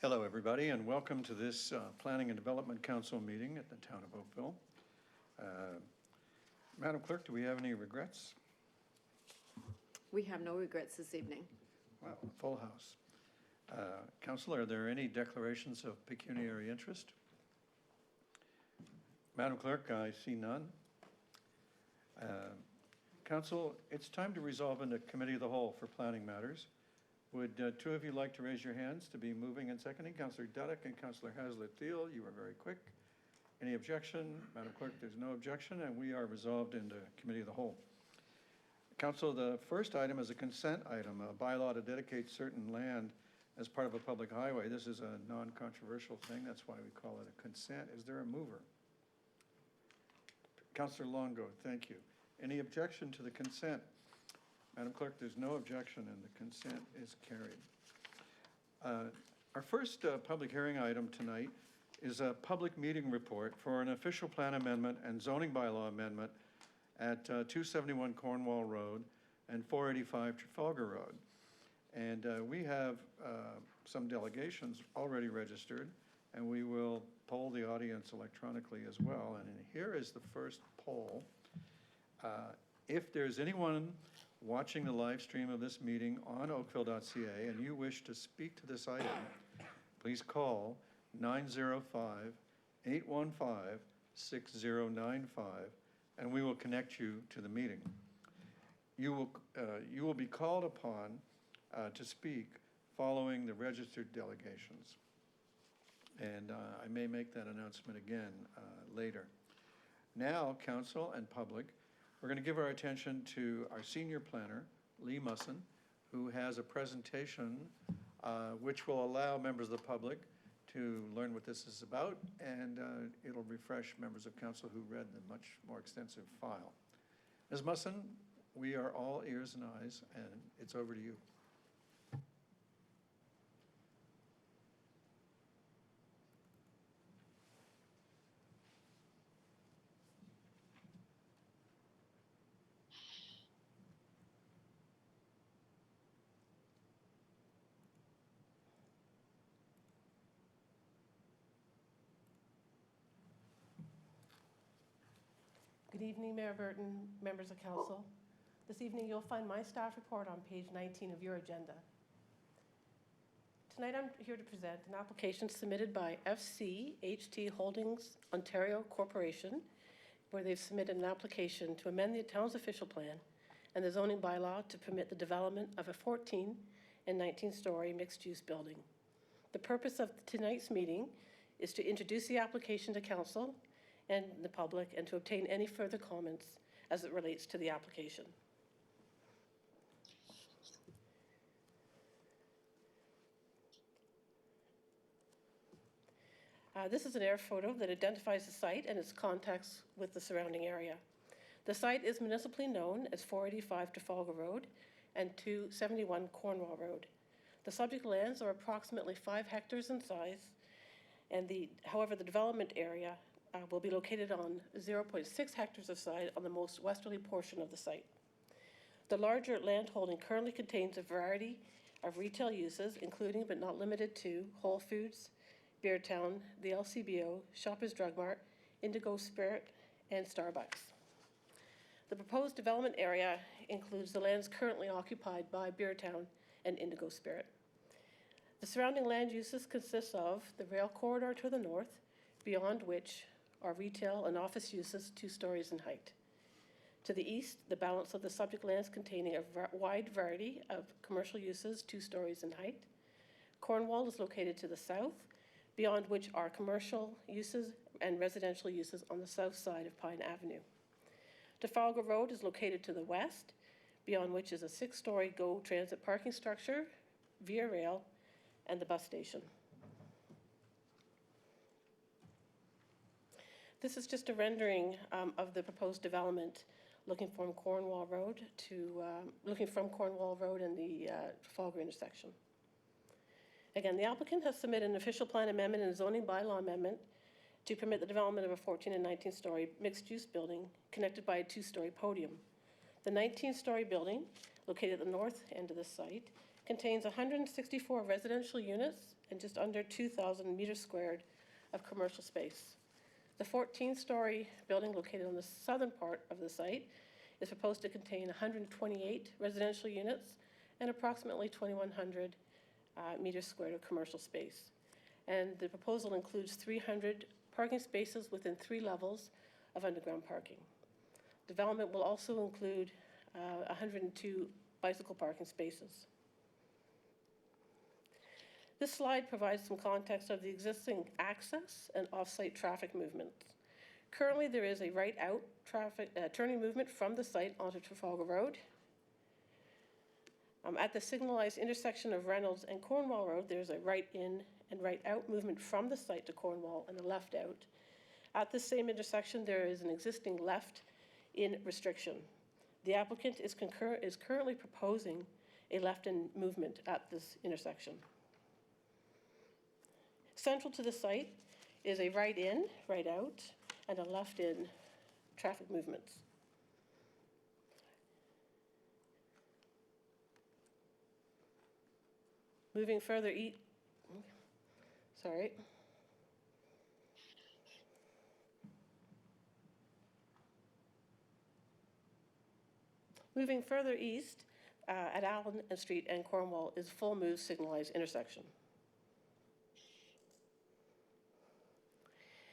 Hello, everybody, and welcome to this Planning and Development Council meeting at the town of Oakville. Madam Clerk, do we have any regrets? We have no regrets this evening. Wow, full house. Council, are there any declarations of pecuniary interest? Madam Clerk, I see none. Council, it's time to resolve into Committee of the Whole for planning matters. Would two of you like to raise your hands to be moving and seconding? Councillor Dudek and Councillor Hazlitt-Thiel, you were very quick. Any objection? Madam Clerk, there's no objection, and we are resolved into Committee of the Whole. Council, the first item is a consent item, a bylaw to dedicate certain land as part of a public highway. This is a non-controversial thing. That's why we call it a consent. Is there a mover? Councillor Longo, thank you. Any objection to the consent? Madam Clerk, there's no objection and the consent is carried. Our first public hearing item tonight is a public meeting report for an official plan amendment and zoning bylaw amendment at 271 Cornwall Road and 485 Trafalgar Road. And we have some delegations already registered, and we will poll the audience electronically as well. And here is the first poll. If there's anyone watching the live stream of this meeting on oakville.ca and you wish to speak to this item, please call 905-815-6095 and we will connect you to the meeting. You will be called upon to speak following the registered delegations. And I may make that announcement again later. Now, Council and public, we're going to give our attention to our senior planner, Lee Musson, who has a presentation which will allow members of the public to learn what this is about, and it'll refresh members of council who read the much more extensive file. Ms. Musson, we are all ears and eyes, and it's over to you. Good evening, Mayor Burton, members of council. This evening you'll find my staff report on page 19 of your agenda. Tonight I'm here to present an application submitted by FCHT Holdings Ontario Corporation, where they've submitted an application to amend the town's official plan and the zoning bylaw to permit the development of a 14 and 19-story mixed-use building. The purpose of tonight's meeting is to introduce the application to council and the public, and to obtain any further comments as it relates to the application. This is an air photo that identifies the site and its contacts with the surrounding area. The site is municipally known as 485 Trafalgar Road and 271 Cornwall Road. The subject lands are approximately 5 hectares in size, and however, the development area will be located on 0.6 hectares of site on the most westerly portion of the site. The larger land holding currently contains a variety of retail uses, including but not limited to Whole Foods, Beer Town, the LCBO, Shoppers Drug Mart, Indigo Spirit, and Starbucks. The proposed development area includes the lands currently occupied by Beer Town and Indigo Spirit. The surrounding land uses consist of the rail corridor to the north, beyond which are retail and office uses 2 stories in height. To the east, the balance of the subject lands containing a wide variety of commercial uses 2 stories in height. Cornwall is located to the south, beyond which are commercial uses and residential uses on the south side of Pine Avenue. Trafalgar Road is located to the west, beyond which is a 6-story GO Transit parking structure, via rail, and the bus station. This is just a rendering of the proposed development, looking from Cornwall Road and the Trafalgar intersection. Again, the applicant has submitted an official plan amendment and a zoning bylaw amendment to permit the development of a 14 and 19-story mixed-use building connected by a 2-story podium. The 19-story building, located at the north end of the site, contains 164 residential units and just under 2,000 meters squared of commercial space. The 14-story building located on the southern part of the site is proposed to contain 128 residential units and approximately 2,100 meters squared of commercial space. And the proposal includes 300 parking spaces within 3 levels of underground parking. Development will also include 102 bicycle parking spaces. This slide provides some context of the existing access and off-site traffic movements. Currently, there is a right-out traffic turning movement from the site onto Trafalgar Road. At the signalized intersection of Reynolds and Cornwall Road, there's a right-in and right-out movement from the site to Cornwall and a left-out. At the same intersection, there is an existing left-in restriction. The applicant is currently proposing a left-in movement at this intersection. Central to the site is a right-in, right-out, and a left-in traffic movements. Moving further Moving further east at Allen Street and Cornwall is full move signalized intersection.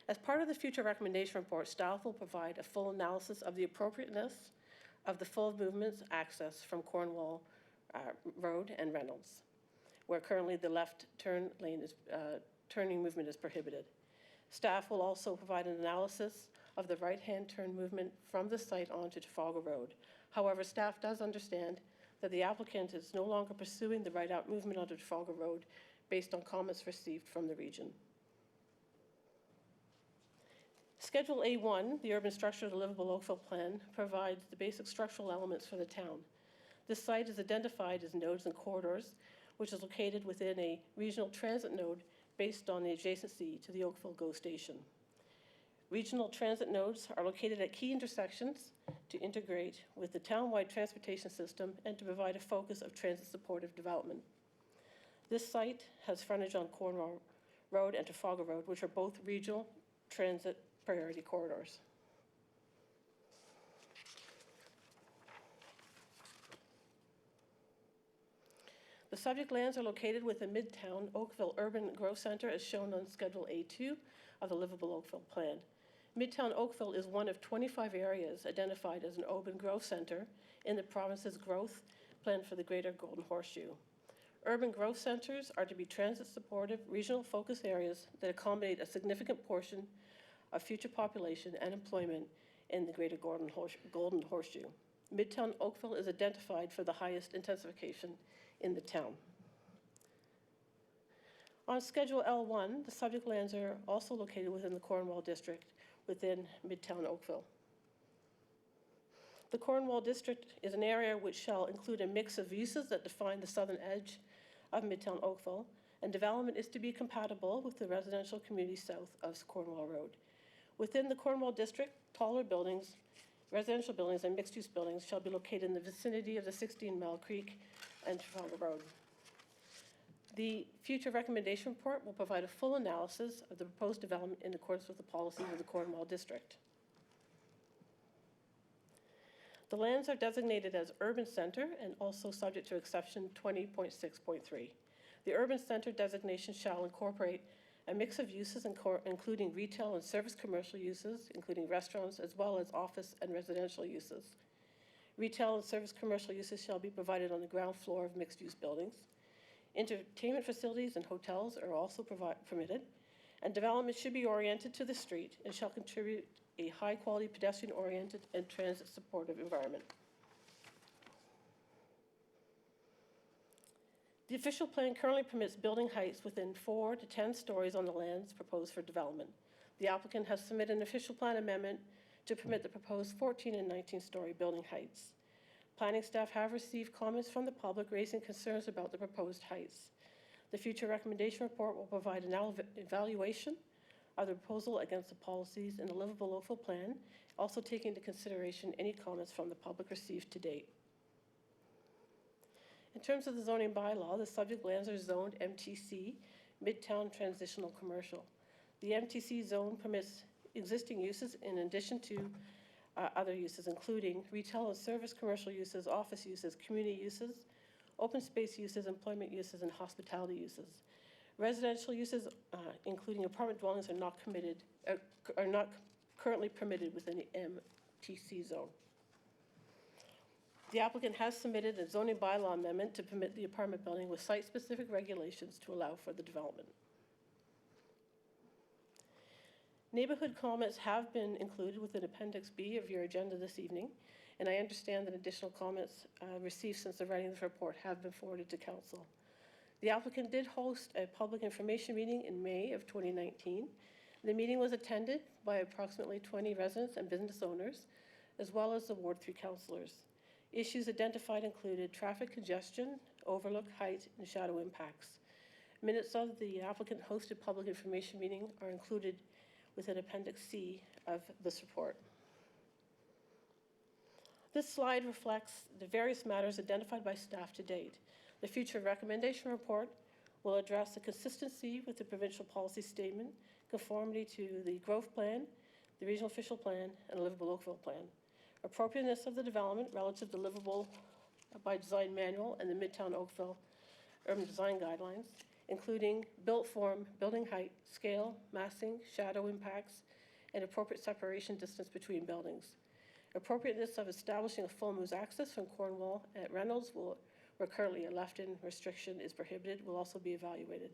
As part of the future recommendation report, staff will provide a full analysis of the appropriateness of the full movements access from Cornwall Road and Reynolds, where currently the left turn lane is, turning movement is prohibited. Staff will also provide an analysis of the right-hand turn movement from the site onto Trafalgar Road. However, staff does understand that the applicant is no longer pursuing the right-out movement onto Trafalgar Road based on comments received from the region. Schedule A1, the urban structure of the livable Oakville plan, provides the basic structural elements for the town. This site is identified as nodes and corridors, which is located within a regional transit node based on the adjacency to the Oakville GO station. Regional transit nodes are located at key intersections to integrate with the town-wide transportation system and to provide a focus of transit-supportive development. This site has frontage on Cornwall Road and Trafalgar Road, which are both regional transit priority corridors. The subject lands are located within Midtown Oakville Urban Growth Center as shown on Schedule A2 of the Livable Oakville Plan. Midtown Oakville is one of 25 areas identified as an urban growth center in the province's growth plan for the Greater Golden Horseshoe. Urban growth centers are to be transit-supportive, regional focus areas that accommodate a significant portion of future population and employment in the Greater Golden Horseshoe. Midtown Oakville is identified for the highest intensification in the town. On Schedule L1, the subject lands are also located within the Cornwall district within Midtown Oakville. The Cornwall district is an area which shall include a mix of uses that define the southern edge of Midtown Oakville, and development is to be compatible with the residential community south of Cornwall Road. Within the Cornwall district, taller buildings, residential buildings, and mixed-use buildings shall be located in the vicinity of the 16 Mile Creek and Trafalgar Road. The future recommendation report will provide a full analysis of the proposed development in accordance with the policies of the Cornwall district. The lands are designated as urban center and also subject to exception 20.6.3. The urban center designation shall incorporate a mix of uses including retail and service commercial uses, including restaurants, as well as office and residential uses. Retail and service commercial uses shall be provided on the ground floor of mixed-use buildings. Entertainment facilities and hotels are also permitted, and development should be oriented to the street and shall contribute a high-quality pedestrian-oriented and transit-supportive environment. The official plan currently permits building heights within 4 to 10 stories on the lands proposed for development. The applicant has submitted an official plan amendment to permit the proposed 14 and 19-story building heights. Planning staff have received comments from the public raising concerns about the proposed heights. The future recommendation report will provide an evaluation of the proposal against the policies in the Livable Oakville Plan, also taking into consideration any comments from the public received to date. In terms of the zoning bylaw, the subject lands are zoned MTC, Midtown Transitional Commercial. The MTC zone permits existing uses in addition to other uses, including retail and service commercial uses, office uses, community uses, open space uses, employment uses, and hospitality uses. Residential uses, including apartment dwellings, are not currently permitted within the MTC zone. The applicant has submitted a zoning bylaw amendment to permit the apartment building with site-specific regulations to allow for the development. Neighborhood comments have been included within Appendix B of your agenda this evening, and I understand that additional comments received since the writing of the report have been forwarded to Council. The applicant did host a public information meeting in May of 2019. The meeting was attended by approximately 20 residents and business owners, as well as the Ward 3 councillors. Issues identified included traffic congestion, overlook height, and shadow impacts. Minutes of the applicant hosted public information meeting are included within Appendix C of this report. This slide reflects the various matters identified by staff to date. The future recommendation report will address the consistency with the provincial policy statement, conformity to the growth plan, the regional official plan, and the livable Oakville plan. Appropriateness of the development relative to livable by design manual and the Midtown Oakville urban design guidelines, including built form, building height, scale, massing, shadow impacts, and appropriate separation distance between buildings. Appropriateness of establishing a full moose access from Cornwall at Reynolds, where currently a left-in restriction is prohibited, will also be evaluated.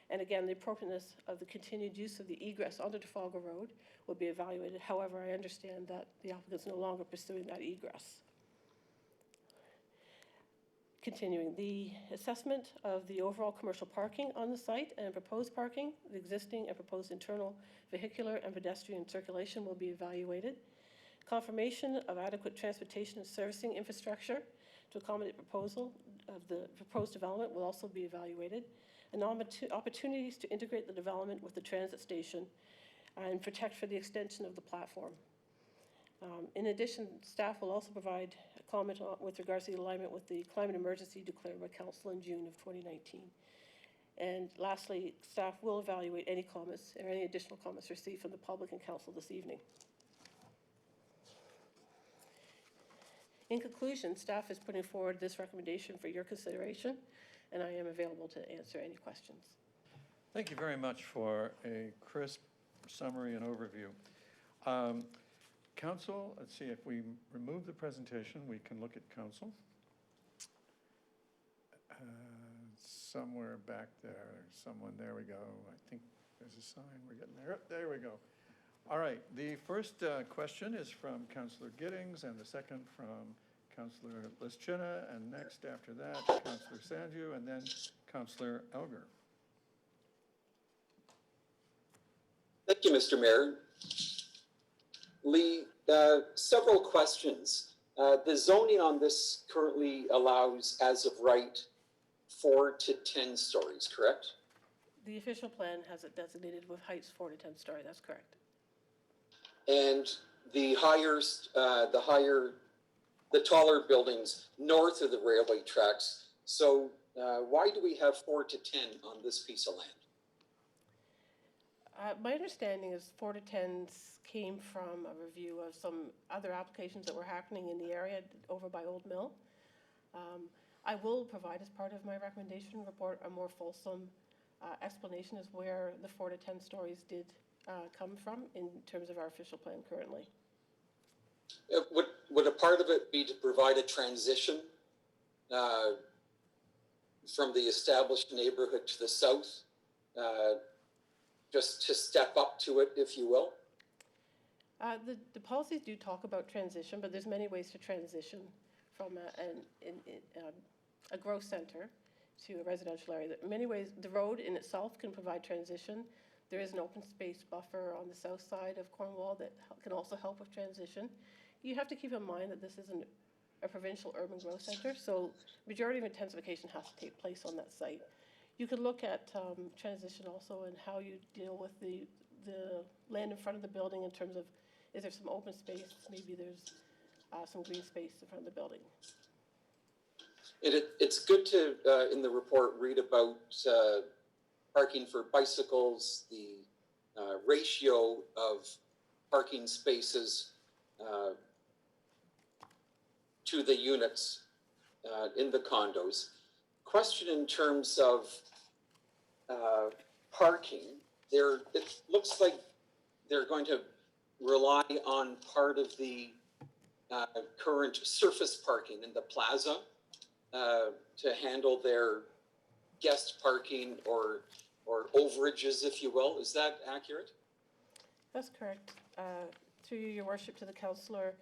And again, the appropriateness of the continued use of the egress onto Trafalgar Road will be evaluated. However, I understand that the applicant is no longer pursuing that egress. Continuing, the assessment of the overall commercial parking on the site and proposed parking, the existing and proposed internal vehicular and pedestrian circulation will be evaluated. Confirmation of adequate transportation and servicing infrastructure to accommodate proposal of the proposed development will also be evaluated. And opportunities to integrate the development with the transit station and protect for the extension of the platform. In addition, staff will also provide a comment with regards to the alignment with the climate emergency declared by Council in June of 2019. And lastly, staff will evaluate any comments or any additional comments received from the public and Council this evening. In conclusion, staff is putting forward this recommendation for your consideration, and I am available to answer any questions. Thank you very much for a crisp summary and overview. Council, let's see, if we remove the presentation, we can look at council. Somewhere back there, someone, there we go. I think there's a sign, we're getting there. There we go. All right, the first question is from Councillor Giddings, and the second from Councillor Lischina, and next after that, Councillor Sanju, and then Councillor Elger. Thank you, Mr. Mayor. Lee, several questions. The zoning on this currently allows, as of right, 4 to 10 stories, correct? The official plan has it designated with heights 4 to 10 story, that's correct. And the taller buildings north of the railway tracks. So why do we have 4 to 10 on this piece of land? My understanding is 4 to 10s came from a review of some other applications that were happening in the area over by Old Mill. I will provide, as part of my recommendation report, a more fulsome explanation as where the 4 to 10 stories did come from in terms of our official plan currently. Would a part of it be to provide a transition from the established neighborhood to the south, just to step up to it, if you will? The policies do talk about transition, but there's many ways to transition from a growth center to a residential area. In many ways, the road in itself can provide transition. There is an open space buffer on the south side of Cornwall that can also help with transition. You have to keep in mind that this isn't a provincial urban growth center, so majority of intensification has to take place on that site. You could look at transition also and how you deal with the land in front of the building in terms of, is there some open space? Maybe there's some green space in front of the building. It's good to, in the report, read about parking for bicycles, the ratio of parking spaces to the units in the condos. Question in terms of parking, it looks like they're going to rely on part of the current surface parking in the plaza to handle their guest parking or overages, if you will. Is that accurate? That's correct. Through your worship to the councillor,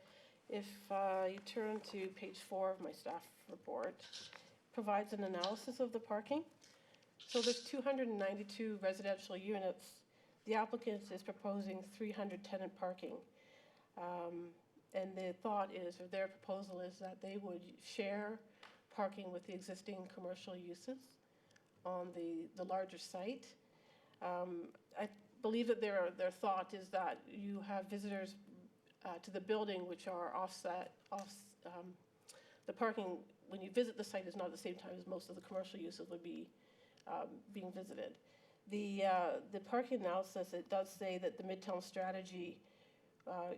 if you turn to page 4 of my staff report, provides an analysis of the parking. So there's 292 residential units. The applicant is proposing 300 tenant parking. And the thought is, or their proposal is, that they would share parking with the existing commercial uses on the larger site. I believe that their thought is that you have visitors to the building which are the parking when you visit the site is not at the same time as most of the commercial uses would be being visited. The parking analysis, it does say that the Midtown strategy,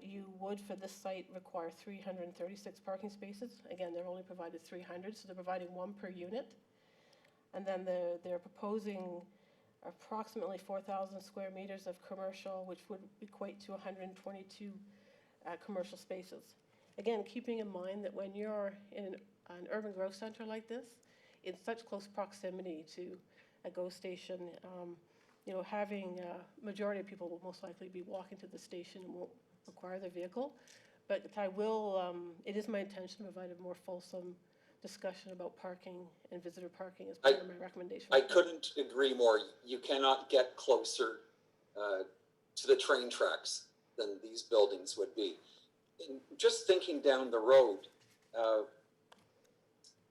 you would for this site require 336 parking spaces. Again, they're only provided 300, so they're providing 1 per unit. And then they're proposing approximately 4,000 square meters of commercial, which would equate to 122 commercial spaces. Again, keeping in mind that when you're in an urban growth center like this, in such close proximity to a GO station, having majority of people will most likely be walking to the station and won't require their vehicle. But I will, it is my intention to provide a more fulsome discussion about parking and visitor parking as part of my recommendation. I couldn't agree more. You cannot get closer to the train tracks than these buildings would be. And just thinking down the road,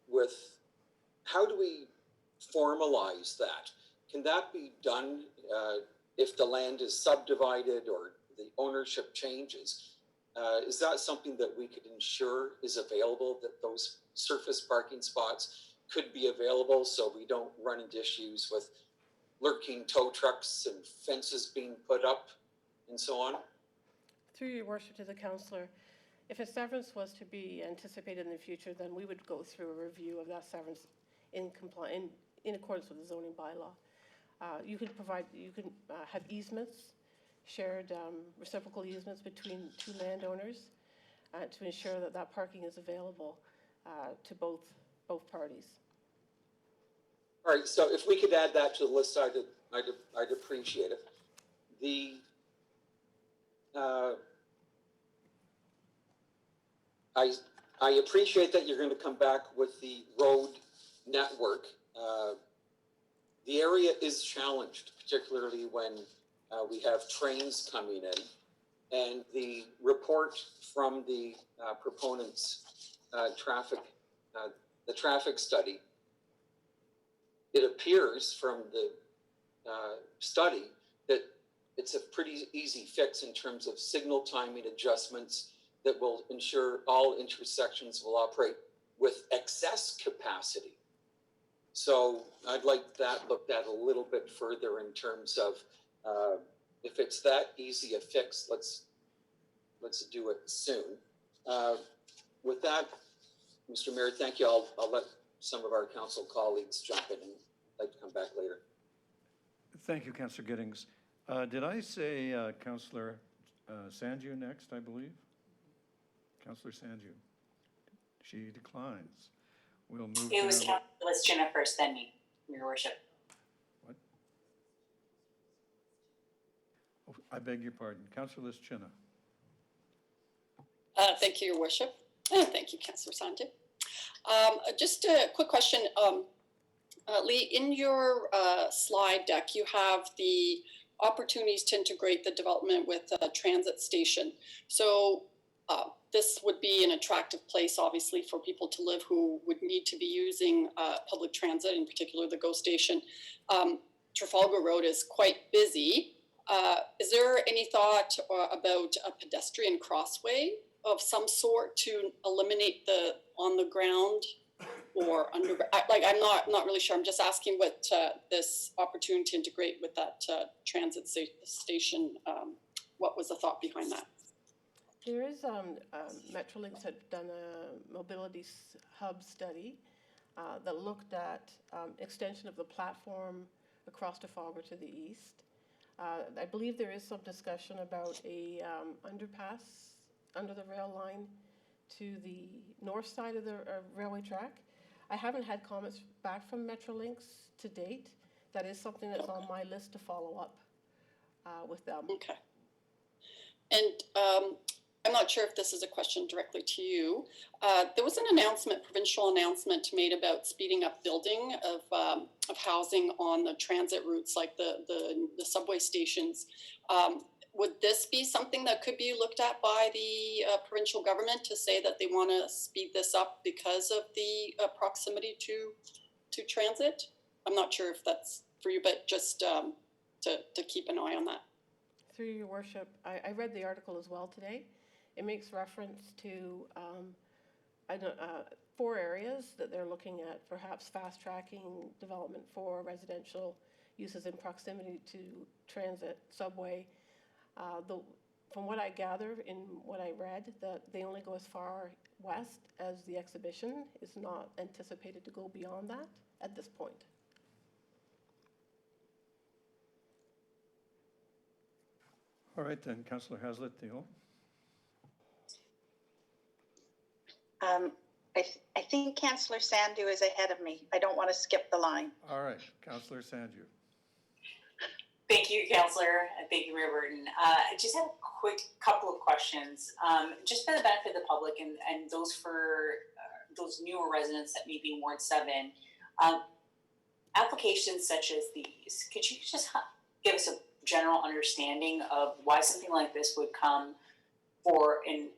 with how do we formalize that? Can that be done if the land is subdivided or the ownership changes? Is that something that we could ensure is available, that those surface parking spots could be available so we don't run into issues with lurking tow trucks and fences being put up and so on? Through your worship to the councillor, if a severance was to be anticipated in the future, then we would go through a review of that severance in accordance with the zoning bylaw. You can have easements, shared reciprocal easements between 2 landowners to ensure that that parking is available to both parties. All right, so if we could add that to the list, I'd appreciate it. I appreciate that you're going to come back with the road network. The area is challenged, particularly when we have trains coming in, and the report from the proponents' the traffic study. It appears from the study that it's a pretty easy fix in terms of signal timing adjustments that will ensure all intersections will operate with excess capacity. So I'd like that looked at a little bit further in terms of if it's that easy a fix, let's do it soon. With that, Mr. Mayor, thank you. I'll let some of our council colleagues jump in and like to come back later. Thank you, Councillor Giddings. Did I say Councillor Sanju next, I believe? Councillor Sanju. She declines. We'll move It was now. Councillor Lischina first, then me, Your Worship. What? Oh, I beg your pardon. Councillor Lischina. Thank you, Your Worship. Thank you, Councillor Sanjay. Just a quick question. Lee, in your slide deck, you have the opportunities to integrate the development with a transit station. So this would be an attractive place, obviously, for people to live who would need to be using public transit, in particular the GO station. Trafalgar Road is quite busy. Is there any thought about a pedestrian crossway of some sort to eliminate the on-the-ground or under, I'm not really sure. I'm just asking what this opportunity to integrate with that transit station, what was the thought behind that? There is, Metrolinx had done a mobility hub study that looked at extension of the platform across Trafalgar to the east. I believe there is some discussion about a underpass under the rail line to the north side of the railway track. I haven't had comments back from Metrolinx to date. That is something that's on my list to follow up with them. Okay. And I'm not sure if this is a question directly to you. There was an announcement, provincial announcement made about speeding up building of housing on the transit routes, like the subway stations. Would this be something that could be looked at by the provincial government to say that they want to speed this up because of the proximity to transit? I'm not sure if that's for you, but just to keep an eye on that. Through your worship, I read the article as well today. It makes reference to 4 areas that they're looking at, perhaps fast-tracking development for residential uses in proximity to transit, subway. From what I gather in what I read, that they only go as far west as the exhibition is not anticipated to go beyond that at this point. All right then, Councillor Hazlitt-Thiel. I think Councillor Sandu is ahead of me. I don't want to skip the line. All right, Councillor Sandu. Thank you, Councillor, and thank you, Mayor Burton. I just have a quick couple of questions, just for the benefit of the public and those for those newer residents that may be in Ward 7. Applications such as these, could you just give us a general understanding of why something like this would come for an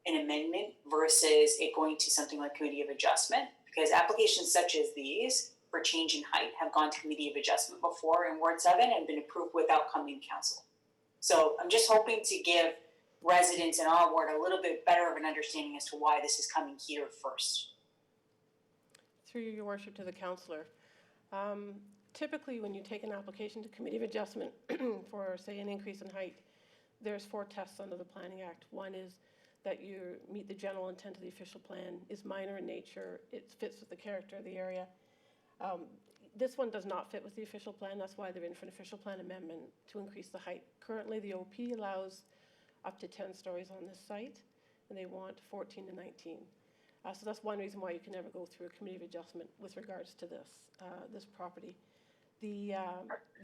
amendment versus it going to something like Committee of Adjustment? Because applications such as these for change in height have gone to Committee of Adjustment before in Ward 7 and been approved without coming to Council. So I'm just hoping to give residents in our ward a little bit better of an understanding as to why this is coming here first. Through your worship to the councillor. Typically, when you take an application to Committee of Adjustment for, say, an increase in height, there's 4 tests under the Planning Act. One is that you meet the general intent of the official plan, is minor in nature, it fits with the character of the area. This one does not fit with the official plan. That's why they're in for an official plan amendment to increase the height. Currently, the OP allows up to 10 stories on this site, and they want 14 to 19. So that's one reason why you can never go through a Committee of Adjustment with regards to this property. The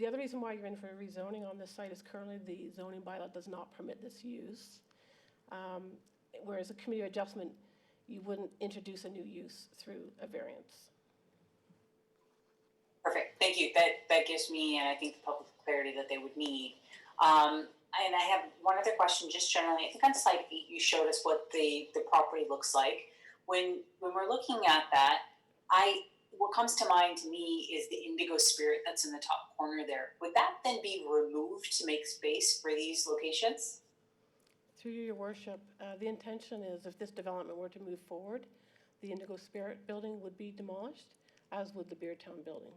other reason why you're in for a rezoning on this site is currently the zoning bylaw does not permit this use. Whereas a Committee of Adjustment, you wouldn't introduce a new use through a variance. Perfect, thank you. That gives me, and I think the public clarity that they would need. And I have one other question, just generally. I think on slide 8, you showed us what the property looks like. When we're looking at that, what comes to mind to me is the indigo spirit that's in the top corner there. Would that then be removed to make space for these locations? Through your worship, the intention is if this development were to move forward, the Indigo Spirit building would be demolished, as would the Beertown building.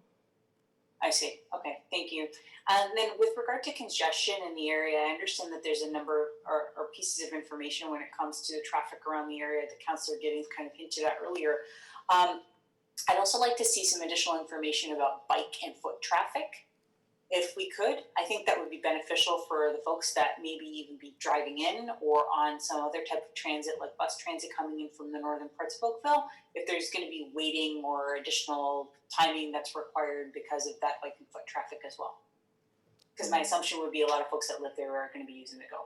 I see. Okay, thank you. And then with regard to congestion in the area, I understand that there's a number or pieces of information when it comes to the traffic around the area that Councillor Giddings kind of hinted at earlier. I'd also like to see some additional information about bike and foot traffic, if we could. I think that would be beneficial for the folks that maybe even be driving in or on some other type of transit, like bus transit coming in from the northern parts of Oakville, if there's going to be waiting or additional timing that's required because of that bike and foot traffic as well. Because my assumption would be a lot of folks that live there are going to be using the GO.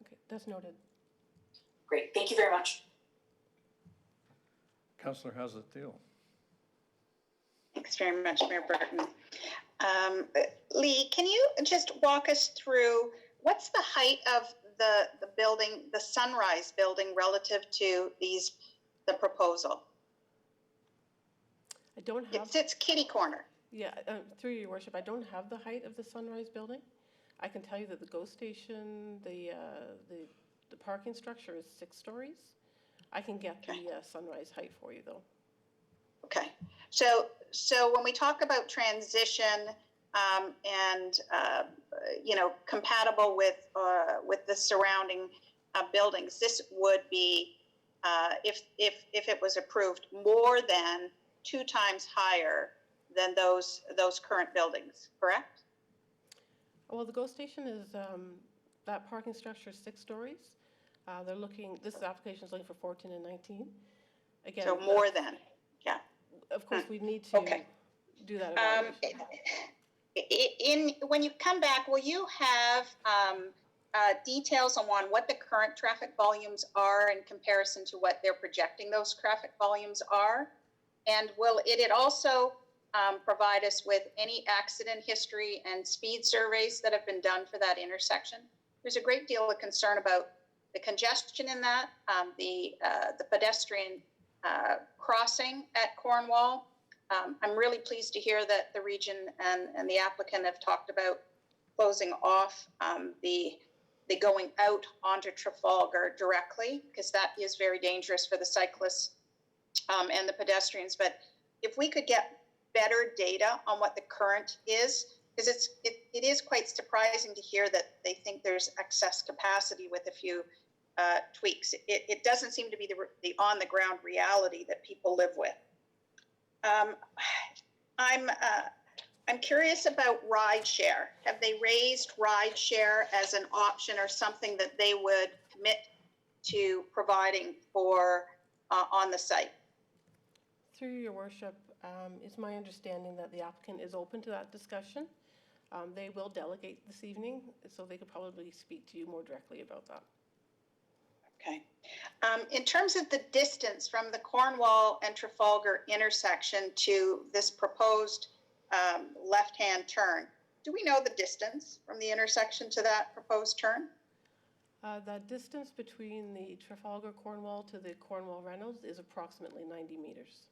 Okay, that's noted. Great, thank you very much. Councillor Hazlitt-Thiel. Thanks very much, Mayor Burton. Lee, can you just walk us through what's the height of the building, the Sunrise building, relative to the proposal? I don't have. It sits kitty corner. Yeah, through your worship, I don't have the height of the Sunrise building. I can tell you that the GO station, the parking structure is 6 stories. I can get the Sunrise height for you, though. Okay, so when we talk about transition and compatible with the surrounding buildings, this would be if it was approved more than 2 times higher than those current buildings, correct? Well, the GO station is, that parking structure is 6 stories. This application is looking for 14 and 19. Again, So more than, yeah. of course, we need to Okay. do that evaluation. When you come back, will you have details on what the current traffic volumes are in comparison to what they're projecting those traffic volumes are? And will it also provide us with any accident history and speed surveys that have been done for that intersection? There's a great deal of concern about the congestion in that, the pedestrian crossing at Cornwall. I'm really pleased to hear that the region and the applicant have talked about closing off the going out onto Trafalgar directly, because that is very dangerous for the cyclists and the pedestrians. But if we could get better data on what the current is, because it is quite surprising to hear that they think there's excess capacity with a few tweaks. It doesn't seem to be the on-the-ground reality that people live with. I'm curious about rideshare. Have they raised rideshare as an option or something that they would commit to providing for on the site? Through your worship, it's my understanding that the applicant is open to that discussion. They will delegate this evening, so they could probably speak to you more directly about that. Okay. In terms of the distance from the Cornwall and Trafalgar intersection to this proposed left-hand turn, do we know the distance from the intersection to that proposed turn? The distance between the Trafalgar Cornwall to the Cornwall Reynolds is approximately 90 meters.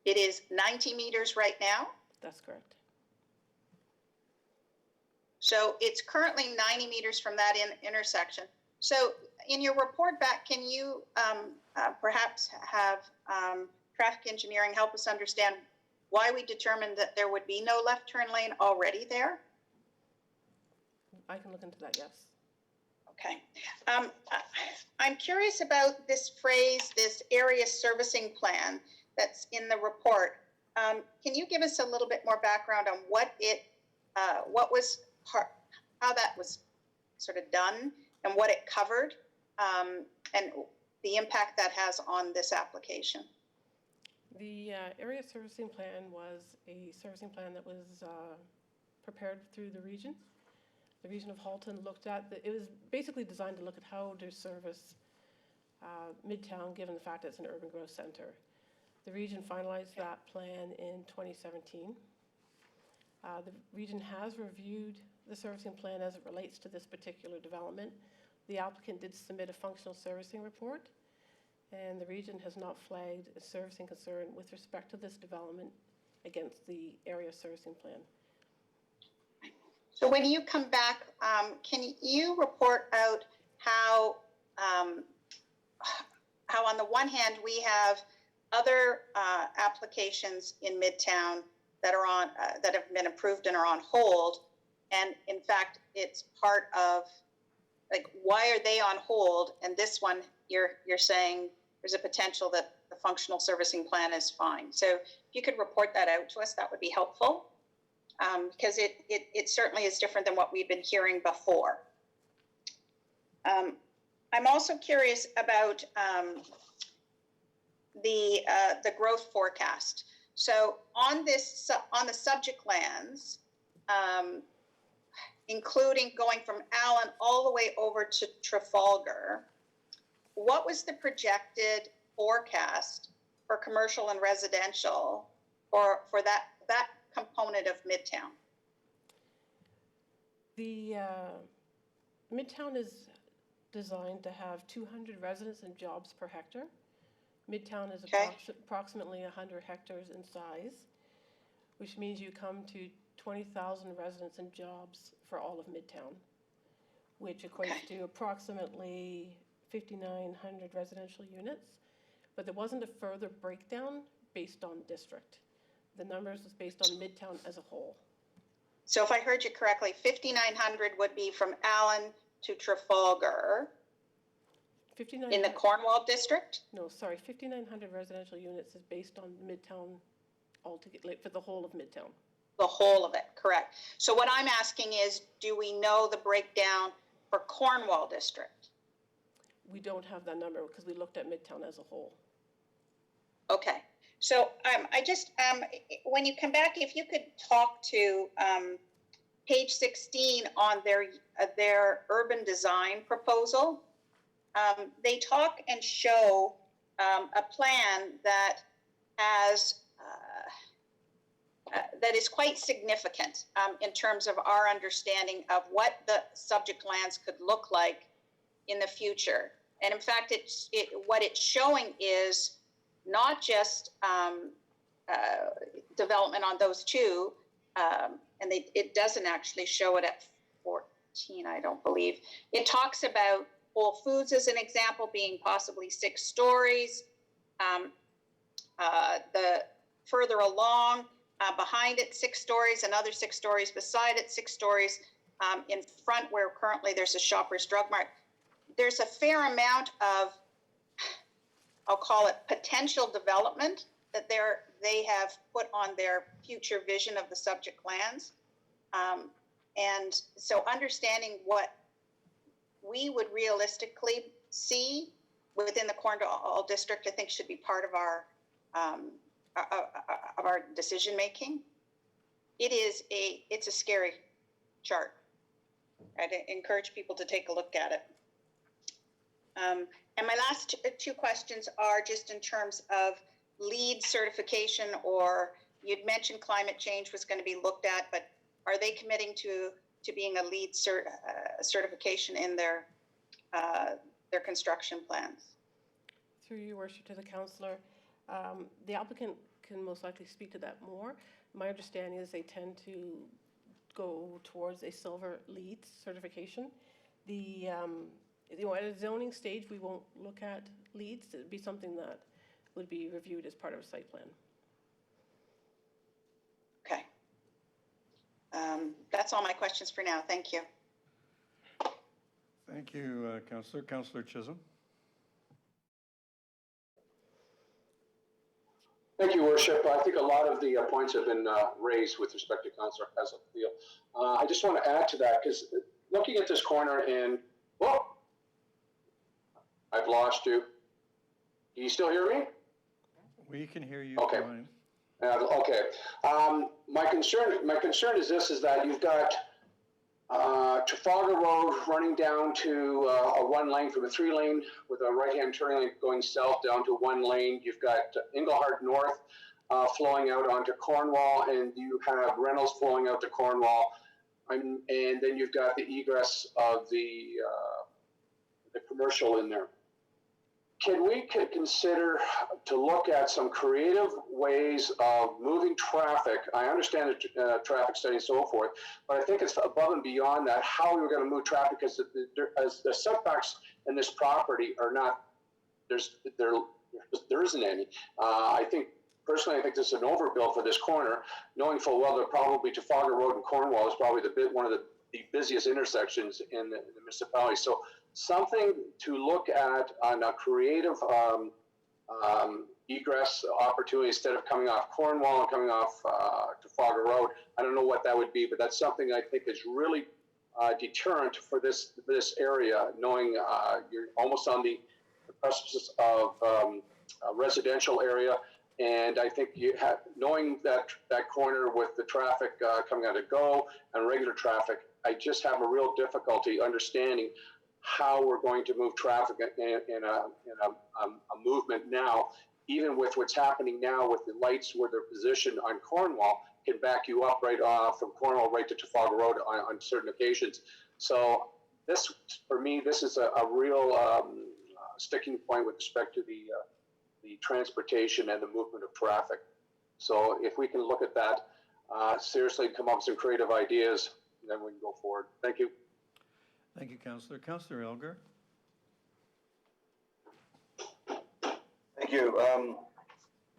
It is 90 meters right now? That's correct. So it's currently 90 meters from that intersection. So in your report back, can you perhaps have traffic engineering help us understand why we determined that there would be no left turn lane already there? I can look into that, yes. Okay. I'm curious about this phrase, this area servicing plan that's in the report. Can you give us a little bit more background on how that was sort of done and what it covered, and the impact that has on this application? The area servicing plan was a servicing plan that was prepared through the region. The region of Halton looked at, it was basically designed to look at how to service Midtown, given the fact that it's an urban growth center. The region finalized that plan in 2017. The region has reviewed the servicing plan as it relates to this particular development. The applicant did submit a functional servicing report, and the region has not flagged a servicing concern with respect to this development against the area servicing plan. So when you come back, can you report out how on the one hand we have other applications in Midtown that are on that have been approved and are on hold, and in fact it's part of, like, why are they on hold, and this one you're saying there's a potential that the functional servicing plan is fine. So if you could report that out to us, that would be helpful, because it certainly is different than what we've been hearing before. I'm also curious about the growth forecast. So on the subject lands, including going from Allen all the way over to Trafalgar, what was the projected forecast for commercial and residential for that component of Midtown? The Midtown is designed to have 200 residents and jobs per hectare. Midtown is approximately 100 hectares in size, which means you come to 20,000 residents and jobs for all of Midtown, which equates to approximately 5,900 residential units. But there wasn't a further breakdown based on district. The numbers is based on Midtown as a whole. So if I heard you correctly, 5,900 would be from Allen to Trafalgar 5,900. in the Cornwall district? No, sorry, 5,900 residential units is based on Midtown altogether, like for the whole of Midtown. The whole of it, correct. So what I'm asking is, do we know the breakdown for Cornwall district? We don't have that number because we looked at Midtown as a whole. Okay, so I just, when you come back, if you could talk to page 16 on their urban design proposal. They talk and show a plan that has that is quite significant in terms of our understanding of what the subject lands could look like in the future. And in fact, what it's showing is not just development on those two, and it doesn't actually show it at 14, I don't believe. It talks about Whole Foods as an example being possibly 6 stories. The further along, behind it, 6 stories, another 6 stories beside it, 6 stories in front where currently there's a Shoppers Drug Mart. There's a fair amount of, I'll call it potential development that they have put on their future vision of the subject lands. And so understanding what we would realistically see within the Cornwall district, I think should be part of our decision making. It's a scary chart. I'd encourage people to take a look at it. And my last two questions are just in terms of LEED certification, or you'd mentioned climate change was going to be looked at, but are they committing to being a LEED certification in their construction plans? Through your worship to the councillor, the applicant can most likely speak to that more. My understanding is they tend to go towards a silver LEED certification. At a zoning stage, we won't look at LEEDs. It would be something that would be reviewed as part of a site plan. Okay. That's all my questions for now. Thank you. Thank you, Councillor. Councillor Chisholm. Thank you, Worship. I think a lot of the points have been raised with respect to Councillor Hazelfield. I just want to add to that, because looking at this corner and, whoa, I've lost you. Can you still hear me? We can hear you okay. fine. Okay. My concern is this, is that you've got Trafalgar Road running down to a 1 lane from a 3 lane with a right-hand turning lane going south down to 1 lane. You've got Englehart North flowing out onto Cornwall, and you have Reynolds flowing out to Cornwall. And then you've got the egress of the commercial in there. Can we consider to look at some creative ways of moving traffic? I understand the traffic study and so forth, but I think it's above and beyond that, how we're going to move traffic, because the setbacks in this property are not, there isn't any. Personally, I think this is an overbill for this corner, knowing full well that probably Trafalgar Road and Cornwall is probably one of the busiest intersections in the municipality. So something to look at on a creative egress opportunity instead of coming off Cornwall and coming off Trafalgar Road. I don't know what that would be, but that's something I think is really deterrent for this area, knowing you're almost on the precipice of a residential area. And I think knowing that corner with the traffic coming out of GO and regular traffic, I just have a real difficulty understanding how we're going to move traffic in a movement now, even with what's happening now with the lights where they're positioned on Cornwall, can back you up right from Cornwall right to Trafalgar Road on certain occasions. So this, for me, this is a real sticking point with respect to the transportation and the movement of traffic. So if we can look at that, seriously come up with some creative ideas, then we can go forward. Thank you. Thank you, Councillor. Councillor Elgar. Thank you.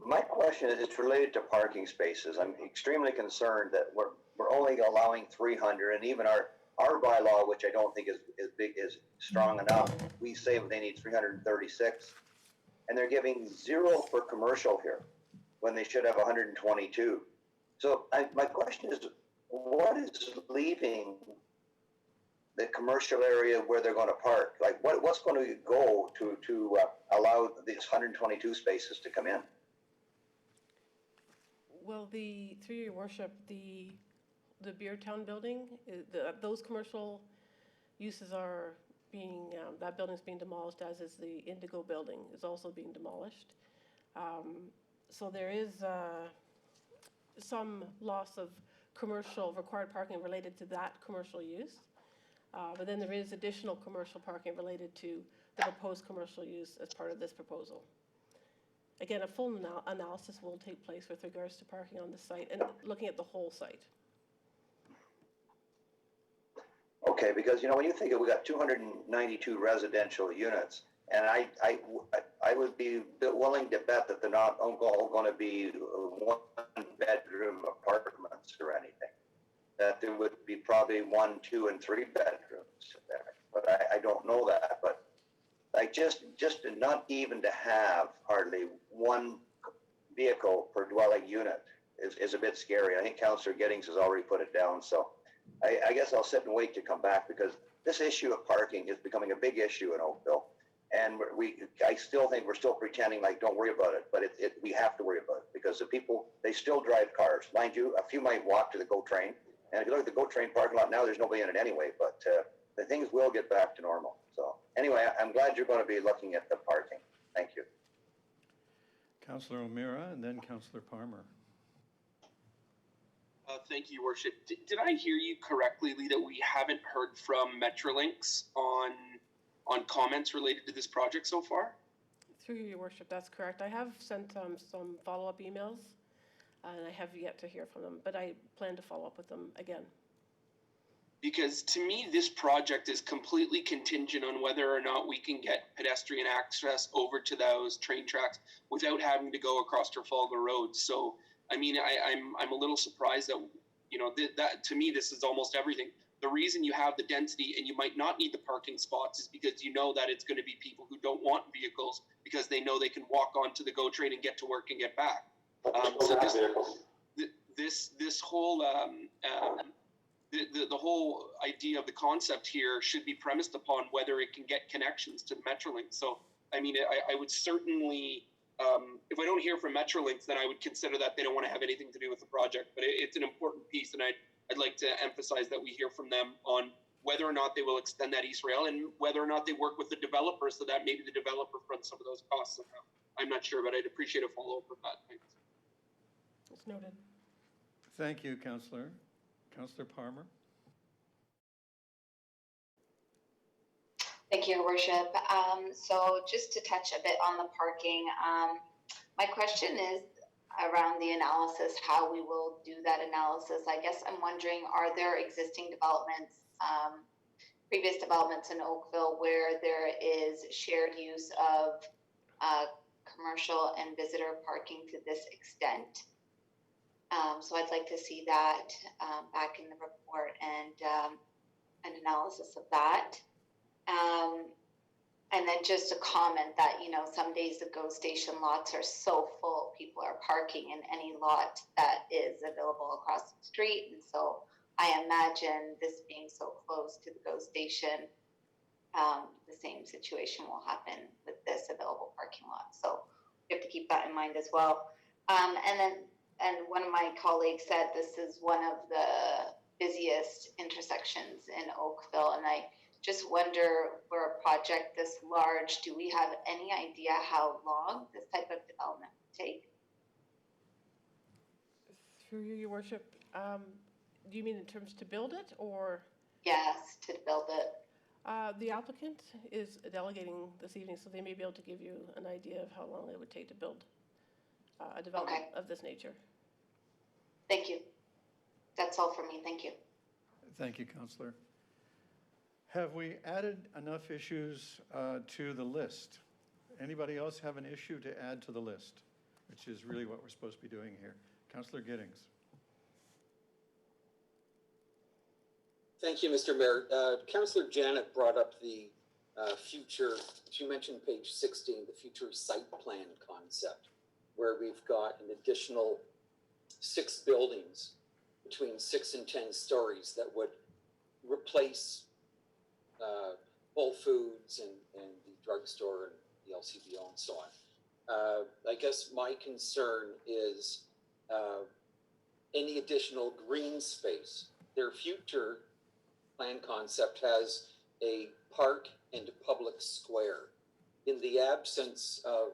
My question is, it's related to parking spaces. I'm extremely concerned that we're only allowing 300, and even our bylaw, which I don't think is strong enough, we say they need 336, and they're giving 0 for commercial here when they should have 122. So my question is, what is leaving the commercial area where they're going to park? Like, what's going to go to allow these 122 spaces to come in? Well, through your worship, the Beertown building, those commercial uses are being, that building's being demolished, as is the Indigo building is also being demolished. So there is some loss of commercial required parking related to that commercial use. But then there is additional commercial parking related to the proposed commercial use as part of this proposal. Again, a full analysis will take place with regards to parking on the site and looking at the whole site. Okay, because when you think of, we got 292 residential units, and I would be willing to bet that they're not all going to be 1-bedroom apartments or anything. That there would be probably 1, 2, and 3 bedrooms there, but I don't know that. But like just not even to have hardly one vehicle per dwelling unit is a bit scary. I think Councillor Giddings has already put it down, so I guess I'll sit and wait to come back, because this issue of parking is becoming a big issue in Oakville, and I still think we're still pretending like don't worry about it, but we have to worry about it, because the people, they still drive cars. Mind you, a few might walk to the GO train, and if you look at the GO train parking lot now, there's nobody in it anyway, but the things will get back to normal. So anyway, I'm glad you're going to be looking at the parking. Thank you. Councillor O'Meara and then Councillor Palmer. Thank you, Worship. Did I hear you correctly, Lee, that we haven't heard from Metrolinx on comments related to this project so far? Through your worship, that's correct. I have sent some follow-up emails, and I have yet to hear from them, but I plan to follow up with them again. Because to me, this project is completely contingent on whether or not we can get pedestrian access over to those train tracks without having to go across Trafalgar Road. So, I mean, I'm a little surprised that, that to me, this is almost everything. The reason you have the density and you might not need the parking spots is because you know that it's going to be people who don't want vehicles because they know they can walk onto the GO train and get to work and get back. So this whole the whole idea of the concept here should be premised upon whether it can get connections to Metrolinx. So, I mean, I would certainly, if I don't hear from Metrolinx, then I would consider that they don't want to have anything to do with the project. But it's an important piece, and I'd like to emphasize that we hear from them on whether or not they will extend that East Rail and whether or not they work with the developer so that maybe the developer fronts some of those costs somehow. I'm not sure, but I'd appreciate a follow-up with that. Thanks. It's noted. Thank you, Councillor. Councillor Palmer. Thank you, Your Worship. So just to touch a bit on the parking, my question is around the analysis, how we will do that analysis. I guess I'm wondering, are there existing developments, previous developments in Oakville where there is shared use of commercial and visitor parking to this extent? So I'd like to see that back in the report and an analysis of that. And then just a comment that, some days the GO station lots are so full, people are parking in any lot that is available across the street. And so I imagine this being so close to the GO station, the same situation will happen with this available parking lot. So we have to keep that in mind as well. And one of my colleagues said this is one of the busiest intersections in Oakville. And I just wonder, for a project this large, do we have any idea how long this type of development would take? Through you, Your Worship, do you mean in terms to build it, or? Yes, to build it. The applicant is delegating this evening, so they may be able to give you an idea of how long it would take to build a development of this nature. Thank you. That's all for me. Thank you. Thank you, Councillor. Have we added enough issues to the list? Anybody else have an issue to add to the list? which is really what we're supposed to be doing here. Councillor Giddings. Thank you, Mr. Mayor. Councillor Janet brought up the future, she mentioned page 16, the future site plan concept, where we've got an additional 6 buildings between 6 and 10 stories that would replace Whole Foods and the drugstore and the LCBO and so on. I guess my concern is any additional green space. Their future plan concept has a park and a public square. In the absence of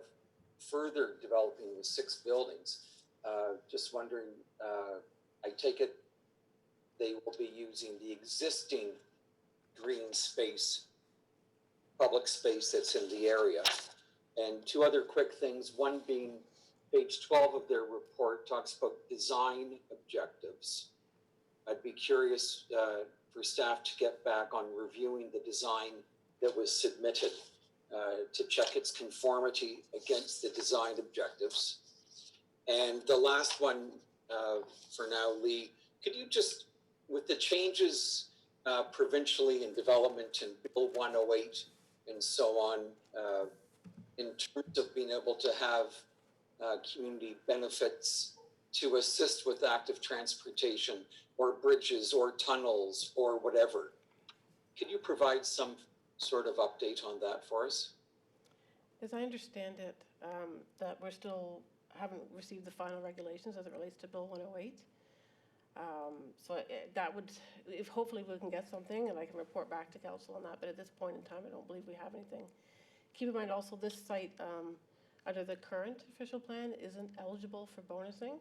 further developing the 6 buildings, just wondering, I take it they will be using the existing green space, public space that's in the area. And 2 other quick things, one being page 12 of their report talks about design objectives. I'd be curious for staff to get back on reviewing the design that was submitted to check its conformity against the design objectives. And the last one for now, Lee, could you just, with the changes provincially in development and Bill 108 and so on, in terms of being able to have community benefits to assist with active transportation or bridges or tunnels or whatever, could you provide some sort of update on that for us? As I understand it, that we're still haven't received the final regulations as it relates to Bill 108. That would, if hopefully we can get something and I can report back to council on that, but at this point in time, I don't believe we have anything. Keep in mind also this site, under the current official plan, isn't eligible for bonusing.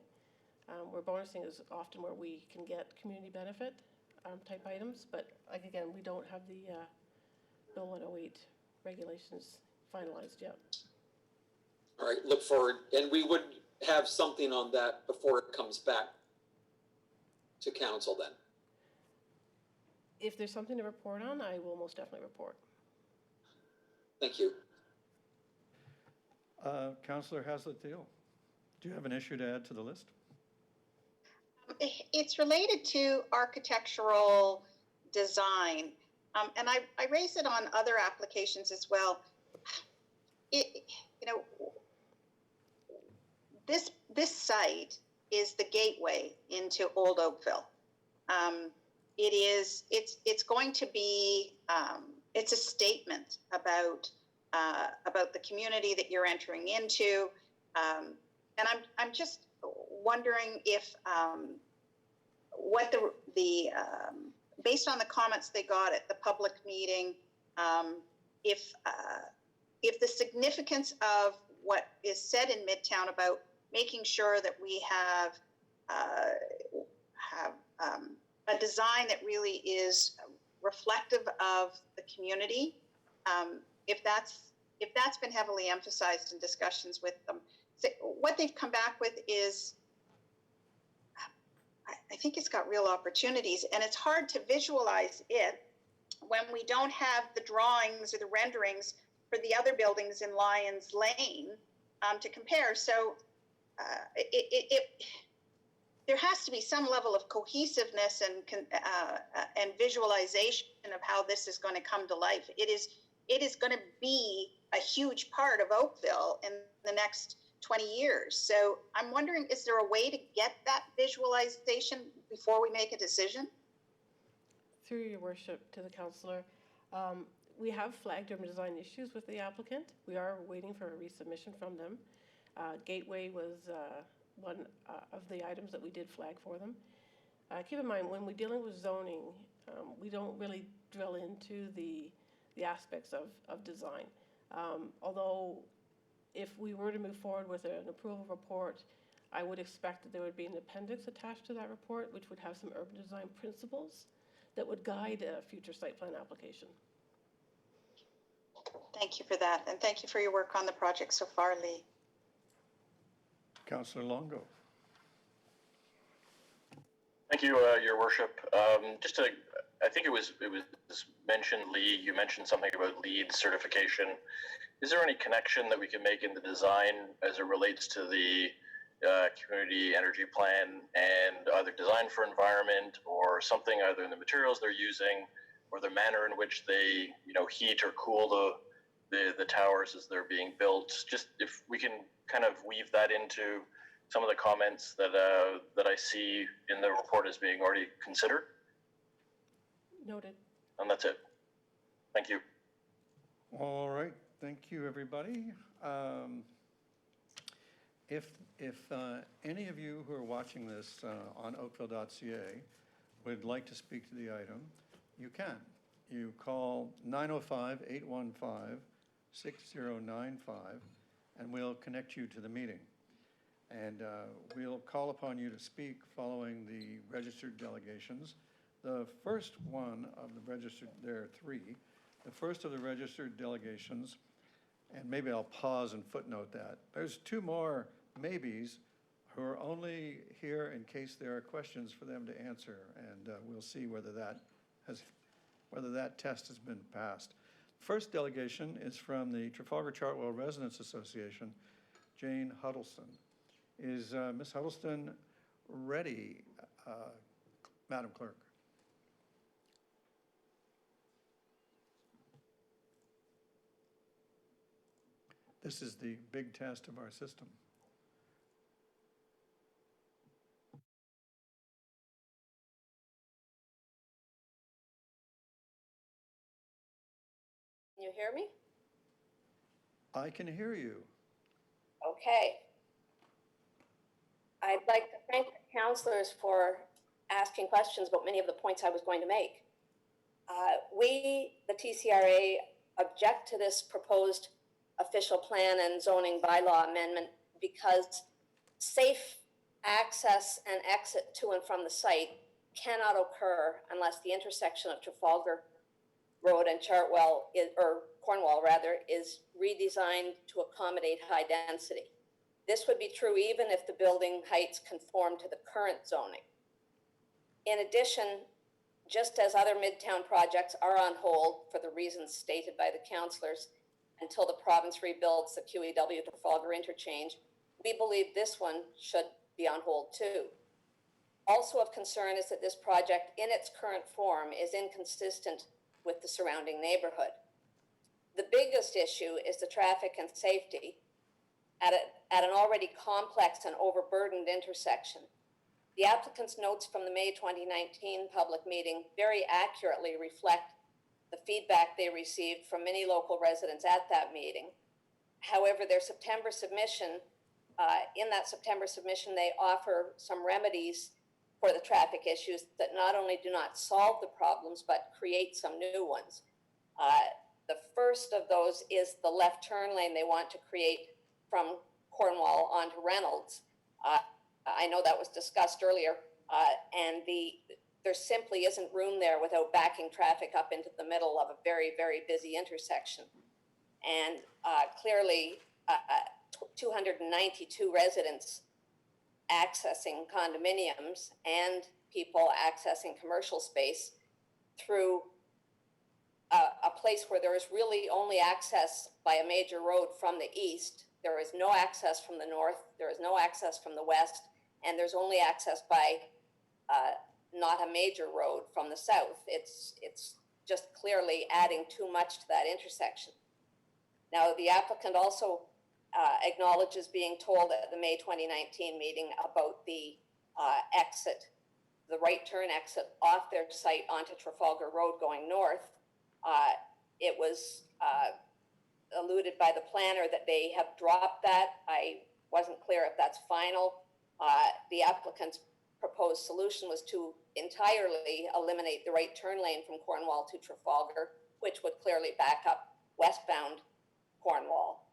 Where bonusing is often where we can get community benefit type items, but like again, we don't have the Bill 108 regulations finalized yet. All right, look forward, and we would have something on that before it comes back to council then. If there's something to report on, I will most definitely report. Thank you. Councillor Haslett-Deal, do you have an issue to add to the list? It's related to architectural design, and I raise it on other applications as well. This site is the gateway into Old Oakville. It's going to be it's a statement about the community that you're entering into, and I'm just wondering if what the based on the comments they got at the public meeting, if the significance of what is said in Midtown about making sure that we have a design that really is reflective of the community, if that's been heavily emphasized in discussions with them. So what they've come back with is, I think it's got real opportunities, and it's hard to visualize it when we don't have the drawings or the renderings for the other buildings in Lyons Lane to compare. So there has to be some level of cohesiveness and visualization of how this is going to come to life. It is going to be a huge part of Oakville in the next 20 years. So I'm wondering, is there a way to get that visualization before we make a decision? Through your worship to the councillor, we have flagged urban design issues with the applicant. We are waiting for a resubmission from them. Gateway was one of the items that we did flag for them. Keep in mind, when we're dealing with zoning, we don't really drill into the aspects of design. Although if we were to move forward with an approval report, I would expect that there would be an appendix attached to that report, which would have some urban design principles that would guide a future site plan application. Thank you for that, and thank you for your work on the project so far, Lee. Councillor Longo. Thank you, Your Worship. I think it was mentioned, Lee, you mentioned something about LEED certification is there any connection that we can make in the design as it relates to the community energy plan and either design for environment or something, either in the materials they're using or the manner in which they, heat or cool the towers as they're being built? Just if we can kind of weave that into some of the comments that I see in the report as being already considered. Noted. And that's it. Thank you. All right, thank you, everybody. If any of you who are watching this on oakville.ca would like to speak to the item, you can. You call 905-815-6095 and we'll connect you to the meeting. And we'll call upon you to speak following the registered delegations. The first one of the registered, there are three. The first of the registered delegations, and maybe I'll pause and footnote that. There's two more maybes who are only here in case there are questions for them to answer, and we'll see whether that test has been passed. First delegation is from the Trafalgar Chartwell Residents Association, Jane Huddleston. Is Ms. Huddleston ready, Madam Clerk? This is the big test of our system. Can you hear me? I can hear you. Okay. I'd like to thank the counselors for asking questions about many of the points I was going to make. We, the TCRA, object to this proposed official plan and zoning bylaw amendment because safe access and exit to and from the site cannot occur unless the intersection of Trafalgar Road and Cornwall is redesigned to accommodate high density. This would be true even if the building heights conform to the current zoning. In addition, just as other Midtown projects are on hold for the reasons stated by the councillors until the province rebuilds the QEW Trafalgar interchange, we believe this one should be on hold too. Also of concern is that this project in its current form is inconsistent with the surrounding neighborhood. The biggest issue is the traffic and safety at an already complex and overburdened intersection. The applicant's notes from the May 2019 public meeting very accurately reflect the feedback they received from many local residents at that meeting. However, their September submission, in that September submission, they offer some remedies for the traffic issues that not only do not solve the problems, but create some new ones. The first of those is the left turn lane they want to create from Cornwall onto Reynolds. I know that was discussed earlier, and there simply isn't room there without backing traffic up into the middle of a very, very busy intersection. And clearly, 292 residents accessing condominiums and people accessing commercial space through a place where there is really only access by a major road from the east. There is no access from the north, there is no access from the west, and there's only access by not a major road from the south. It's just clearly adding too much to that intersection. Now, the applicant also acknowledges being told at the May 2019 meeting about the right turn exit off their site onto Trafalgar Road going north. It was alluded by the planner that they have dropped that. I wasn't clear if that's final. The applicant's proposed solution was to entirely eliminate the right turn lane from Cornwall to Trafalgar, which would clearly back up westbound Cornwall.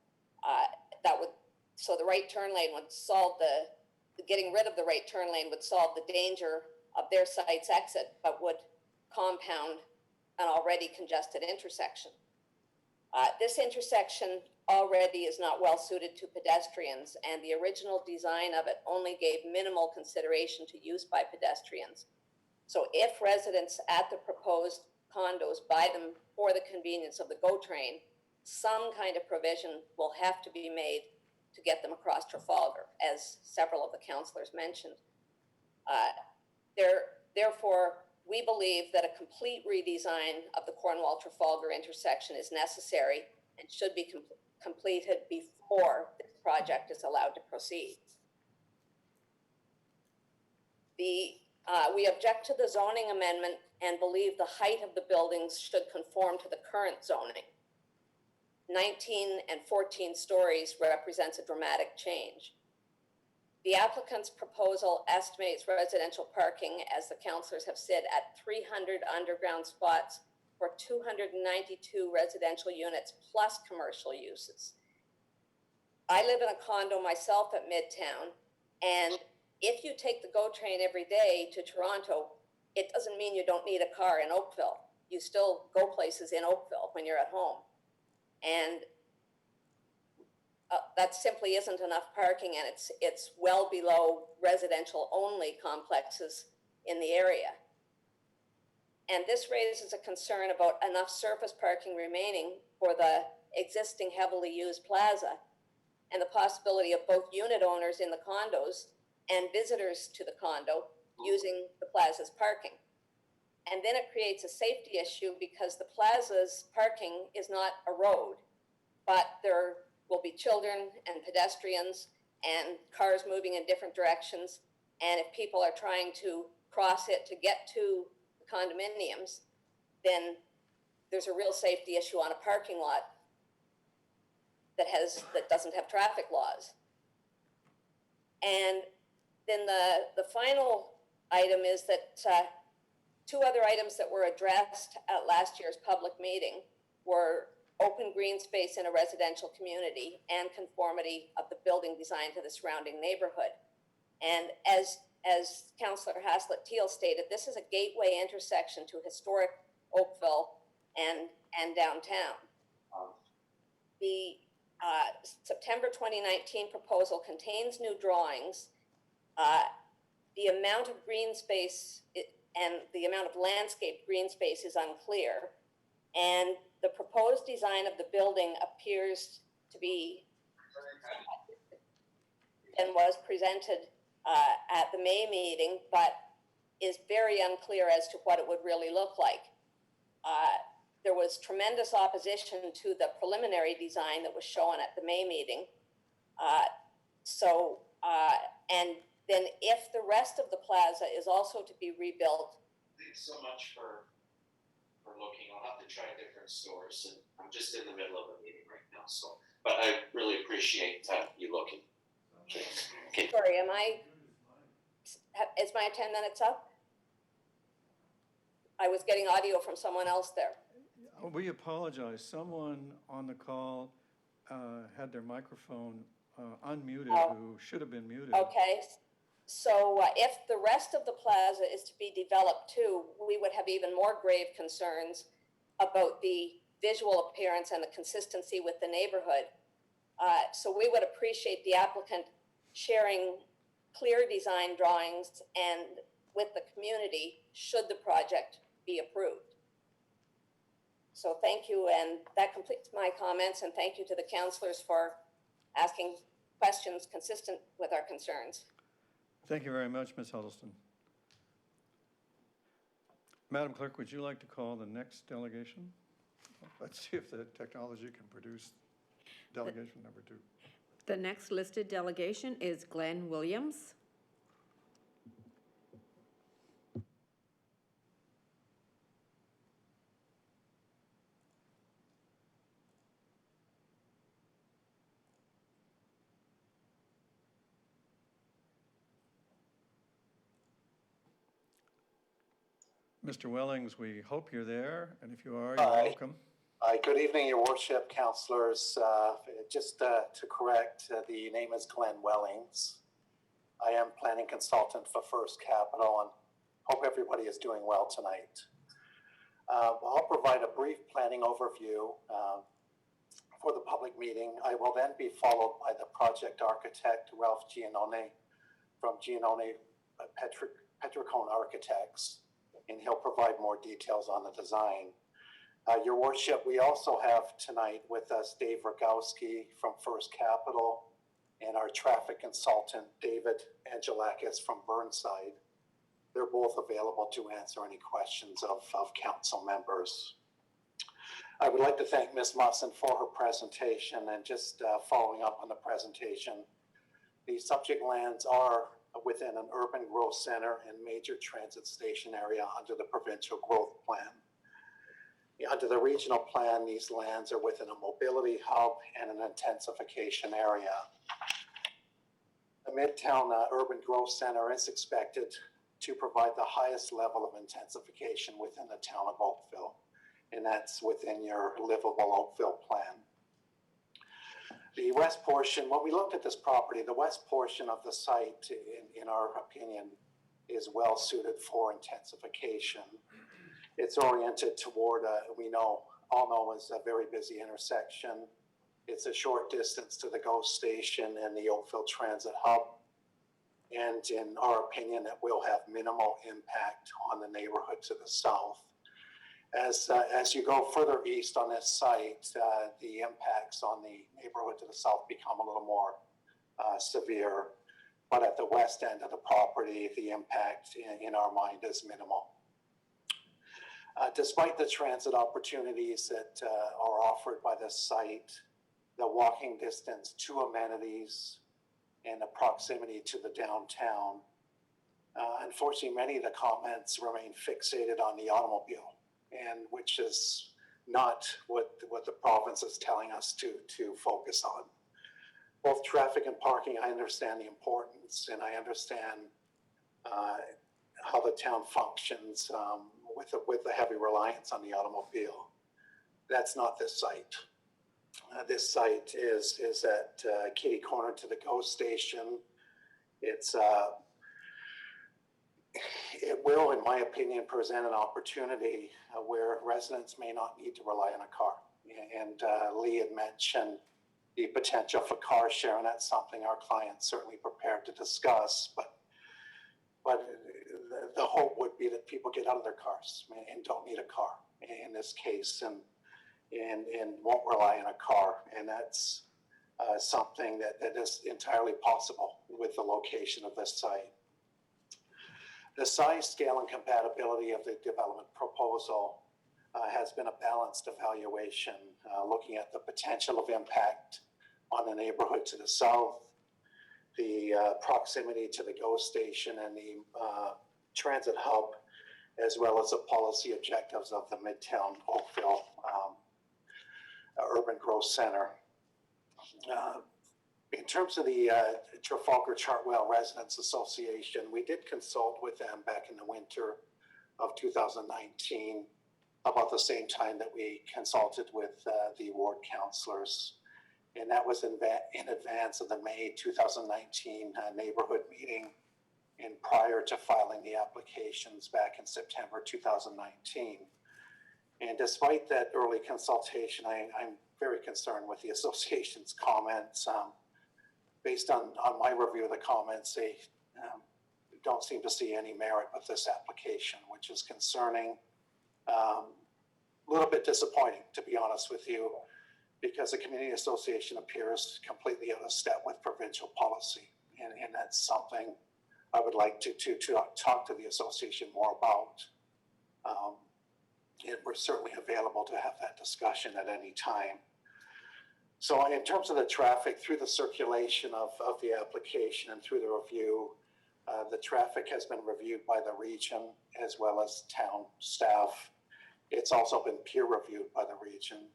So the right turn lane would solve getting rid of the right turn lane would solve the danger of their site's exit, but would compound an already congested intersection. This intersection already is not well suited to pedestrians, and the original design of it only gave minimal consideration to use by pedestrians. So if residents at the proposed condos buy them for the convenience of the GO train, some kind of provision will have to be made to get them across Trafalgar, as several of the councillors mentioned. Therefore, we believe that a complete redesign of the Cornwall-Trafalgar intersection is necessary and should be completed before this project is allowed to proceed. We object to the zoning amendment and believe the height of the buildings should conform to the current zoning. 19 and 14 stories represents a dramatic change. The applicant's proposal estimates residential parking, as the councillors have said, at 300 underground spots for 292 residential units plus commercial uses. I live in a condo myself at Midtown, and if you take the GO train every day to Toronto, it doesn't mean you don't need a car in Oakville. You still go places in Oakville when you're at home. And that simply isn't enough parking, and it's well below residential only complexes in the area. And this raises a concern about enough surface parking remaining for the existing heavily used plaza and the possibility of both unit owners in the condos and visitors to the condo using the plaza's parking. And then it creates a safety issue because the plaza's parking is not a road, but there will be children and pedestrians and cars moving in different directions. And if people are trying to cross it to get to the condominiums, then there's a real safety issue on a parking lot that doesn't have traffic laws. And then the final item is that two other items that were addressed at last year's public meeting were open green space in a residential community and conformity of the building design to the surrounding neighborhood. And as Councillor Haslett-Teal stated, this is a gateway intersection to historic Oakville and downtown. The September 2019 proposal contains new drawings. The amount of green space and the amount of landscape green space is unclear. And the proposed design of the building appears to be and was presented at the May meeting, but is very unclear as to what it would really look like. There was tremendous opposition to the preliminary design that was shown at the May meeting. And then if the rest of the plaza is also to be rebuilt. Thanks so much for looking. I'll have to try different stores, and I'm just in the middle of a meeting right now, so, but I really appreciate you looking. Okay. Sorry, is my 10 minutes up? I was getting audio from someone else there. We apologize. Someone on the call had their microphone unmuted who should have been muted. Okay. So if the rest of the plaza is to be developed too, we would have even more grave concerns about the visual appearance and the consistency with the neighborhood. So we would appreciate the applicant sharing clear design drawings and with the community should the project be approved. So thank you, and that completes my comments, and thank you to the councillors for asking questions consistent with our concerns. Thank you very much, Ms. Huddleston. Madam Clerk, would you like to call the next delegation? Let's see if the technology can produce delegation number 2. The next listed delegation is Glenn Williams. Mr. Wellings, we hope you're there, and if you are, you're welcome. Good evening, Your Worship, councillors. Just to correct, the name is Glenn Wellings. I am planning consultant for First Capital, and hope everybody is doing well tonight. I'll provide a brief planning overview for the public meeting. I will then be followed by the project architect, Ralph Giannone, from Giannone Petricone Architects, and he'll provide more details on the design. Your Worship, we also have tonight with us Dave Rogowski from First Capital and our traffic consultant, David Angelakis from Burnside. They're both available to answer any questions of council members. I would like to thank Ms. Musson for her presentation, and just following up on the presentation, the subject lands are within an urban growth center and major transit station area under the provincial growth plan. Under the regional plan, these lands are within a mobility hub and an intensification area. The Midtown Urban Growth Center is expected to provide the highest level of intensification within the town of Oakville, and that's within your livable Oakville plan. The west portion, when we looked at this property, the west portion of the site, in our opinion, is well suited for intensification. It's oriented toward, all know is a very busy intersection. It's a short distance to the GO station and the Oakville Transit Hub. And in our opinion, it will have minimal impact on the neighborhood to the south. As you go further east on this site, the impacts on the neighborhood to the south become a little more severe. But at the west end of the property, the impact in our mind is minimal. Despite the transit opportunities that are offered by this site, the walking distance to amenities and the proximity to the downtown, unfortunately, many of the comments remain fixated on the automobile, and which is not what the province is telling us to focus on. Both traffic and parking, I understand the importance, and I understand how the town functions with a heavy reliance on the automobile. That's not this site. This site is at kitty corner to the GO station. It will, in my opinion, present an opportunity where residents may not need to rely on a car. And Lee had mentioned the potential for car sharing. That's something our client's certainly prepared to discuss. But the hope would be that people get out of their cars and don't need a car in this case, and won't rely on a car. And that's something that is entirely possible with the location of this site. The size, scale, and compatibility of the development proposal has been a balanced evaluation, looking at the potential of impact on the neighborhood to the south, the proximity to the GO station and the transit hub, as well as the policy objectives of the Midtown Oakville Urban Growth Center. In terms of the Trafalgar Chartwell Residents Association, we did consult with them back in the winter of 2019, about the same time that we consulted with the ward councillors. And that was in advance of the May 2019 neighborhood meeting, and prior to filing the applications back in September 2019. And despite that early consultation, I'm very concerned with the association's comments. Based on my review of the comments, they don't seem to see any merit with this application, which is concerning. A little bit disappointing, to be honest with you, because the community association appears completely out of step with provincial policy. And that's something I would like to talk to the association more about. And we're certainly available to have that discussion at any time. So in terms of the traffic, through the circulation of the application and through the review, the traffic has been reviewed by the region as well as town staff. It's also been peer reviewed by the region.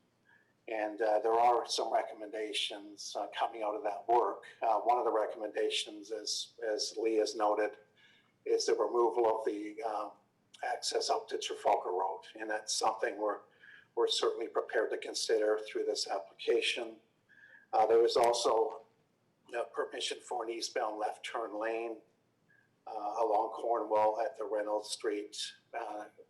And there are some recommendations coming out of that work. One of the recommendations, as Lee has noted, is the removal of the access up to Trafalgar Road. And that's something we're certainly prepared to consider through this application. There is also permission for an eastbound left turn lane along Cornwall at the Reynolds Street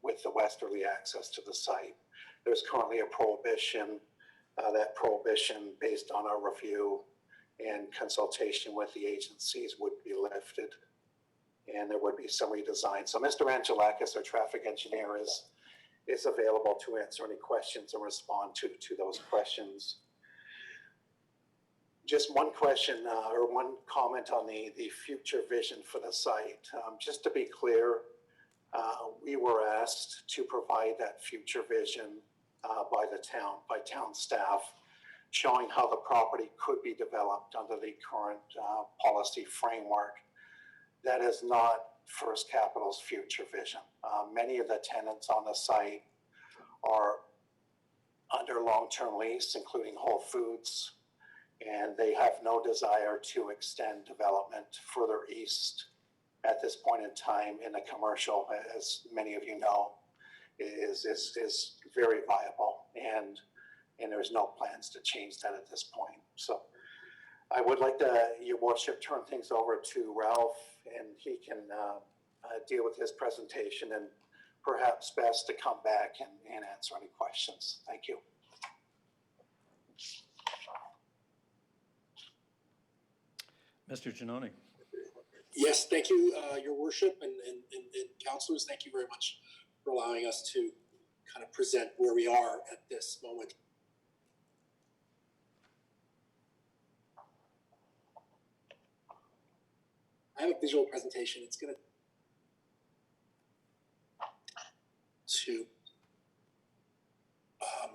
with the westerly access to the site. There's currently a prohibition. That prohibition, based on our review and consultation with the agencies, would be lifted, and there would be some redesign. So Mr. Angelakis, our traffic engineer, is is available to answer any questions and respond to those questions. Just one question or one comment on the future vision for the site. Just to be clear, we were asked to provide that future vision by town staff, showing how the property could be developed under the current policy framework. That is not First Capital's future vision. Many of the tenants on the site are under long-term lease, including Whole Foods, and they have no desire to extend development further east at this point in time in the commercial, as many of you know, is very viable, and there's no plans to change that at this point. So I would like to, Your Worship, turn things over to Ralph, and he can deal with his presentation, and perhaps best to come back and answer any questions. Thank you. Mr. Giannone. Yes, thank you, Your Worship, and councillors. Thank you very much for allowing us to kind of present where we are at this moment. I have a visual presentation. It's going to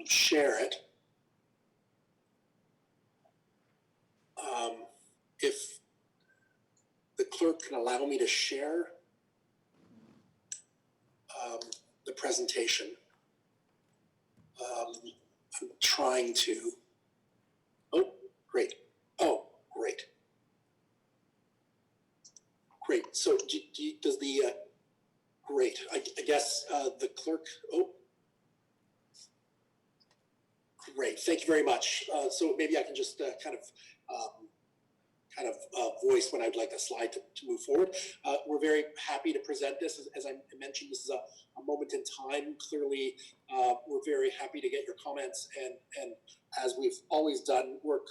share it. If the clerk can allow me to share the presentation. I'm trying to. Oh, great. Oh, great. Great. So does the, great. I guess the clerk, oh. Great, thank you very much. So maybe I can just kind of voice when I'd like the slide to move forward. We're very happy to present this. As I mentioned, this is a moment in time. Clearly, we're very happy to get your comments and as we've always done, work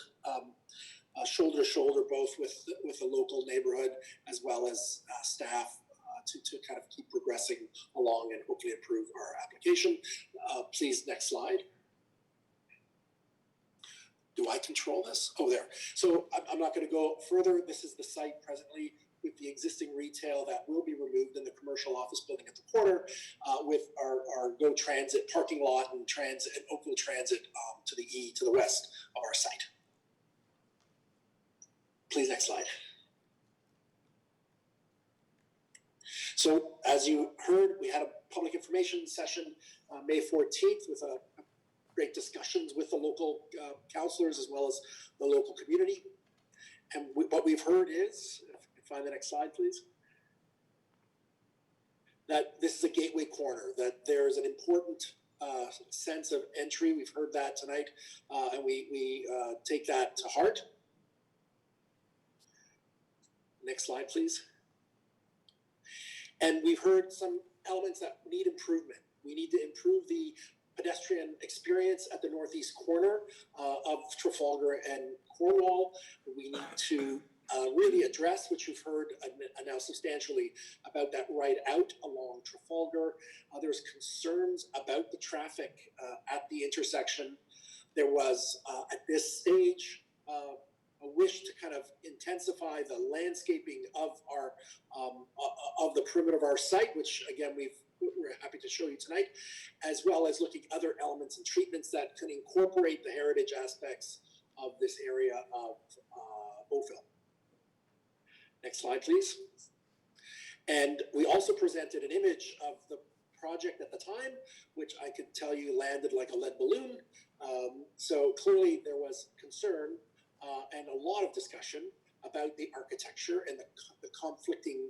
shoulder to shoulder, both with the local neighborhood as well as staff to kind of keep progressing along and hopefully improve our application. Please, next slide. Do I control this? Oh, there. So I'm not going to go further. This is the site presently with the existing retail that will be removed in the commercial office building at the corner with our Go Transit parking lot and transit and Oakville Transit to the west of our site. Please, next slide. So as you heard, we had a public information session May 14th with great discussions with the local councillors as well as the local community. And what we've heard is, if you can find the next slide, please, that this is a gateway corner, that there's an important sense of entry. We've heard that tonight, and we take that to heart. Next slide, please. And we've heard some elements that need improvement. We need to improve the pedestrian experience at the northeast corner of Trafalgar and Cornwall. We need to really address, which you've heard now substantially, about that right out along Trafalgar. There's concerns about the traffic at the intersection. There was, at this stage, a wish to kind of intensify the landscaping of our of the perimeter of our site, which again we're happy to show you tonight, as well as looking at other elements and treatments that can incorporate the heritage aspects of this area of Oakville. Next slide, please. And we also presented an image of the project at the time, which I could tell you landed like a lead balloon. So clearly there was concern and a lot of discussion about the architecture and the conflicting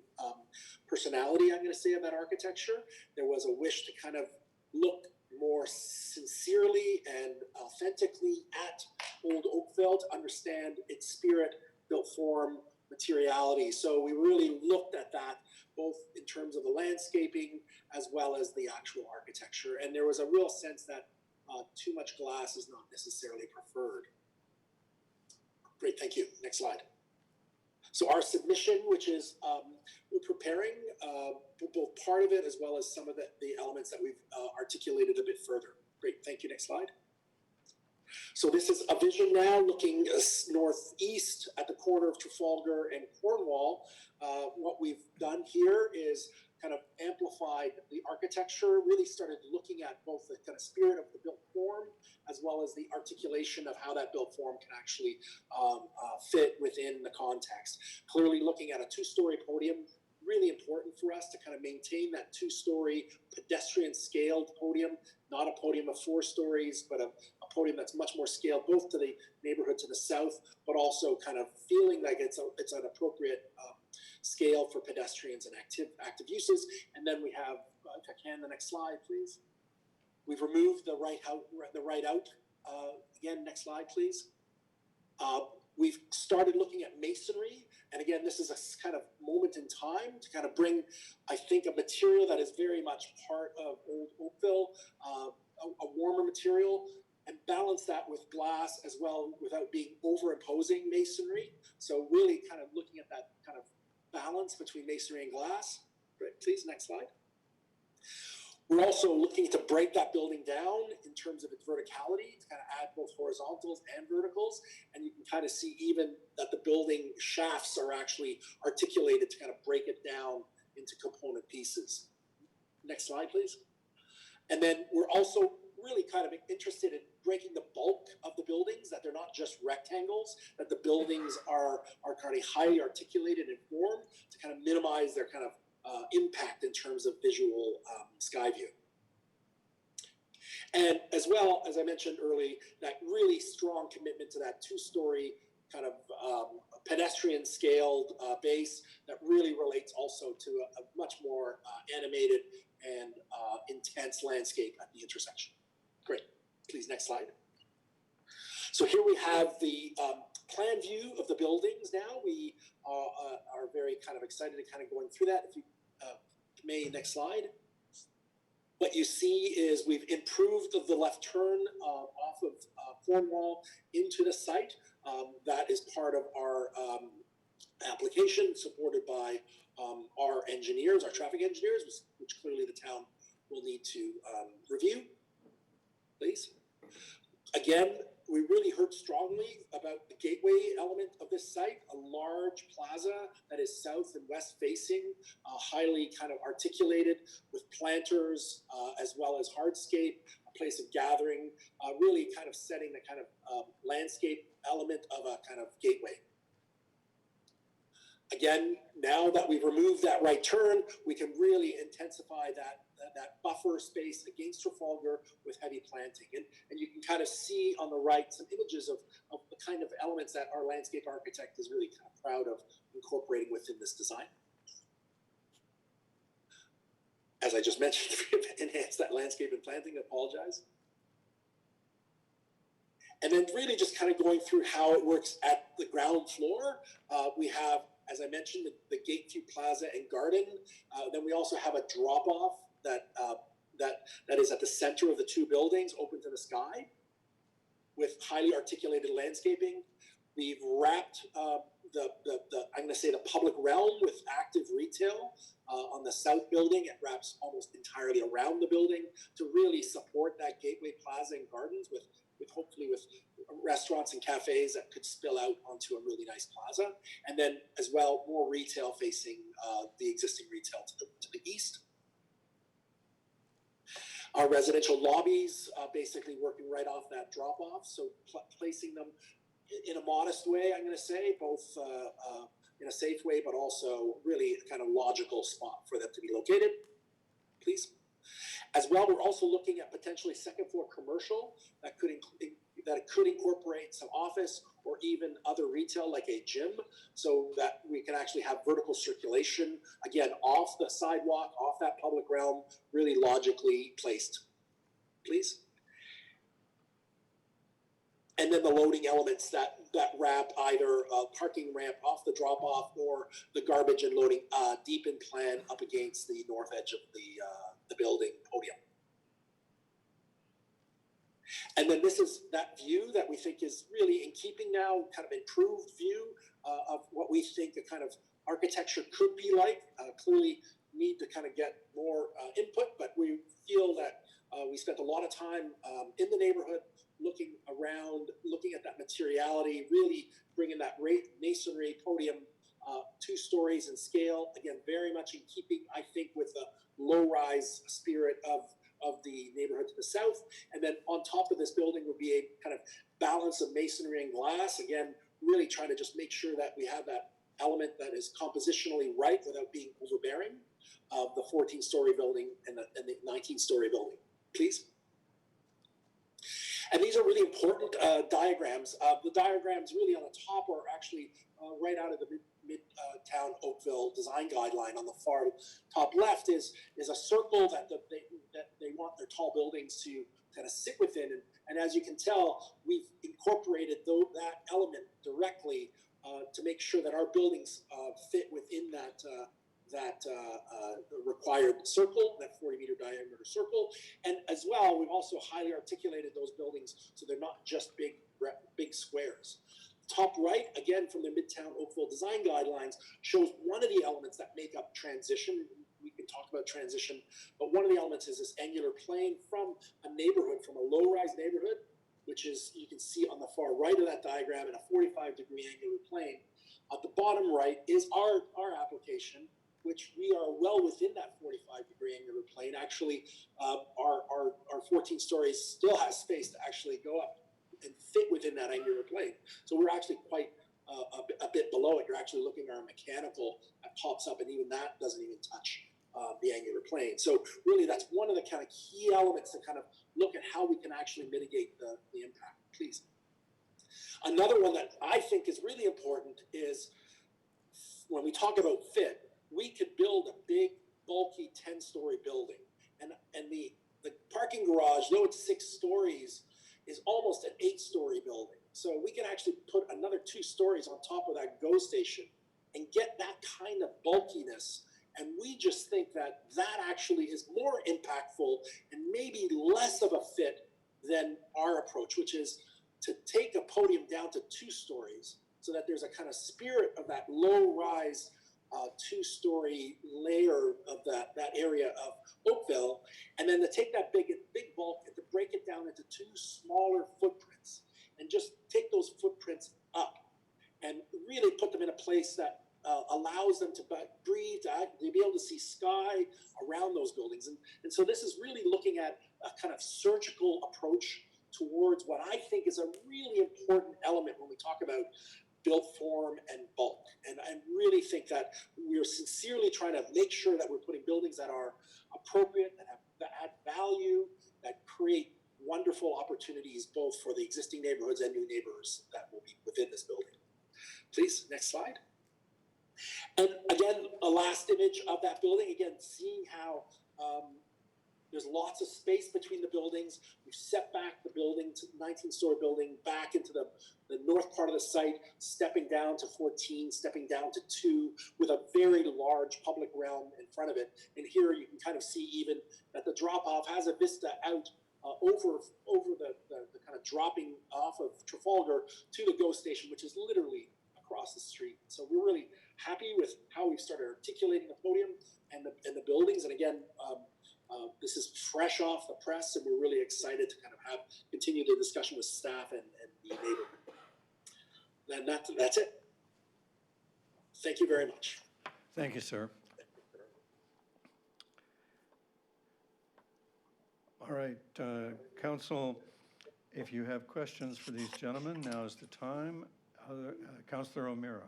personality, I'm going to say, of that architecture. There was a wish to kind of look more sincerely and authentically at Old Oakville to understand its spirit, built form, materiality. So we really looked at that both in terms of the landscaping as well as the actual architecture. And there was a real sense that too much glass is not necessarily preferred. Great, thank you. Next slide. So our submission, which is we're preparing both part of it as well as some of the elements that we've articulated a bit further. Great, thank you. Next slide. So this is a vision now looking northeast at the corner of Trafalgar and Cornwall. What we've done here is kind of amplified the architecture, really started looking at both the kind of spirit of the built form as well as the articulation of how that built form can actually fit within the context. Clearly looking at a two-story podium, really important for us to kind of maintain that two-story pedestrian scaled podium, not a podium of 4 stories, but a podium that's much more scaled both to the neighborhood to the south, but also kind of feeling like it's an appropriate scale for pedestrians and active uses. And then we have, if I can, the next slide, please. We've removed the right out. Again, next slide, please. We've started looking at masonry. And again, this is a kind of moment in time to kind of bring, I think, a material that is very much part of old Oakville, a warmer material, and balance that with glass as well without being overimposing masonry. So really kind of looking at that kind of balance between masonry and glass. Great, please, next slide. We're also looking to break that building down in terms of its verticality to kind of add both horizontals and verticals. And you can kind of see even that the building shafts are actually articulated to kind of break it down into component pieces. Next slide, please. And then we're also really kind of interested in breaking the bulk of the buildings, that they're not just rectangles, that the buildings are kind of highly articulated in form to kind of minimize their kind of impact in terms of visual sky view. And as well, as I mentioned early, that really strong commitment to that two-story kind of pedestrian scaled base that really relates also to a much more animated and intense landscape at the intersection. Great, please, next slide. So here we have the plan view of the buildings now. We are very kind of excited to kind of going through that. If you may, next slide. What you see is we've improved the left turn off of Cornwall into the site. That is part of our application supported by our engineers, our traffic engineers, which clearly the town will need to review. Please. Again, we really heard strongly about the gateway element of this site, a large plaza that is south and west facing, highly kind of articulated with planters as well as hardscape, a place of gathering, really kind of setting the kind of landscape element of a kind of gateway. Again, now that we've removed that right turn, we can really intensify that buffer space against Trafalgar with heavy planting. And you can kind of see on the right some images of the kind of elements that our landscape architect is really kind of proud of incorporating within this design. As I just mentioned, we've enhanced that landscape and planting. I apologize. And then really just kind of going through how it works at the ground floor. We have, as I mentioned, the Gateview Plaza and Garden. Then we also have a drop-off that is at the center of the two buildings, open to the sky, with highly articulated landscaping. We've wrapped I'm going to say the public realm with active retail on the south building. It wraps almost entirely around the building to really support that Gateway Plaza and Gardens with hopefully with restaurants and cafes that could spill out onto a really nice plaza. And then as well, more retail facing the existing retail to the east. Our residential lobbies basically working right off that drop off. So placing them in a modest way, I'm going to say, both in a safe way, but also really kind of logical spot for them to be located, please. As well, we're also looking at potentially second floor commercial that could incorporate some office or even other retail like a gym, so that we can actually have vertical circulation, again, off the sidewalk, off that public realm, really logically placed, please. And then the loading elements that wrap either a parking ramp off the drop off or the garbage and loading deep in plan up against the north edge of the building podium. And then this is that view that we think is really in keeping now, kind of improved view of what we think the kind of architecture could be like. Clearly need to kind of get more input, but we feel that we spent a lot of time in the neighborhood looking around, looking at that materiality, really bringing that masonry podium 2 stories in scale. Again, very much in keeping, I think, with the low-rise spirit of the neighborhood to the south. And then on top of this building would be a kind of balance of masonry and glass. Again, really trying to just make sure that we have that element that is compositionally right without being overbearing of the 14-story building and the 19-story building. Please. And these are really important diagrams. The diagrams really on the top are actually right out of the Midtown Oakville design guideline. On the far top left is a circle that they want their tall buildings to kind of sit within. And as you can tell, we've incorporated that element directly to make sure that our buildings fit within that required circle, that 40-meter diameter circle. And as well, we've also highly articulated those buildings so they're not just big squares. Top right, again, from the Midtown Oakville design guidelines, shows one of the elements that make up transition. We can talk about transition, but one of the elements is this angular plane from a neighborhood, from a low-rise neighborhood, which is, you can see on the far right of that diagram, in a 45-degree angular plane. At the bottom right is our application, which we are well within that 45-degree angular plane. Actually, our 14 stories still has space to actually go up and fit within that angular plane. So we're actually quite a bit below it. You're actually looking at our mechanical that pops up, and even that doesn't even touch the angular plane. So really, that's one of the kind of key elements to kind of look at how we can actually mitigate the impact. Please. Another one that I think is really important is when we talk about fit, we could build a big, bulky 10-story building. And the parking garage, though it's 6 stories, is almost an 8-story building. So we can actually put another 2 stories on top of that GO station and get that kind of bulkiness. And we just think that that actually is more impactful and maybe less of a fit than our approach, which is to take a podium down to 2 stories so that there's a kind of spirit of that low-rise 2-story layer of that area of Oakville, and then to take that big bulk and to break it down into 2 smaller footprints and just take those footprints up and really put them in a place that allows them to breathe, to be able to see sky around those buildings. And so this is really looking at a kind of surgical approach towards what I think is a really important element when we talk about built form and bulk. And I really think that we're sincerely trying to make sure that we're putting buildings that are appropriate, that add value, that create wonderful opportunities both for the existing neighborhoods and new neighbors that will be within this building. Please, next slide. And again, a last image of that building, again, seeing how there's lots of space between the buildings. We've set back the building, to 19-story building, back into the north part of the site, stepping down to 14, stepping down to 2, with a very large public realm in front of it. And here you can kind of see even that the drop-off has a vista out over the kind of dropping off of Trafalgar to the GO station, which is literally across the street. So we're really happy with how we've started articulating the podium and the buildings. And again, this is fresh off the press, and we're really excited to kind of continue the discussion with staff and the neighborhood. And that's it. Thank you very much. Thank you, sir. All right, Council, if you have questions for these gentlemen, now is the time. Councillor O'Meara.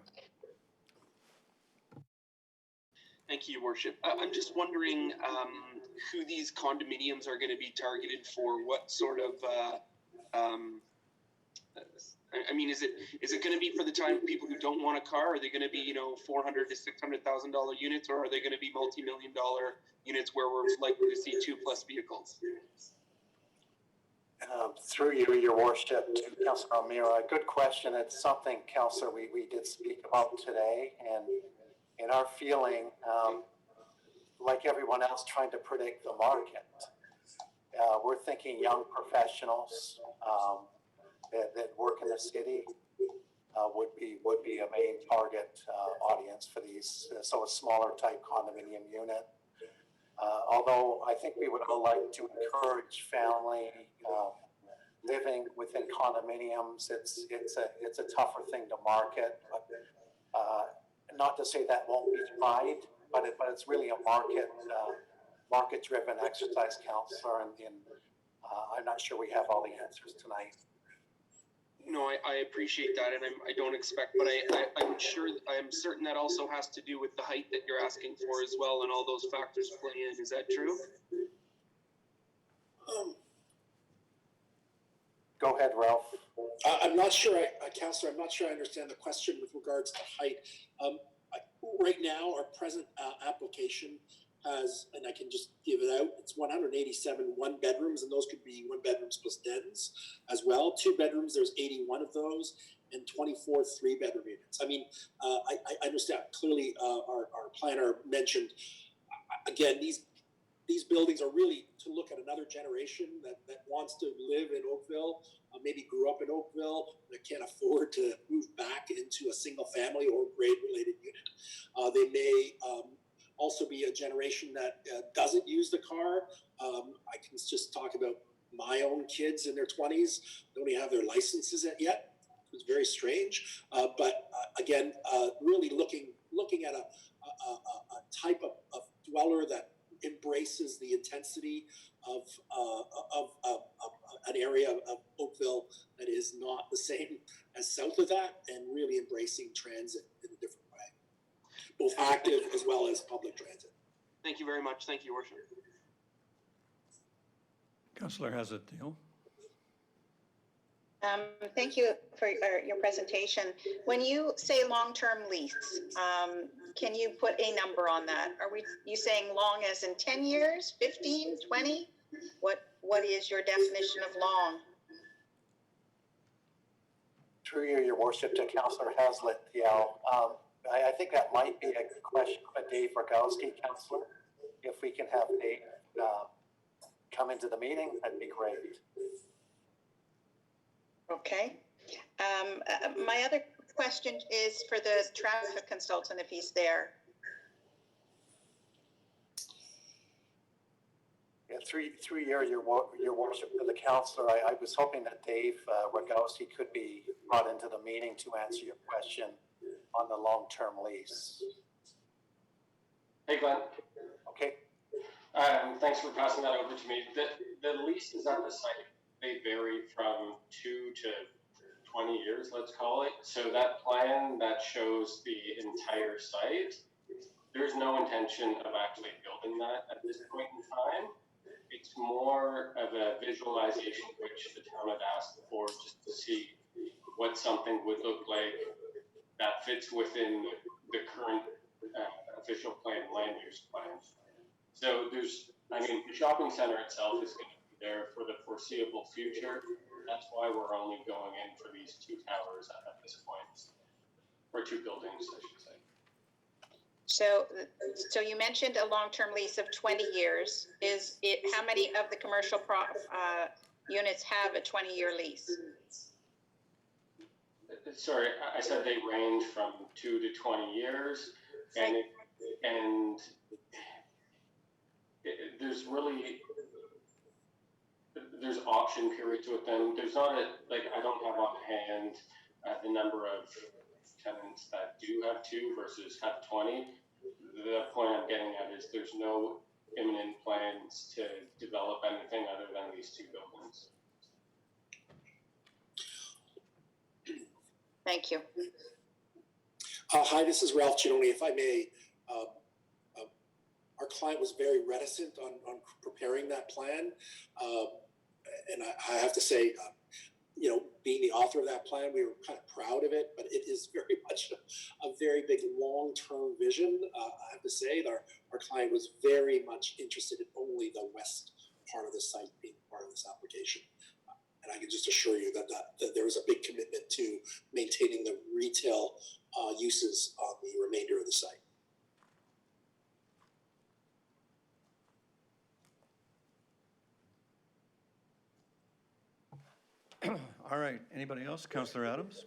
Thank you, Your Worship. I'm just wondering who these condominiums are going to be targeted for. What sort of, I mean, is it going to be for the time people who don't want a car? Are they going to be, $400,000 to $600,000 units, or are they going to be multi-million-dollar units where we're likely to see 2+ vehicles? Through you, Your Worship, to Councillor O'Meara, good question. It's something, Councillor, we did speak about today, and in our feeling, like everyone else trying to predict the market, we're thinking young professionals that work in the city, would be a main target audience for these. So a smaller type condominium unit. Although I think we would all like to encourage family living within condominiums. It's a tougher thing to market, but not to say that won't be tried, but it's really a market-driven exercise, counselor, and I'm not sure we have all the answers tonight. No, I appreciate that, and I don't expect, but I'm certain that also has to do with the height that you're asking for as well, and all those factors play in. Is that true? Go ahead, Ralph. I'm not sure, Councillor, I'm not sure I understand the question with regards to height. Right now, our present application has, and I can just give it out, it's 187 one bedrooms, and those could be one bedrooms plus dens as well. Two bedrooms, there's 81 of those, and 24 three-bedroom units. I mean, I understand clearly our planner mentioned, again, these buildings are really to look at another generation that wants to live in Oakville, maybe grew up in Oakville, that can't afford to move back into a single family or grade-related unit. They may also be a generation that doesn't use the car. I can just talk about my own kids in their 20s, don't even have their licenses yet. It's very strange. But again, really looking at a type of dweller that embraces the intensity of an area of Oakville that is not the same as south of that, and really embracing transit in a different way, both active as well as public transit. Thank you very much. Thank you, Worship. Councillor Hazeltine. Thank you for your presentation. When you say long-term lease, can you put a number on that? Are you saying long as in 10 years, 15, 20? What is your definition of long? Through you, Your Worship, to Councillor Hazlitt. Yeah, I think that might be a question for Dave Rogowski, Councillor. If we can have Dave come into the meeting, that'd be great. Okay. My other question is for the traffic consultant, if he's there. Yeah, through your worship to the councillor, I was hoping that Dave Rogowski could be brought into the meeting to answer your question on the long-term lease. Hey, Glenn. Okay. Thanks for passing that over to me. The leases at the site, they vary from 2 to 20 years, let's call it. So that plan that shows the entire site, there's no intention of actually building that at this point in time. It's more of a visualization which the town had asked for, just to see what something would look like that fits within the current official plan, land use plan. So the shopping center itself is going to be there for the foreseeable future. That's why we're only going in for these 2 towers at this point, or 2 buildings, I should say. So you mentioned a long-term lease of 20 years. Is it, how many of the commercial units have a 20-year lease? Sorry, I said they range from 2 to 20 years, and there's option periods with them. There's not I don't have on hand the number of tenants that do have 2 versus have 20. The point I'm getting at is there's no imminent plans to develop anything other than these 2 buildings. Thank you. Hi, this is Ralph Giannoni. If I may, our client was very reticent on preparing that plan. And I have to say, being the author of that plan, we were kind of proud of it, but it is very much a very big long-term vision. I have to say that our client was very much interested in only the west part of the site being part of this application. And I can just assure you that there is a big commitment to maintaining the retail uses on the remainder of the site. All right, anybody else? Councillor Adams?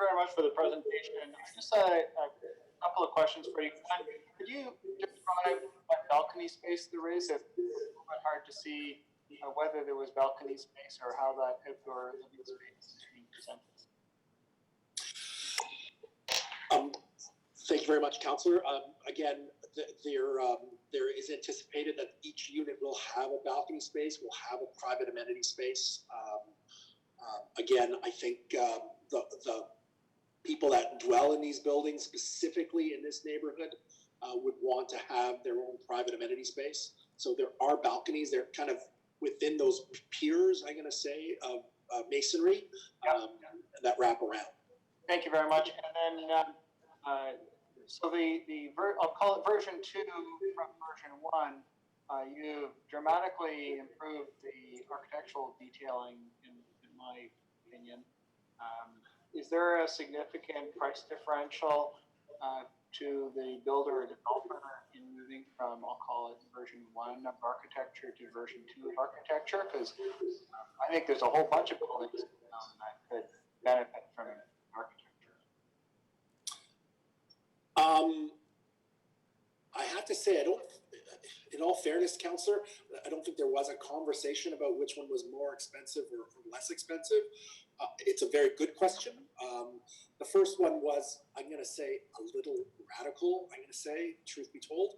very much for the presentation. I just had a couple of questions for you. One, could you describe what balcony space there is? It's a little bit hard to see whether there was balcony space or how that outdoor living space is being presented. Thank you very much, Councillor. Again, there is anticipated that each unit will have a balcony space, will have a private amenity space. Again, I think the people that dwell in these buildings, specifically in this neighborhood, would want to have their own private amenity space. So there are balconies. They're kind of within those piers, I'm going to say, of masonry that wrap around. Thank you very much. And then, so I'll call it version 2 from version 1. You've dramatically improved the architectural detailing, in my opinion. Is there a significant price differential to the builder or developer in moving from, I'll call it version 1 of architecture to version 2 of architecture? Because I think there's a whole bunch of buildings that could benefit from architecture. I have to say, in all fairness, Councillor, I don't think there was a conversation about which one was more expensive or less expensive. It's a very good question. The first one was, I'm going to say, a little radical, I'm going to say, truth be told.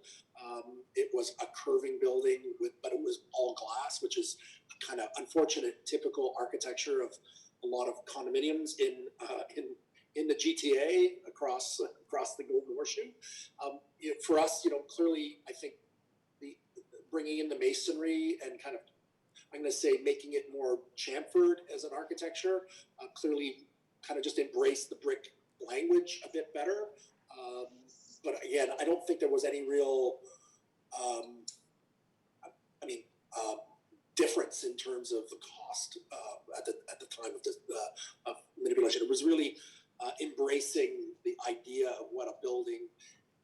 It was a curving building, but it was all glass, which is a kind of unfortunate, typical architecture of a lot of condominiums in the GTA across the Golden Horseshoe. For us, clearly, I think bringing in the masonry and kind of, I'm going to say, making it more chamfered as an architecture, clearly kind of just embrace the brick language a bit better. But again, I don't think there was any real, difference in terms of the cost at the time of manipulation. It was really embracing the idea of what a building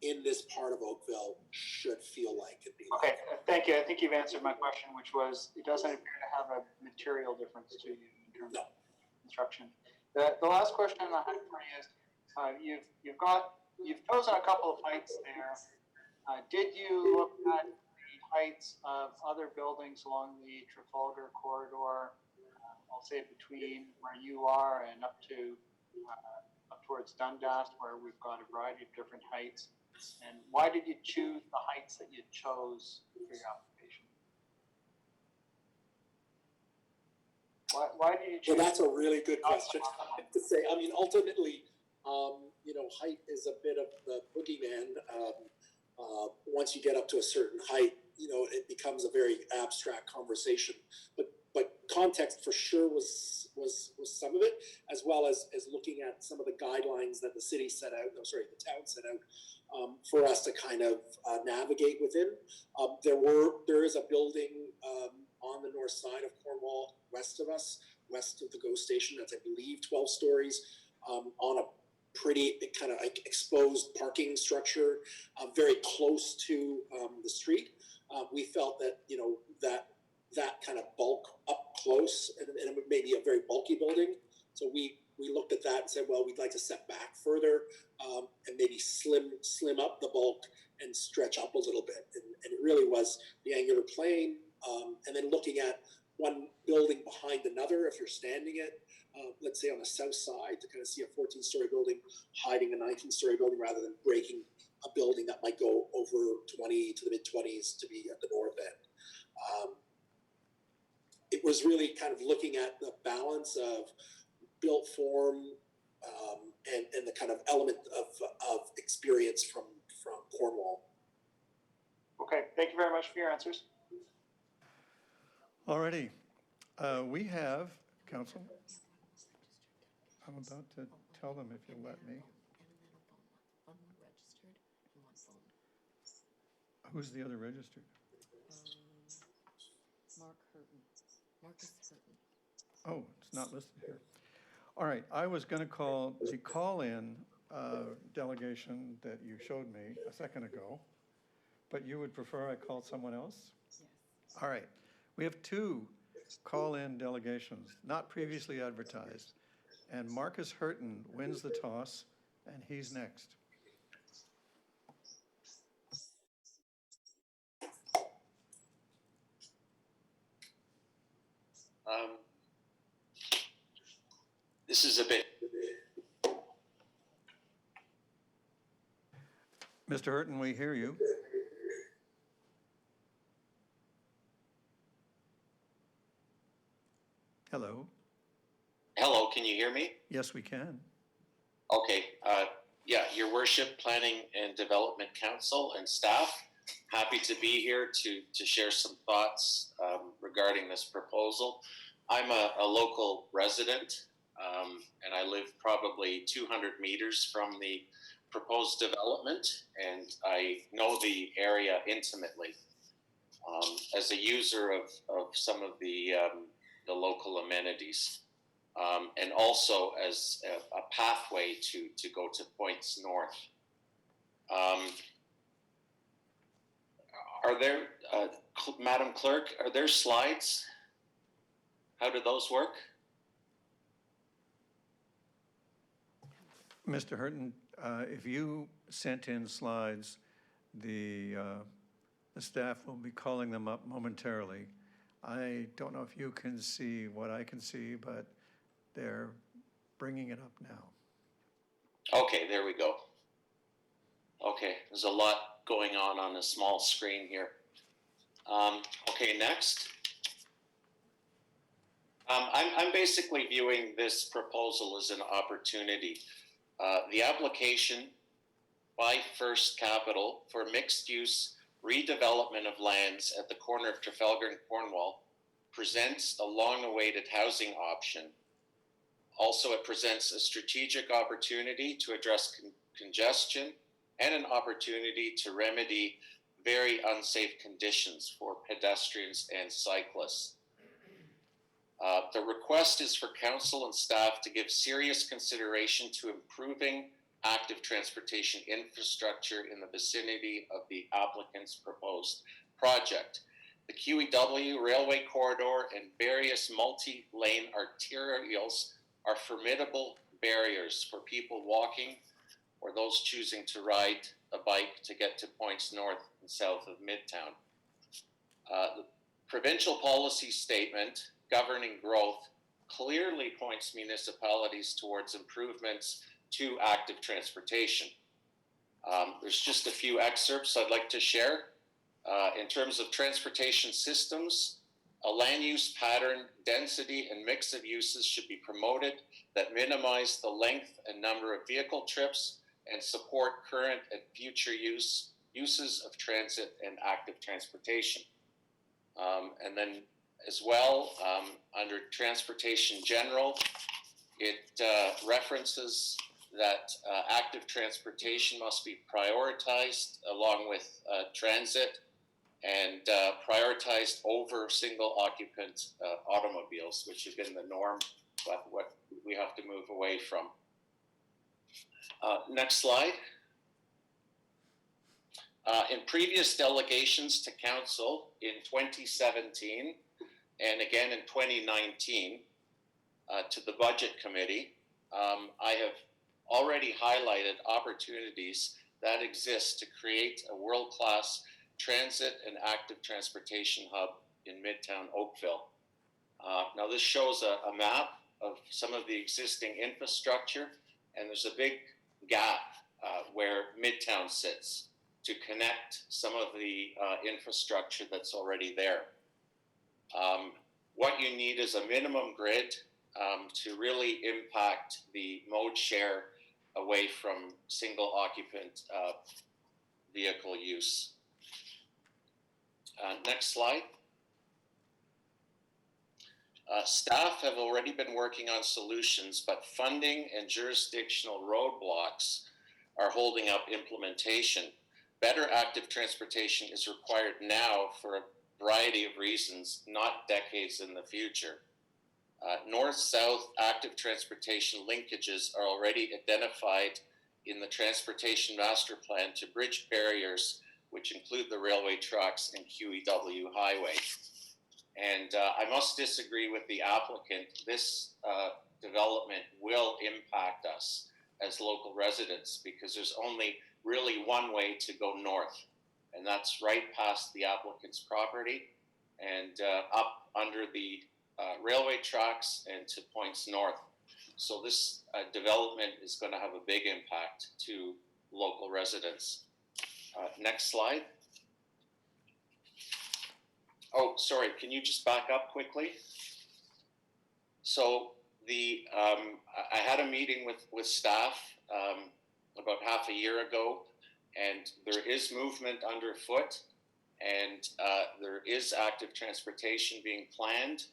in this part of Oakville should feel like and be like. Okay, thank you. I think you've answered my question, which was, it doesn't appear to have a material difference to you in terms of construction. The last question I had for you is, you've chosen a couple of heights there. Did you look at the heights of other buildings along the Trafalgar corridor? I'll say between where you are and up towards Dundas, where we've got a variety of different heights. And why did you choose the heights that you chose for your application? Why did you choose? Well, that's a really good question to say. I mean, ultimately, height is a bit of the boogeyman. Once you get up to a certain height, it becomes a very abstract conversation. But context for sure was some of it, as well as looking at some of the guidelines that the city set out. The town set out for us to kind of navigate within. There is a building on the north side of Cornwall, west of us, west of the GO station. That's, I believe, 12 stories on a pretty kind of exposed parking structure, very close to the street. We felt that that kind of bulk up close, and it may be a very bulky building. So we looked at that and said, well, we'd like to step back further and maybe slim up the bulk and stretch up a little bit. And it really was the angular plane, and then looking at one building behind another. If you're standing it, let's say on the south side, to kind of see a 14-story building hiding a 19-story building, rather than breaking a building that might go over 20 to the mid-20s to be at the north end. It was really kind of looking at the balance of built form and the kind of element of experience from Cornwall. Okay, thank you very much for your answers. Alrighty, we have, Council, I'm about to tell them if you'll let me. Who's the other registered? Marcus Hurton. Oh, it's not listed here. All right, I was going to call the call-in delegation that you showed me a second ago, but you would prefer I call someone else? Yes. All right, we have two call-in delegations, not previously advertised, And Marcus Hurton wins the toss, and he's next. This is a bit. Mr. Hurton, we hear you. Hello. Hello, can you hear me? Yes, we can. Okay, yeah, Your Worship, Planning and Development Council and staff, happy to be here to share some thoughts regarding this proposal. I'm a local resident, and I live probably 200 meters from the proposed development, and I know the area intimately as a user of some of the local amenities. And also as a pathway to go to points north. Are there, Madam Clerk, are there slides? How do those work? Mr. Hurton, if you sent in slides, the staff will be calling them up momentarily. I don't know if you can see what I can see, but they're bringing it up now. Okay, there we go. Okay, there's a lot going on a small screen here. Okay, next. I'm basically viewing this proposal as an opportunity. The application by First Capital for mixed-use redevelopment of lands at the corner of Trafalgar and Cornwall presents a long-awaited housing option. Also, it presents a strategic opportunity to address congestion and an opportunity to remedy very unsafe conditions for pedestrians and cyclists. The request is for council and staff to give serious consideration to improving active transportation infrastructure in the vicinity of the applicant's proposed project. The QEW railway corridor and various multi-lane arterials are formidable barriers for people walking or those choosing to ride a bike to get to points north and south of Midtown. The provincial policy statement governing growth clearly points municipalities towards improvements to active transportation. There's just a few excerpts I'd like to share. In terms of transportation systems, a land use pattern, density, and mix of uses should be promoted that minimize the length and number of vehicle trips and support current and future uses of transit and active transportation. And then as well, under transportation general, it references that active transportation must be prioritized along with transit and prioritized over single occupant automobiles, which have been the norm, but what we have to move away from. Next slide. In previous delegations to council in 2017 and again in 2019 to the budget committee, I have already highlighted opportunities that exist to create a world-class transit and active transportation hub in Midtown Oakville. Now this shows a map of some of the existing infrastructure, and there's a big gap where Midtown sits to connect some of the infrastructure that's already there. What you need is a minimum grid to really impact the mode share away from single occupant vehicle use. Next slide. Staff have already been working on solutions, but funding and jurisdictional roadblocks are holding up implementation. Better active transportation is required now for a variety of reasons, not decades in the future. North-south active transportation linkages are already identified in the Transportation Master Plan to bridge barriers, which include the railway tracks and QEW highway. And I must disagree with the applicant. This development will impact us as local residents, because there's only really one way to go north, and that's right past the applicant's property and up under the railway tracks and to points north. So this development is going to have a big impact to local residents. Next slide. Oh, sorry, can you just back up quickly? So I had a meeting with staff about half a year ago, and there is movement underfoot, and there is active transportation being planned,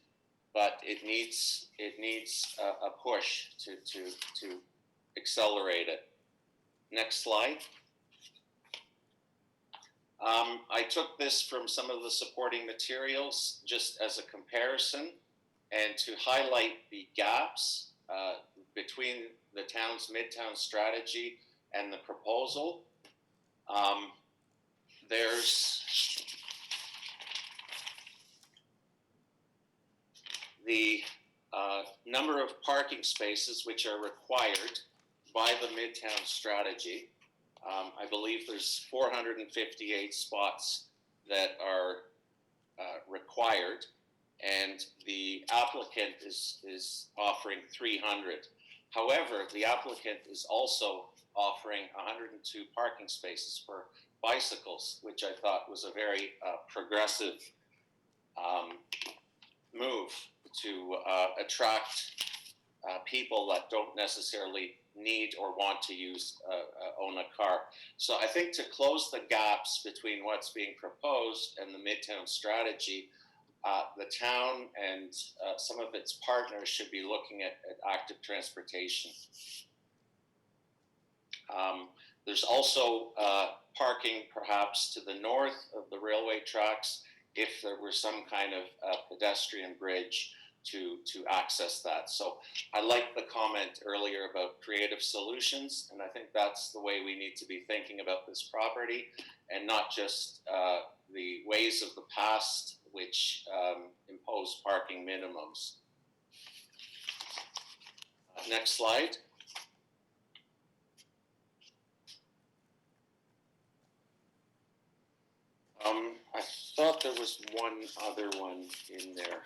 but it needs a push to accelerate it. Next slide. I took this from some of the supporting materials just as a comparison and to highlight the gaps between the town's midtown strategy and the proposal. There's the number of parking spaces which are required by the midtown strategy. I believe there's 458 spots that are required, and the applicant is offering 300. However, the applicant is also offering 102 parking spaces for bicycles, which I thought was a very progressive move to attract people that don't necessarily need or want to own a car. So I think to close the gaps between what's being proposed and the midtown strategy, the town and some of its partners should be looking at active transportation. There's also parking perhaps to the north of the railway tracks if there were some kind of pedestrian bridge to access that. So I like the comment earlier about creative solutions, and I think that's the way we need to be thinking about this property, and not just the ways of the past which impose parking minimums. Next slide. I thought there was one other one in there.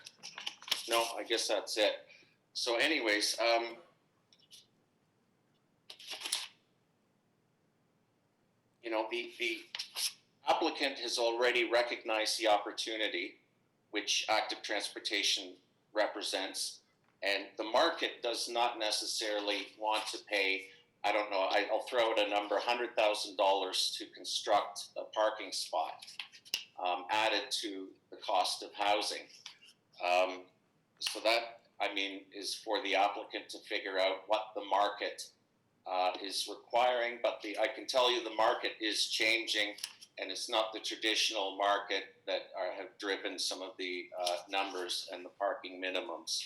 No, I guess that's it. So anyways, the applicant has already recognized the opportunity which active transportation represents, and the market does not necessarily want to pay, I don't know, I'll throw out a number, $100,000 to construct a parking spot added to the cost of housing. So that, I mean, is for the applicant to figure out what the market is requiring, but I can tell you the market is changing, and it's not the traditional market that have driven some of the numbers and the parking minimums.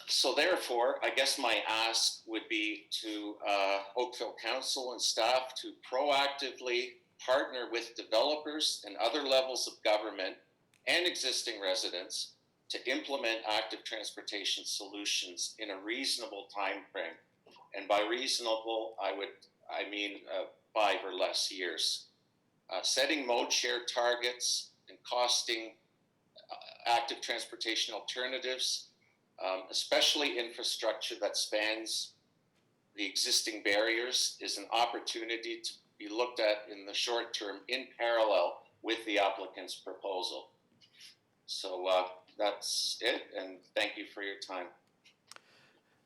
So therefore, I guess my ask would be to Oakville Council and staff to proactively partner with developers and other levels of government and existing residents to implement active transportation solutions in a reasonable time frame. And by reasonable, I mean 5 or less years. Setting mode share targets and costing active transportation alternatives, especially infrastructure that spans the existing barriers, is an opportunity to be looked at in the short term in parallel with the applicant's proposal. So that's it, and thank you for your time.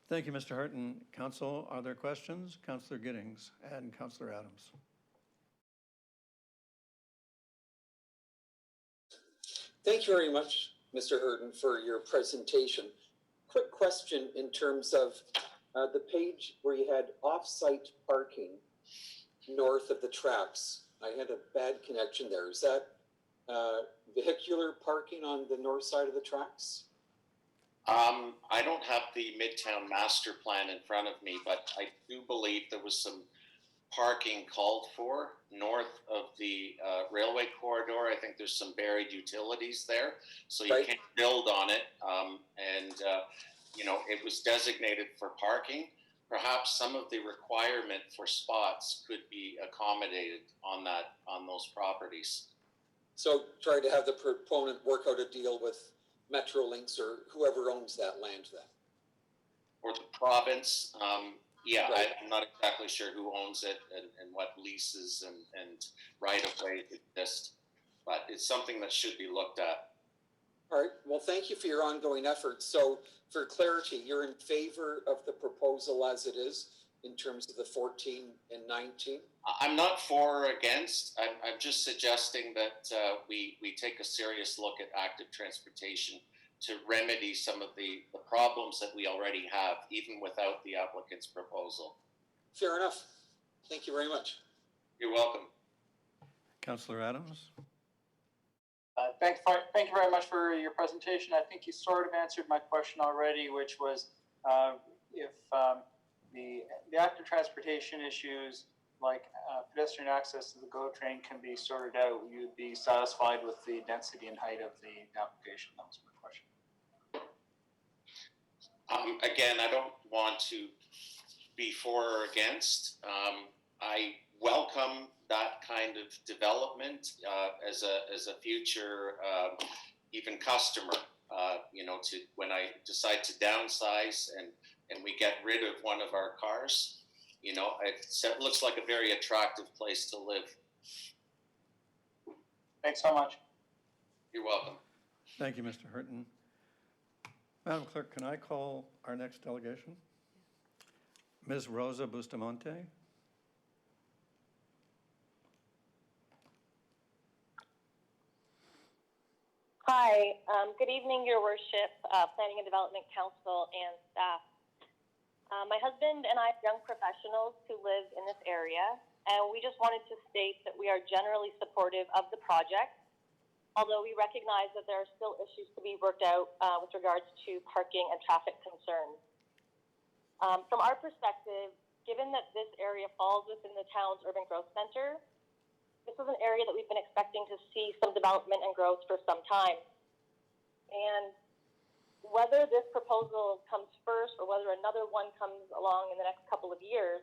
Thank you, Mr. Harton. Council, are there questions? Councillor Giddings and Councillor Adams. Thank you very much, Mr. Hurton, for your presentation. Quick question in terms of the page where you had off-site parking north of the tracks. I had a bad connection there. Is that vehicular parking on the north side of the tracks? I don't have the Midtown master plan in front of me, but I do believe there was some parking called for north of the railway corridor. I think think there's some buried utilities there, so you Right. can't build on it. It was designated for parking. Perhaps some of the requirement for spots could be accommodated on those properties. So try to have the proponent work out a deal with Metrolinx or whoever owns that land then. Or the province, Right. I'm not exactly sure who owns it and what leases and right of way exist, but it's something that should be looked at. All right, well, thank you for your ongoing efforts. So for clarity, you're in favor of the proposal as it is in terms of the 14 and 19? I'm not for or against. I'm just suggesting that we take a serious look at active transportation to remedy some of the problems that we already have, even without the applicant's proposal. Fair enough. Thank you very much. You're welcome. Councillor Adams? Thank you very much for your presentation. I think you sort of answered my question already, which was if the active transportation issues like pedestrian access to the GO train can be sorted out, you'd be satisfied with the density and height of the application. That was my question. Again, I don't want to be for or against. I welcome that kind of development as a future even customer. To when I decide to downsize and we get rid of one of our cars, it looks like a very attractive place to live. Thanks so much. You're welcome. Thank you, Mr. Hurton. Madam Clerk, can I call our next delegation? Ms. Rosa Bustamante. Hi, good evening, Your Worship, Planning and Development Council and staff. My husband and I are young professionals who live in this area, and we just wanted to state that we are generally supportive of the project, although we recognize that there are still issues to be worked out with regards to parking and traffic concerns. From our perspective, given that this area falls within the town's urban growth center, this is an area that we've been expecting to see some development and growth for some time. And whether this proposal comes first or whether another one comes along in the next couple of years,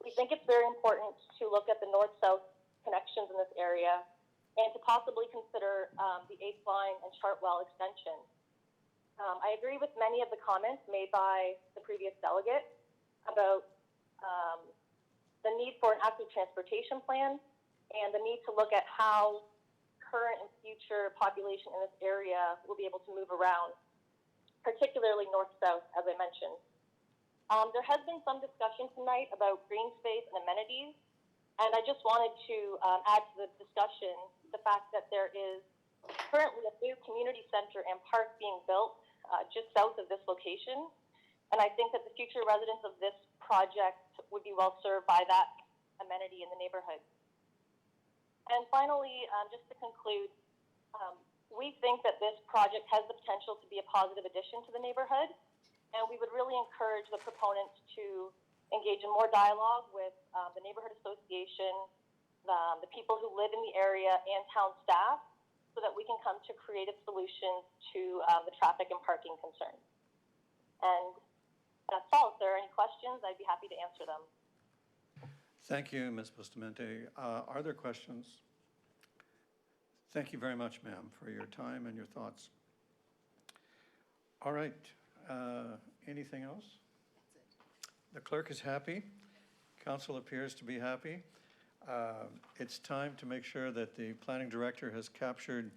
we think it's very important to look at the north-south connections in this area and to possibly consider the 8th line and Chartwell extension. I agree with many of the comments made by the previous delegate about the need for an active transportation plan and the need to look at how current and future population in this area will be able to move around, particularly north-south, as I mentioned. There has been some discussion tonight about green space and amenities, and I just wanted to add to the discussion the fact that there is currently a new community center and park being built just south of this location, and I think that the future residents of this project would be well served by that amenity in the neighborhood. And finally, just to conclude, we think that this project has the potential to be a positive addition to the neighborhood, and we would really encourage the proponents to engage in more dialogue with the neighborhood association, the people who live in the area, and town staff, so that we can come to creative solutions to the traffic and parking concerns. And that's all. If there are any questions, I'd be happy to answer them. Thank you, Ms. Bustamante. Are there questions? Thank you very much, ma'am, for your time and your thoughts. All right. Anything else? The clerk is happy. Council appears to be happy. It's time to make sure that the planning director has captured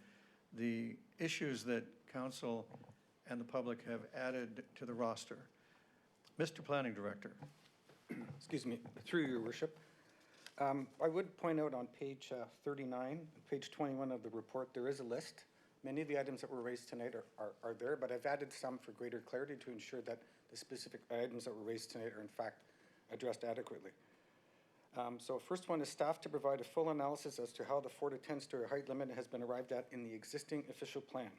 the issues that council and the public have added to the roster. Mr. Planning Director. Excuse me, through your worship. I would point out on page 39, page 21 of the report, there is a list. Many of the items that were raised tonight are there, but I've added some for greater clarity to ensure that the specific items that were raised tonight are in fact addressed adequately. So first one is staff to provide a full analysis as to how the 4 to 10 story height limit has been arrived at in the existing official plan.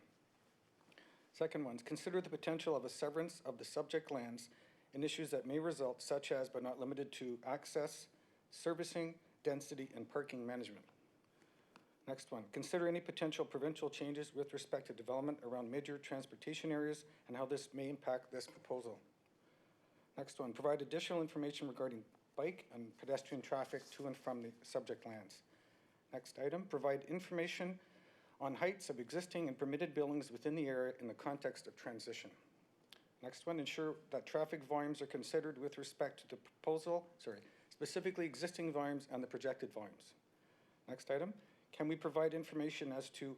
Second one is consider the potential of a severance of the subject lands and issues that may result, such as but not limited to access, servicing, density, and parking management. Next one, consider any potential provincial changes with respect to development around major transportation areas and how this may impact this proposal. Next one, provide additional information regarding bike and pedestrian traffic to and from the subject lands. Next item, provide information on heights of existing and permitted buildings within the area in the context of transition. Next one, ensure that traffic volumes are considered with respect to the proposal, specifically existing volumes and the projected volumes. Next item, can we provide information as to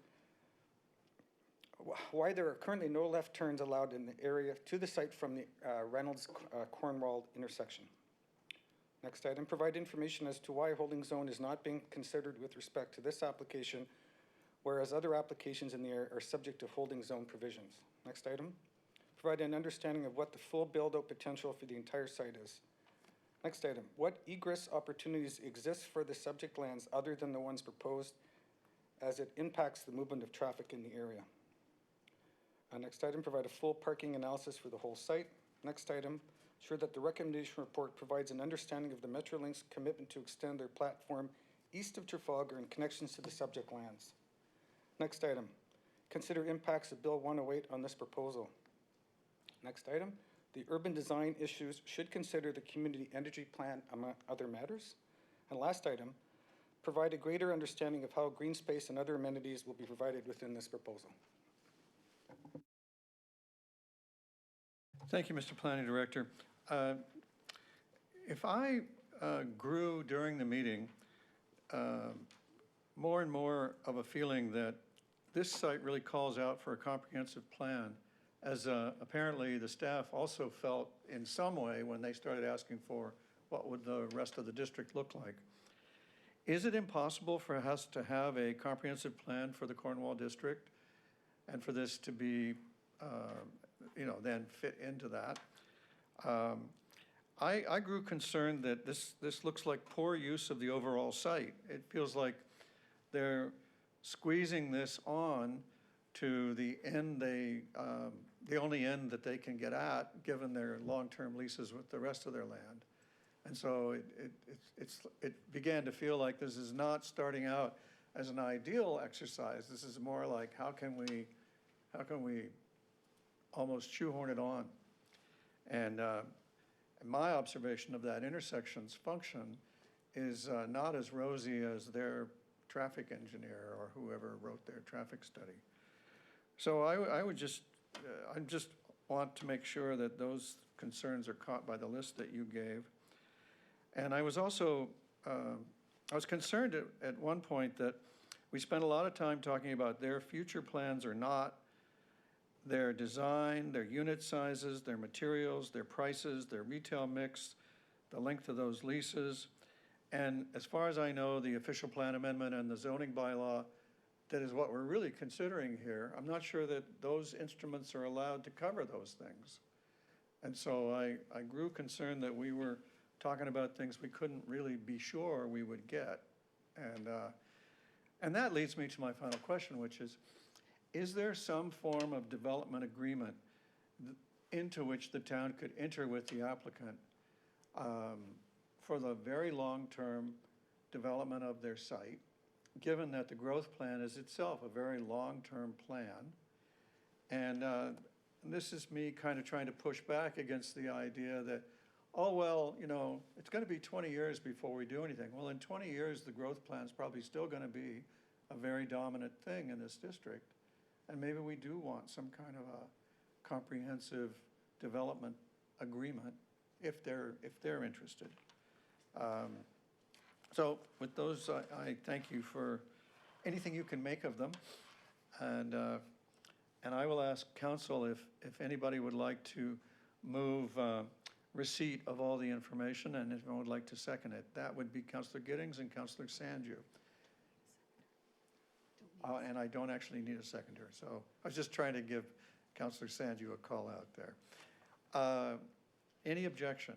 why there are currently no left turns allowed in the area to the site from the Reynolds-Cornwall intersection? Next item, provide information as to why a holding zone is not being considered with respect to this application, whereas other applications in the area are subject to holding zone provisions. Next item, provide an understanding of what the full build-out potential for the entire site is. Next item, what egress opportunities exist for the subject lands other than the ones proposed as it impacts the movement of traffic in the area? Next item, provide a full parking analysis for the whole site. Next item, ensure that the recommendation report provides an understanding of the Metrolink's commitment to extend their platform east of Trafalgar and connections to the subject lands. Next item, consider impacts of Bill 108 on this proposal. Next item, the urban design issues should consider the community energy plan among other matters. And last item, provide a greater understanding of how green space and other amenities will be provided within this proposal. Thank you, Mr. Planning Director. If I grew during the meeting more and more of a feeling that this site really calls out for a comprehensive plan, as apparently the staff also felt in some way when they started asking for what would the rest of the district look like. Is it impossible for us to have a comprehensive plan for the Cornwall district and for this to be then fit into that? I grew concerned that this looks like poor use of the overall site. It feels like they're squeezing this on to the end the only end that they can get at, given their long-term leases with the rest of their land. And so it began to feel like this is not starting out as an ideal exercise. This is more like how can we almost shoehorn it on? And my observation of that intersection's function is not as rosy as their traffic engineer or whoever wrote their traffic study. So I just want to make sure that those concerns are caught by the list that you gave. And I was also, I was concerned at one point that we spent a lot of time talking about their future plans or not, their design, their unit sizes, their materials, their prices, their retail mix, the length of those leases. And as far as I know, the official plan amendment and the zoning bylaw, that is what we're really considering here. I'm not sure that those instruments are allowed to cover those things. And so I grew concerned that we were talking about things we couldn't really be sure we would get. And that leads me to my final question, which is there some form of development agreement into which the town could enter with the applicant for the very long-term development of their site, given that the growth plan is itself a very long-term plan? And this is me kind of trying to push back against the idea that, oh, well, it's going to be 20 years before we do anything. Well, in 20 years, the growth plan is probably still going to be a very dominant thing in this district. And maybe we do want some kind of a comprehensive development agreement if they're interested. So with those, I thank you for anything you can make of them. And I will ask council if anybody would like to move receipt of all the information, and if anyone would like to second it. That would be Councillor Giddings and Councillor Sanju. And I don't actually need a seconder, so I was just trying to give Councillor Sanju a call out there. Any objection?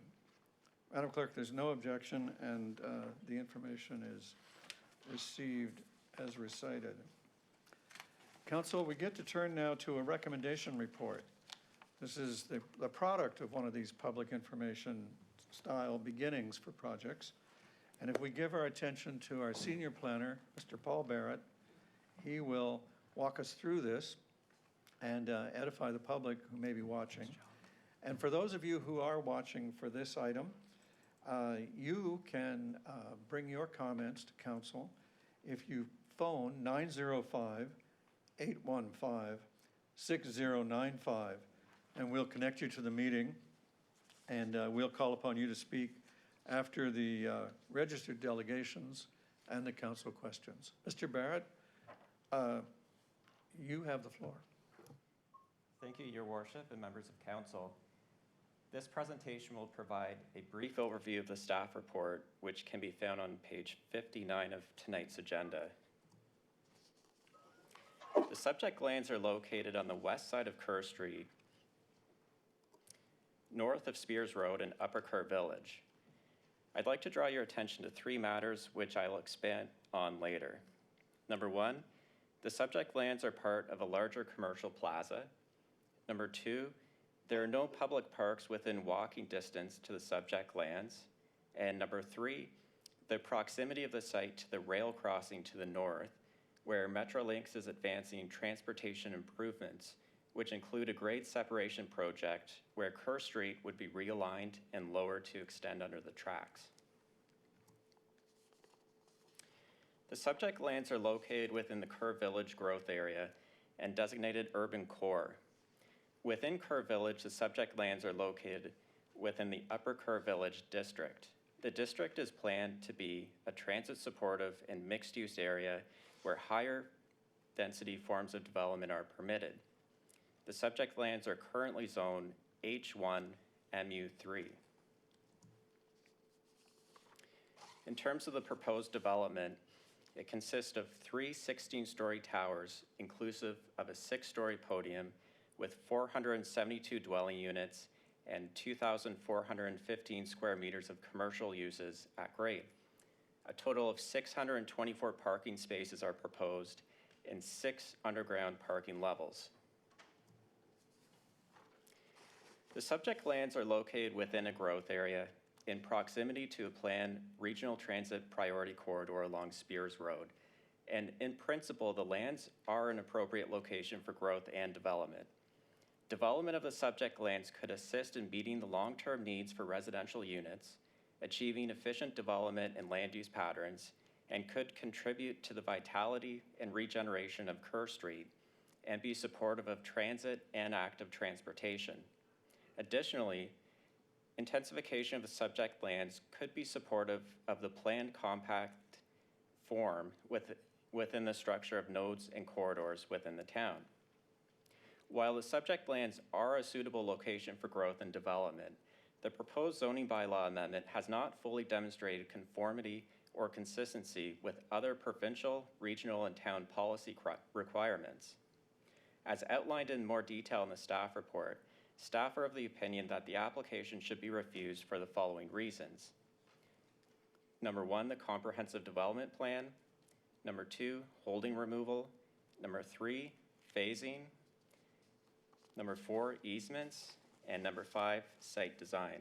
Madam Clerk, there's no objection, and the information is received as recited. Council, we get to turn now to a recommendation report. This is the product of one of these public information style beginnings for projects. And if we give our attention to our senior planner, Mr. Paul Barrett, He will walk us through this and edify the public who may be watching. And for those of you who are watching for this item, you can bring your comments to council if you phone 905-815-6095, and we'll connect you to the meeting, and we'll call upon you to speak after the registered delegations and the council questions. Mr. Barrett, you have the floor. Thank you, Your Worship and members of council. This presentation will provide a brief overview of the staff report, which can be found on page 59 of tonight's agenda. The subject lands are located on the west side of Kerr Street, north of Spears Road and Upper Kerr Village. I'd like to draw your attention to three matters which I will expand on later. Number one, the subject lands are part of a larger commercial plaza. Number two, there are no public parks within walking distance to the subject lands. And number three, the proximity of the site to the rail crossing to the north, where Metrolinx is advancing transportation improvements, which include a grade separation project where Kerr Street would be realigned and lowered to extend under the tracks. The subject lands are located within the Kerr Village growth area and designated urban core. Within Kerr Village, the subject lands are located within the Upper Kerr Village district. The district is planned to be a transit-supportive and mixed-use area where higher density forms of development are permitted. The subject lands are currently zoned H1 MU3. In terms of the proposed development, it consists of three 16-story towers, inclusive of a 6-story podium, with 472 dwelling units and 2,415 square meters of commercial uses at grade. A total of 624 parking spaces are proposed in 6 underground parking levels. The subject lands are located within a growth area in proximity to a planned regional transit priority corridor along Spears Road. And in principle, the lands are an appropriate location for growth and development. Development of the subject lands could assist in meeting the long-term needs for residential units, achieving efficient development and land use patterns, and could contribute to the vitality and regeneration of Kerr Street and be supportive of transit and active transportation. Additionally, intensification of the subject lands could be supportive of the planned compact form within the structure of nodes and corridors within the town. While the subject lands are a suitable location for growth and development, the proposed zoning bylaw amendment has not fully demonstrated conformity or consistency with other provincial, regional, and town policy requirements. As outlined in more detail in the staff report, staff are of the opinion that the application should be refused for the following reasons. Number one, the comprehensive development plan. Number two, holding removal. Number three, phasing. Number four, easements. And number five, site design.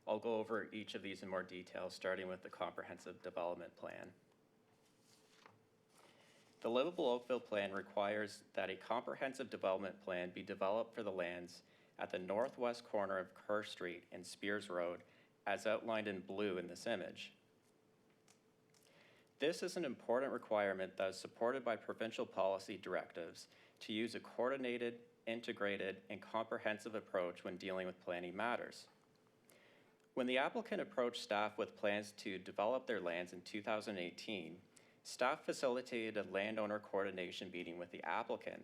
I'll go over each of these in more detail, starting with the comprehensive development plan. The Livable Oakville plan requires that a comprehensive development plan be developed for the lands at the northwest corner of Kerr Street and Spears Road, as outlined in blue in this image. This is an important requirement that is supported by provincial policy directives to use a coordinated, integrated, and comprehensive approach when dealing with planning matters. When the applicant approached staff with plans to develop their lands in 2018, staff facilitated a landowner coordination meeting with the applicant,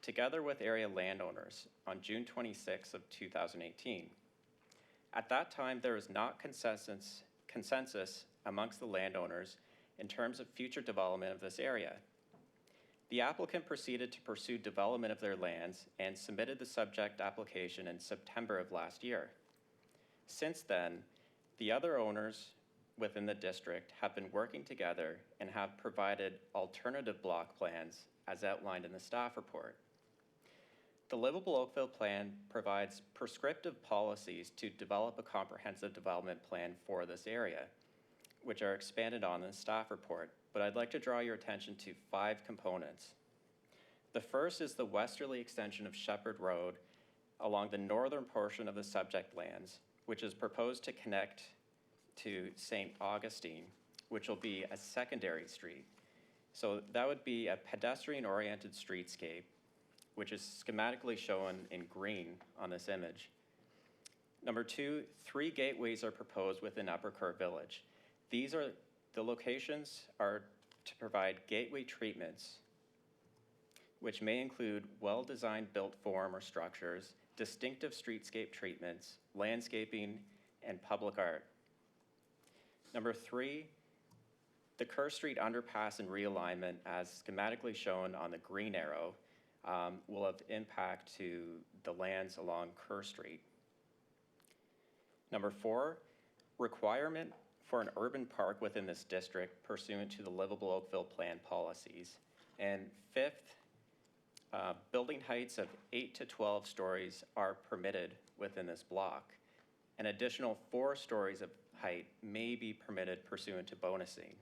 together with area landowners, on June 26 of 2018. At that time, there was not consensus amongst the landowners in terms of future development of this area. The applicant proceeded to pursue development of their lands and submitted the subject application in September of last year. Since then, the other owners within the district have been working together and have provided alternative block plans as outlined in the staff report. The Livable Oakville plan provides prescriptive policies to develop a comprehensive development plan for this area, which are expanded on in the staff report, but I'd like to draw your attention to 5 components. The first is the westerly extension of Shepherd Road along the northern portion of the subject lands, which is proposed to connect to St. Augustine, which will be a secondary street. So that would be a pedestrian-oriented streetscape, which is schematically shown in green on this image. Number 2, 3 gateways are proposed within Upper Kerr Village. The locations are to provide gateway treatments, which may include well-designed built form or structures, distinctive streetscape treatments, landscaping, and public art. Number 3, the Kerr Street underpass and realignment, as schematically shown on the green arrow, will have impact to the lands along Kerr Street. Number 4, requirement for an urban park within this district pursuant to the Livable Oakville Plan policies. And 5th, building heights of 8 to 12 stories are permitted within this block. An additional 4 stories of height may be permitted pursuant to bonusing.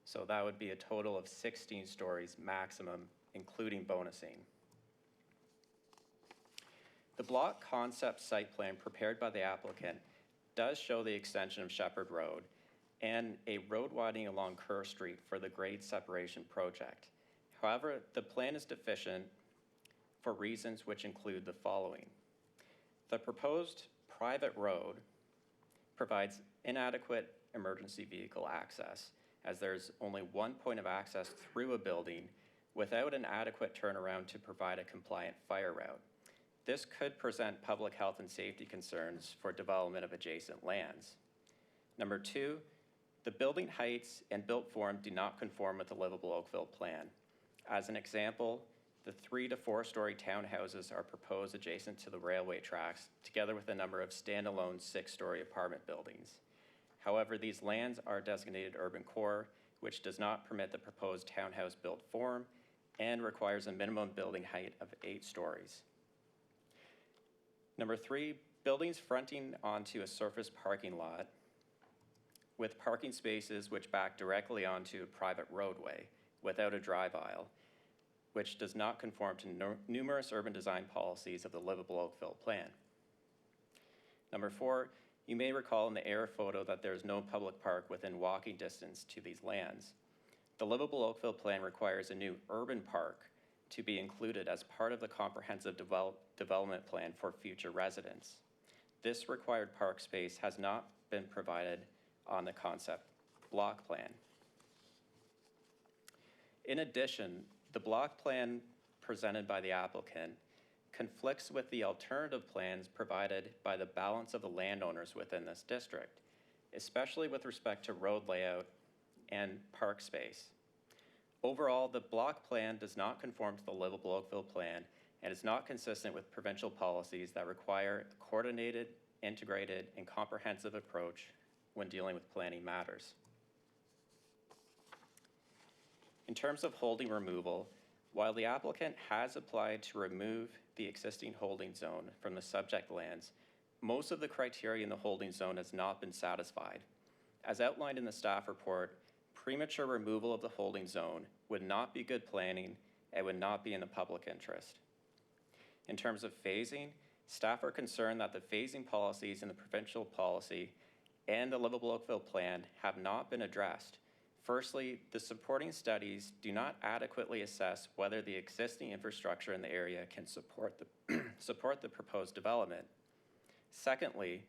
So that would be a total of 16 stories maximum, including bonusing. The block concept site plan prepared by the applicant does show the extension of Shepherd Road and a road widening along Kerr Street for the grade separation project. However, the plan is deficient for reasons which include the following. The proposed private road provides inadequate emergency vehicle access, as there's only one point of access through a building without an adequate turnaround to provide a compliant fire route. This could present public health and safety concerns for development of adjacent lands. Number 2, the building heights and built form do not conform with the Livable Oakville Plan. As an example, the 3 to 4 story townhouses are proposed adjacent to the railway tracks, together with a number of standalone 6-story apartment buildings. However, these lands are designated urban core, which does not permit the proposed townhouse built form and requires a minimum building height of 8 stories. Number 3, buildings fronting onto a surface parking lot with parking spaces which back directly onto a private roadway without a drive aisle, which does not conform to numerous urban design policies of the Livable Oakville Plan. Number 4, you may recall in the air photo that there is no public park within walking distance to these lands. The Livable Oakville Plan requires a new urban park to be included as part of the comprehensive development plan for future residents. This required park space has not been provided on the concept block plan. In addition, the block plan presented by the applicant conflicts with the alternative plans provided by the balance of the landowners within this district, especially with respect to road layout and park space. Overall, the block plan does not conform to the Livable Oakville Plan and is not consistent with provincial policies that require a coordinated, integrated, and comprehensive approach when dealing with planning matters. In terms of holding removal, while the applicant has applied to remove the existing holding zone from the subject lands, most of the criteria in the holding zone has not been satisfied. As outlined in the staff report, premature removal of the holding zone would not be good planning and would not be in the public interest. In terms of phasing, staff are concerned that the phasing policies in the provincial policy and the Livable Oakville Plan have not been addressed. Firstly, the supporting studies do not adequately assess whether the existing infrastructure in the area can support the proposed development. Secondly,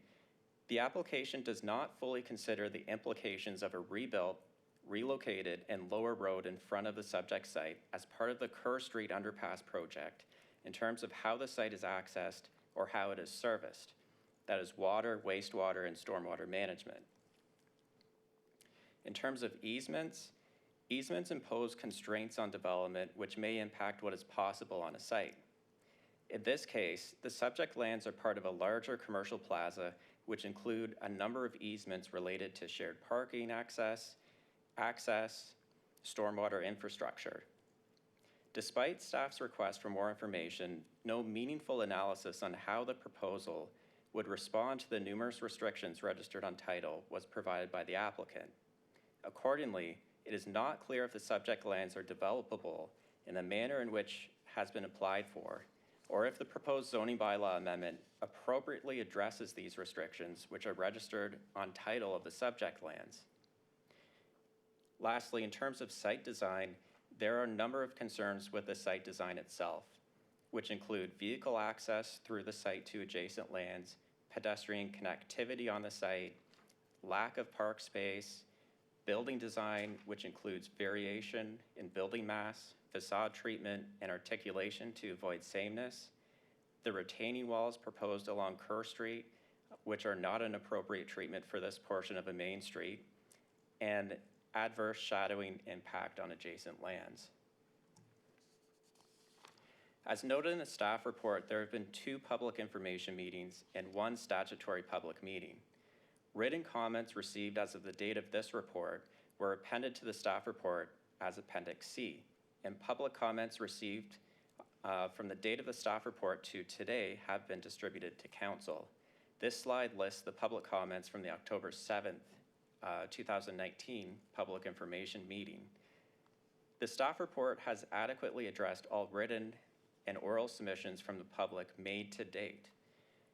the application does not fully consider the implications of a rebuilt, relocated, and lower road in front of the subject site as part of the Kerr Street underpass project in terms of how the site is accessed or how it is serviced. That is water, wastewater, and stormwater management. In terms of easements impose constraints on development which may impact what is possible on a site. In this case, the subject lands are part of a larger commercial plaza which include a number of easements related to shared parking access, stormwater infrastructure. Despite staff's request for more information, no meaningful analysis on how the proposal would respond to the numerous restrictions registered on title was provided by the applicant. Accordingly, it is not clear if the subject lands are developable in the manner in which has been applied for, or if the proposed zoning bylaw amendment appropriately addresses these restrictions which are registered on title of the subject lands. Lastly, in terms of site design, there are a number of concerns with the site design itself, which include vehicle access through the site to adjacent lands, pedestrian connectivity on the site, lack of park space, building design, which includes variation in building mass, facade treatment, and articulation to avoid sameness, the retaining walls proposed along Kerr Street, which are not an appropriate treatment for this portion of a main street, and adverse shadowing impact on adjacent lands. As noted in the staff report, there have been 2 public information meetings and 1 statutory public meeting. Written comments received as of the date of this report were appended to the staff report as Appendix C, and public comments received from the date of the staff report to today have been distributed to council. This slide lists the public comments from the October 7th, 2019 public information meeting. The staff report has adequately addressed all written and oral submissions from the public made to date.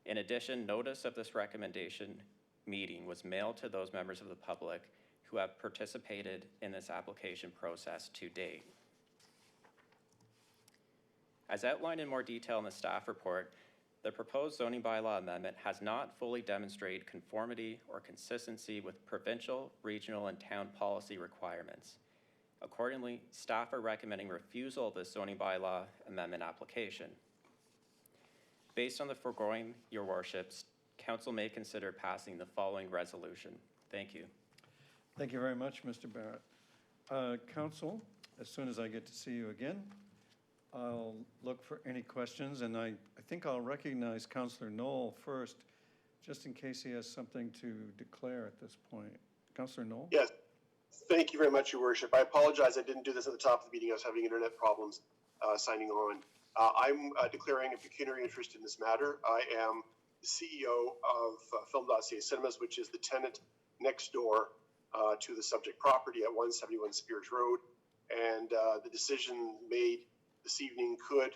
In addition, notice of this recommendation meeting was mailed to those members of the public who have participated in this application process to date. As outlined in more detail in the staff report, the proposed zoning bylaw amendment has not fully demonstrated conformity or consistency with provincial, regional, and town policy requirements. Accordingly, staff are recommending refusal of this zoning bylaw amendment application. Based on the foregoing, Your Worships, Council may consider passing the following resolution. Thank you. Thank you very much, Mr. Barrett. Council, as soon as I get to see you again, I'll look for any questions, and I think I'll recognize Councillor Knoll first, just in case he has something to declare at this point. Councillor Knoll? Yes. Thank you very much, Your Worship. I apologize, I didn't do this at the top of the meeting. I was having internet problems signing on. I'm declaring a pecuniary interest in this matter. I am the CEO of Film.ca Cinemas, which is the tenant next door to the subject property at 171 Spears Road. And the decision made this evening could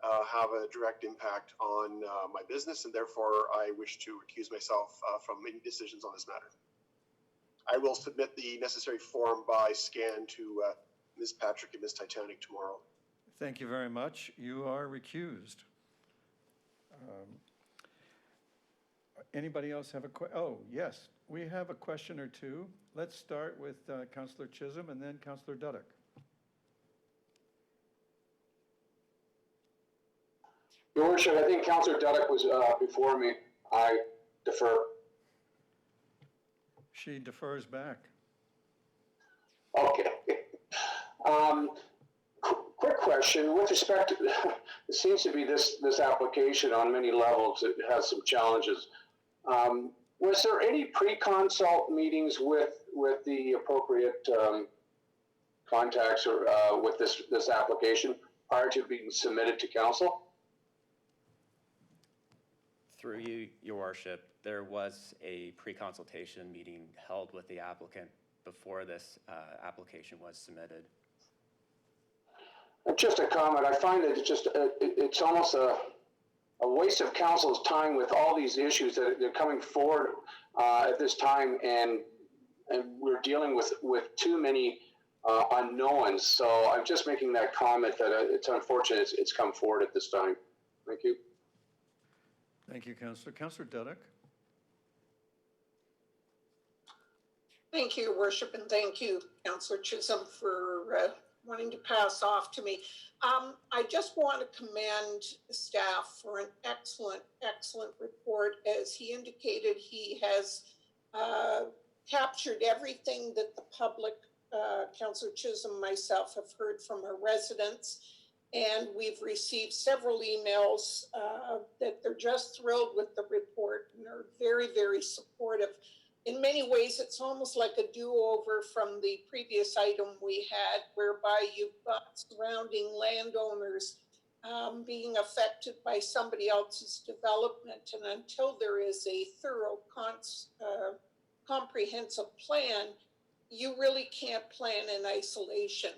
have a direct impact on my business, and therefore I wish to recuse myself from any decisions on this matter. I will submit the necessary form by scan to Ms. Patrick and Ms. Titanic tomorrow. Thank you very much. You are recused. Anybody else have a question? Oh, yes, we have a question or two. Let's start with Councillor Chisholm and then Councillor Dudek. Your Worship, I think Councillor Dudek was before me. I defer. She defers back. Okay. Quick question with respect to, it seems to be this application on many levels, it has some challenges. Was there any pre-consult meetings with the appropriate contacts or with this application prior to being submitted to council? Through you, Your Worship, there was a pre-consultation meeting held with the applicant before this application was submitted. Just a comment. I find that it's almost a waste of council's time with all these issues that are coming forward at this time, and we're dealing with too many unknowns. So I'm just making that comment that it's unfortunate it's come forward at this time. Thank you. Thank you, Councillor. Councillor Dudek? Thank you, Your Worship, and thank you, Councillor Chisholm, for wanting to pass off to me. I just want to commend the staff for an excellent, excellent report. As he indicated, he has captured everything that the public, Councillor Chisholm, myself, have heard from our residents. And we've received several emails that they're just thrilled with the report and are very, very supportive. In many ways, it's almost like a do-over from the previous item we had, whereby you've got surrounding landowners being affected by somebody else's development. And until there is a thorough, comprehensive plan, you really can't plan in isolation.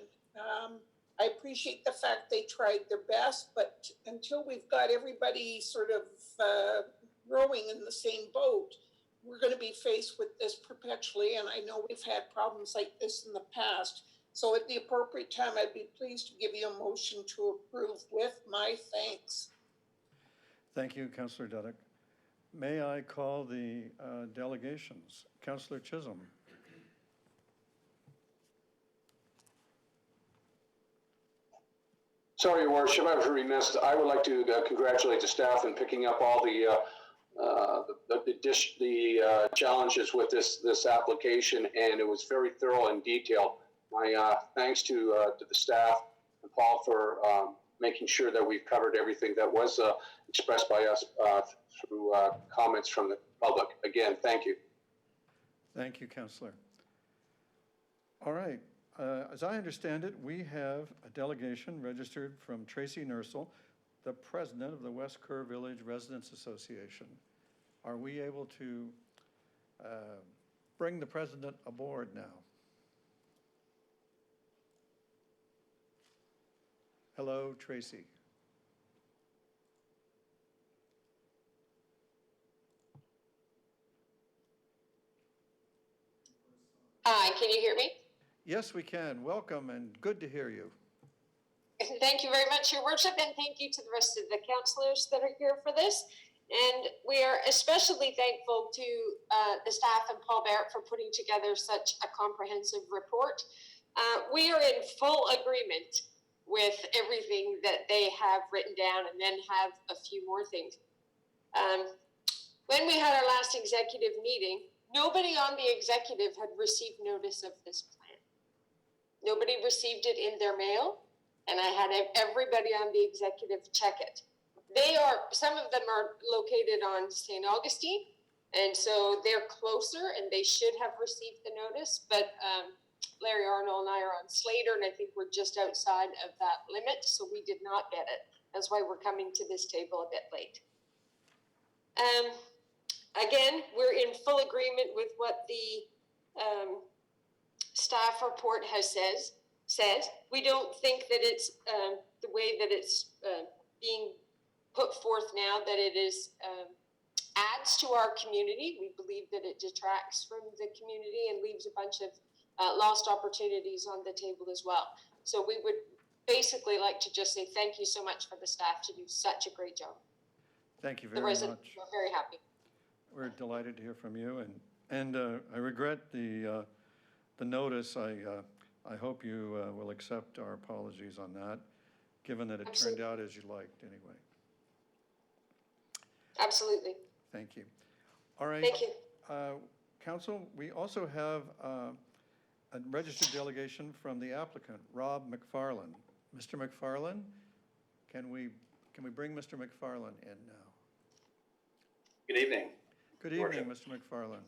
I appreciate the fact they tried their best, but until we've got everybody sort of rowing in the same boat, we're going to be faced with this perpetually. And I know we've had problems like this in the past. So at the appropriate time, I'd be pleased to give you a motion to approve with my thanks. Thank you, Councillor Dudek. May I call the delegations? Councillor Chisholm. Sorry, Your Worship, I was remiss. I would like to congratulate the staff in picking up all the challenges with this application, and it was very thorough and detailed. My thanks to the staff and Paul for making sure that we've covered everything that was expressed by us through comments from the public. Again, thank you. Thank you, Councillor. All right. As I understand it, we have a delegation registered from Tracy Nursel, the president of the West Kerr Village Residents Association. Are we able to bring the president aboard now? Hello, Tracy. Hi, can you hear me? Yes, we can. Welcome and good to hear you. Thank you very much, Your Worship, and thank you to the rest of the councillors that are here for this. And we are especially thankful to the staff and Paul Barrett for putting together such a comprehensive report. We are in full agreement with everything that they have written down, and then have a few more things. When we had our last executive meeting, nobody on the executive had received notice of this plan. Nobody received it in their mail, and I had everybody on the executive check it. Some of them are located on St. Augustine, and so they're closer, and they should have received the notice, but Larry Arnold and I are on Slater, and I think we're just outside of that limit, so we did not get it. That's why we're coming to this table a bit late. Again, we're in full agreement with what the staff report has said. We don't think that it's the way that it's being put forth now, that it is adds to our community. We believe that it detracts from the community and leaves a bunch of lost opportunities on the table as well. So we would basically like to just say thank you so much for the staff to do such a great job. Thank you very The residents much. are very happy. We're delighted to hear from you, and I regret the notice. I hope you will accept our apologies on that, given that it Absolutely. turned out as you liked anyway. Absolutely. Thank you. All right. Thank you. Council, we also have a registered delegation from the applicant, Rob McFarland. Mr. McFarland, can we bring Mr. McFarland in now? Good evening. Good evening, Mr. McFarland.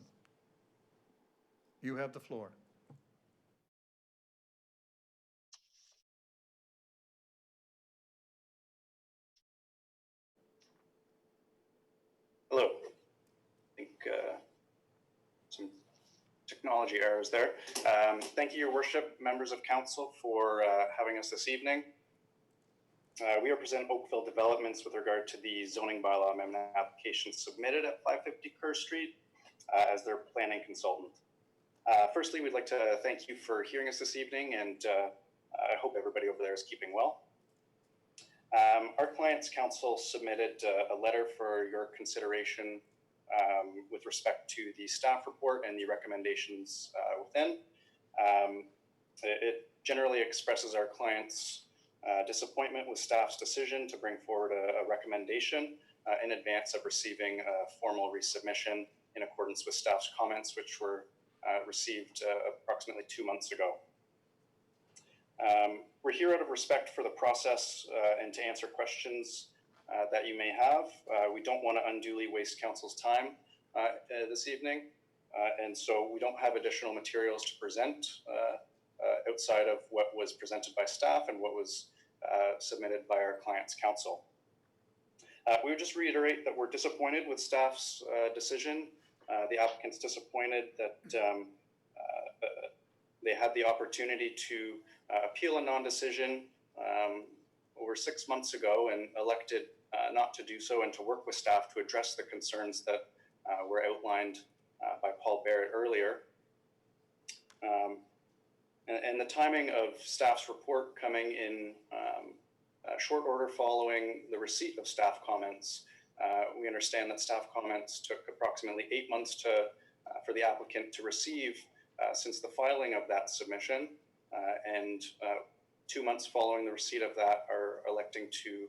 You have the floor. Hello. I think some technology errors there. Thank you, Your Worship, members of council, for having us this evening. We represent Oakville Developments with regard to the zoning bylaw amendment application submitted at 550 Kerr Street as their planning consultant. Firstly, we'd like to thank you for hearing us this evening, and I hope everybody over there is keeping well. Our client's counsel submitted a letter for your consideration with respect to the staff report and the recommendations within. It generally expresses our client's disappointment with staff's decision to bring forward a recommendation in advance of receiving a formal resubmission in accordance with staff's comments, which were received approximately 2 months ago. We're here out of respect for the process and to answer questions that you may have. We don't want to unduly waste council's time this evening, and so we don't have additional materials to present outside of what was presented by staff and what was submitted by our client's counsel. We would just reiterate that we're disappointed with staff's decision. The applicant's disappointed that They had the opportunity to appeal a non-decision over 6 months ago and elected not to do so and to work with staff to address the concerns that were outlined by Paul Barrett earlier. And the timing of staff's report coming in short order following the receipt of staff comments. We understand that staff comments took approximately 8 months for the applicant to receive since the filing of that submission, and 2 months following the receipt of that are electing to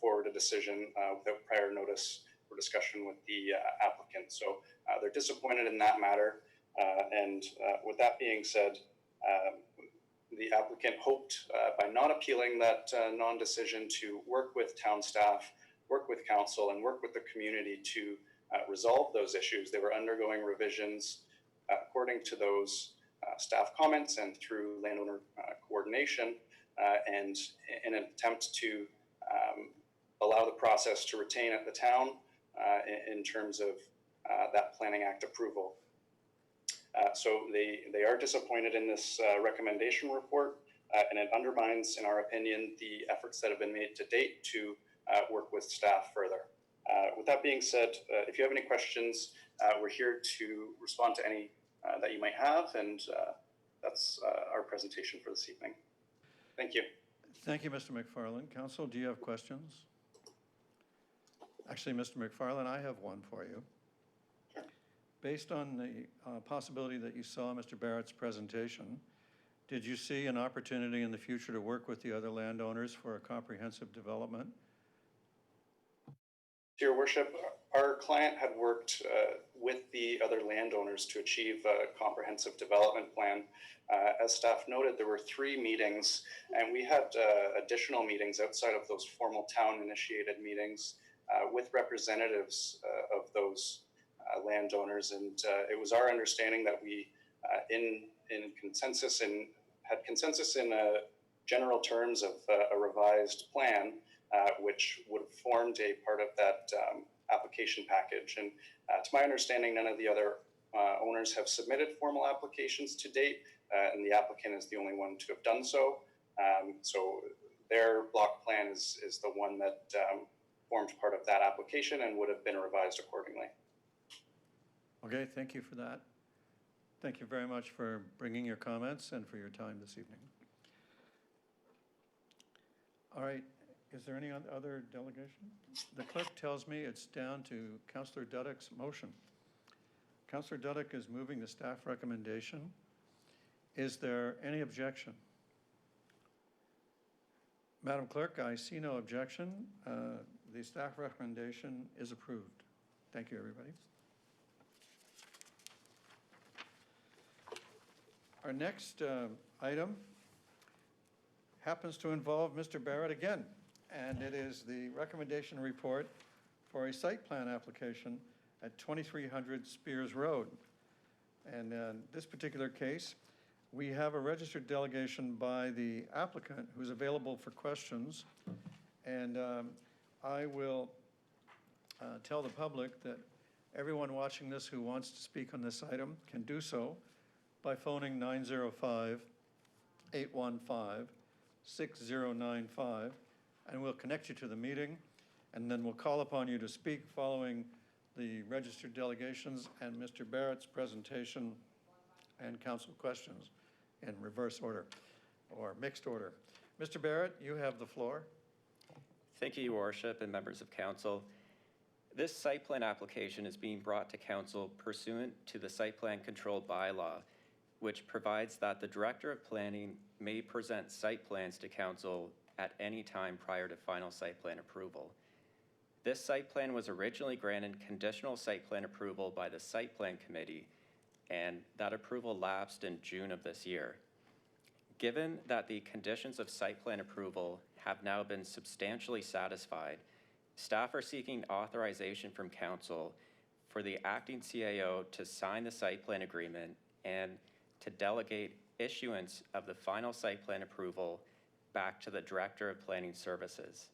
forward a decision without prior notice or discussion with the applicant. So they're disappointed in that matter. And with that being said, the applicant hoped by not appealing that non-decision to work with town staff, work with council, and work with the community to resolve those issues. They were undergoing revisions according to those staff comments and through landowner coordination, and in an attempt to allow the process to retain at the town in terms of that Planning Act approval. So they are disappointed in this recommendation report, and it undermines, in our opinion, the efforts that have been made to date to work with staff further. With that being said, if you have any questions, we're here to respond to any that you might have, and that's our presentation for this evening. Thank you. Thank you, Mr. McFarland. Council, do you have questions? Actually, Mr. McFarland, I have one for you. Based on the possibility that you saw Mr. Barrett's presentation, did you see an opportunity in the future to work with the other landowners for a comprehensive development? Your Worship, our client had worked with the other landowners to achieve a comprehensive development plan. As staff noted, there were 3 meetings, and we had additional meetings outside of those formal town-initiated meetings with representatives of those landowners, and it was our understanding that we, had consensus in general terms of a revised plan, which would have formed a part of that application package. And to my understanding, none of the other owners have submitted formal applications to date, and the applicant is the only one to have done so. So their block plan is the one that formed part of that application and would have been revised accordingly. Okay, thank you for that. Thank you very much for bringing your comments and for your time this evening. All right, is there any other delegation? The clerk tells me it's down to Councillor Duddeck's motion. Councillor Duddeck is moving the staff recommendation. Is there any objection? Madam Clerk, I see no objection. The staff recommendation is approved. Thank you, everybody. Our next item happens to involve Mr. Barrett again, and it is the recommendation report for a site plan application at 2300 Spears Road. And in this particular case, we have a registered delegation by the applicant who's available for questions. And I will tell the public that everyone watching this who wants to speak on this item can do so by phoning 905-815-6095, and we'll connect you to the meeting, and then we'll call upon you to speak following the registered delegations and Mr. Barrett's presentation and council questions in reverse order or mixed order. Mr. Barrett, you have the floor. Thank you, Your Worship and members of council. This site plan application is being brought to council pursuant to the site plan control bylaw, which provides that the Director of Planning may present site plans to council at any time prior to final site plan approval. This site plan was originally granted conditional site plan approval by the Site Plan Committee, and that approval lapsed in June of this year. Given that the conditions of site plan approval have now been substantially satisfied, staff are seeking authorization from council for the acting CAO to sign the site plan agreement and to delegate issuance of the final site plan approval back to the Director of Planning Services.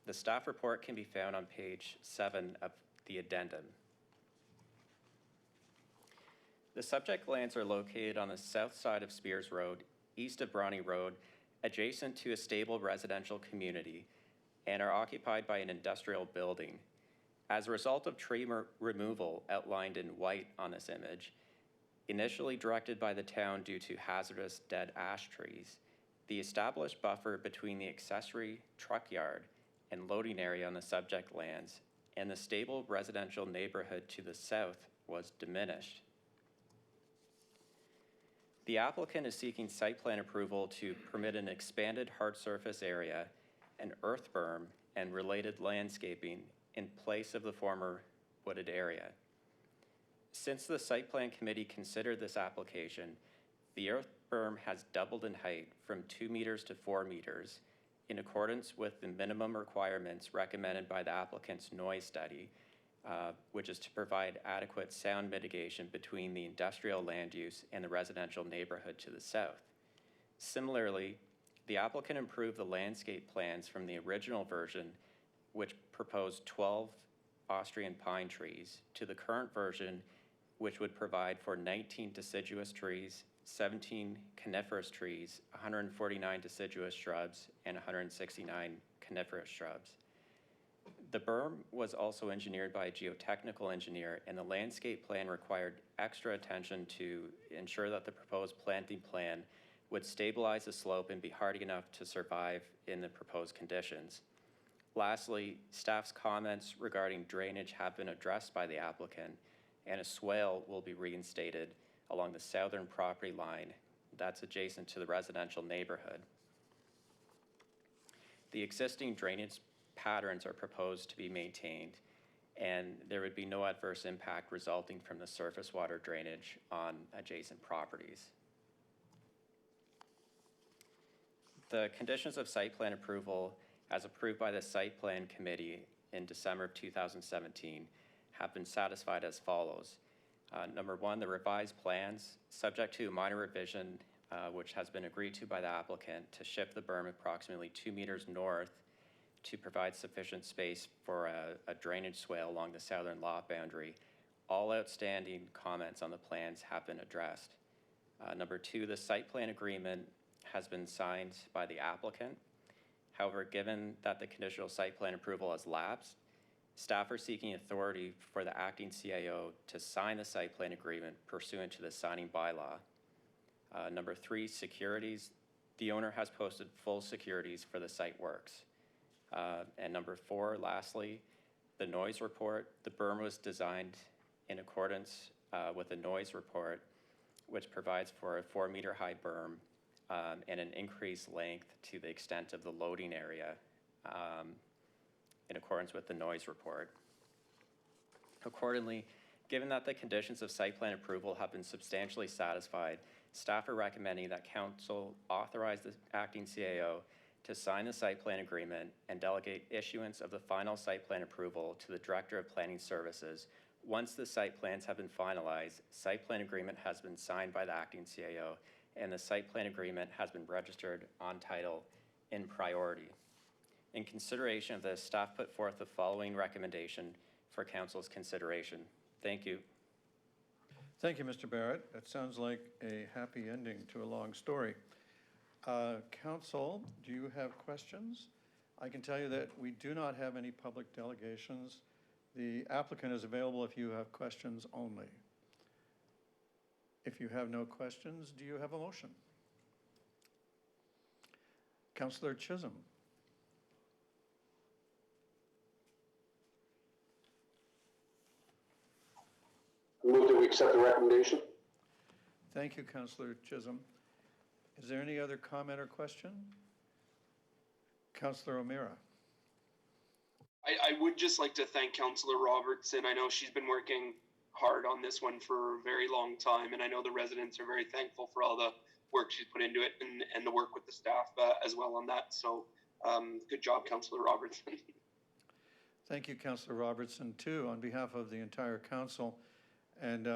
The staff report can be found on page 7 of the addendum. The subject lands are located on the south side of Spears Road, east of Bronte Road, adjacent to a stable residential community, and are occupied by an industrial building. As a result of tree removal outlined in white on this image, initially directed by the town due to hazardous dead ash trees, the established buffer between the accessory truck yard and loading area on the subject lands and the stable residential neighborhood to the south was diminished. The applicant is seeking site plan approval to permit an expanded hard surface area, an earth berm, and related landscaping in place of the former wooded area. Since the site plan committee considered this application, the earth berm has doubled in height from 2 meters to 4 meters in accordance with the minimum requirements recommended by the applicant's noise study, which is to provide adequate sound mitigation between the industrial land use and the residential neighborhood to the south. Similarly, the applicant improved the landscape plans from the original version, which proposed 12 Austrian pine trees, to the current version, which would provide for 19 deciduous trees, 17 coniferous trees, 149 deciduous shrubs, and 169 coniferous shrubs. The berm was also engineered by a geotechnical engineer, and the landscape plan required extra attention to ensure that the proposed planting plan would stabilize the slope and be hardy enough to survive in the proposed conditions. Lastly, staff's comments regarding drainage have been addressed by the applicant, and a swale will be reinstated along the southern property line that's adjacent to the residential neighborhood. The existing drainage patterns are proposed to be maintained, and there would be no adverse impact resulting from the surface water drainage on adjacent properties. The conditions of site plan approval, as approved by the Site Plan Committee in December of 2017, have been satisfied as follows. Number one, the revised plans, subject to a minor revision, which has been agreed to by the applicant, to shift the berm approximately 2 meters north to provide sufficient space for a drainage swale along the southern lot boundary. All outstanding comments on the plans have been addressed. Number two, the site plan agreement has been signed by the applicant. However, given that the conditional site plan approval has lapsed, staff are seeking authority for the acting CAO to sign the site plan agreement pursuant to the signing bylaw. Number three, securities. The owner has posted full securities for the site works. And number four, lastly, the noise report. The berm was designed in accordance with the noise report, which provides for a 4 meter high berm and an increased length to the extent of the loading area in accordance with the noise report. Accordingly, given that the conditions of site plan approval have been substantially satisfied, staff are recommending that council authorize the acting CAO to sign the site plan agreement and delegate issuance of the final site plan approval to the Director of Planning Services. Once the site plans have been finalized, site plan agreement has been signed by the acting CAO, and the site plan agreement has been registered on title in priority. In consideration of this, staff put forth the following recommendation for council's consideration. Thank you. Thank you, Mr. Barrett. That sounds like a happy ending to a long story. Council, do you have questions? I can tell you that we do not have any public delegations. The applicant is available if you have questions only. If you have no questions, do you have a motion? Councillor Chisholm. Move that we accept the recommendation. Thank you, Councillor Chisholm. Is there any other comment or question? Councillor O'Meara. I would just like to thank Councillor Robertson. I know she's been working hard on this one for a very long time, and I know the residents are very thankful for all the work she's put into it and the work with the staff as well on that. So good job, Councillor Robertson. Thank you, Councillor Robertson, too, on behalf of the entire council. And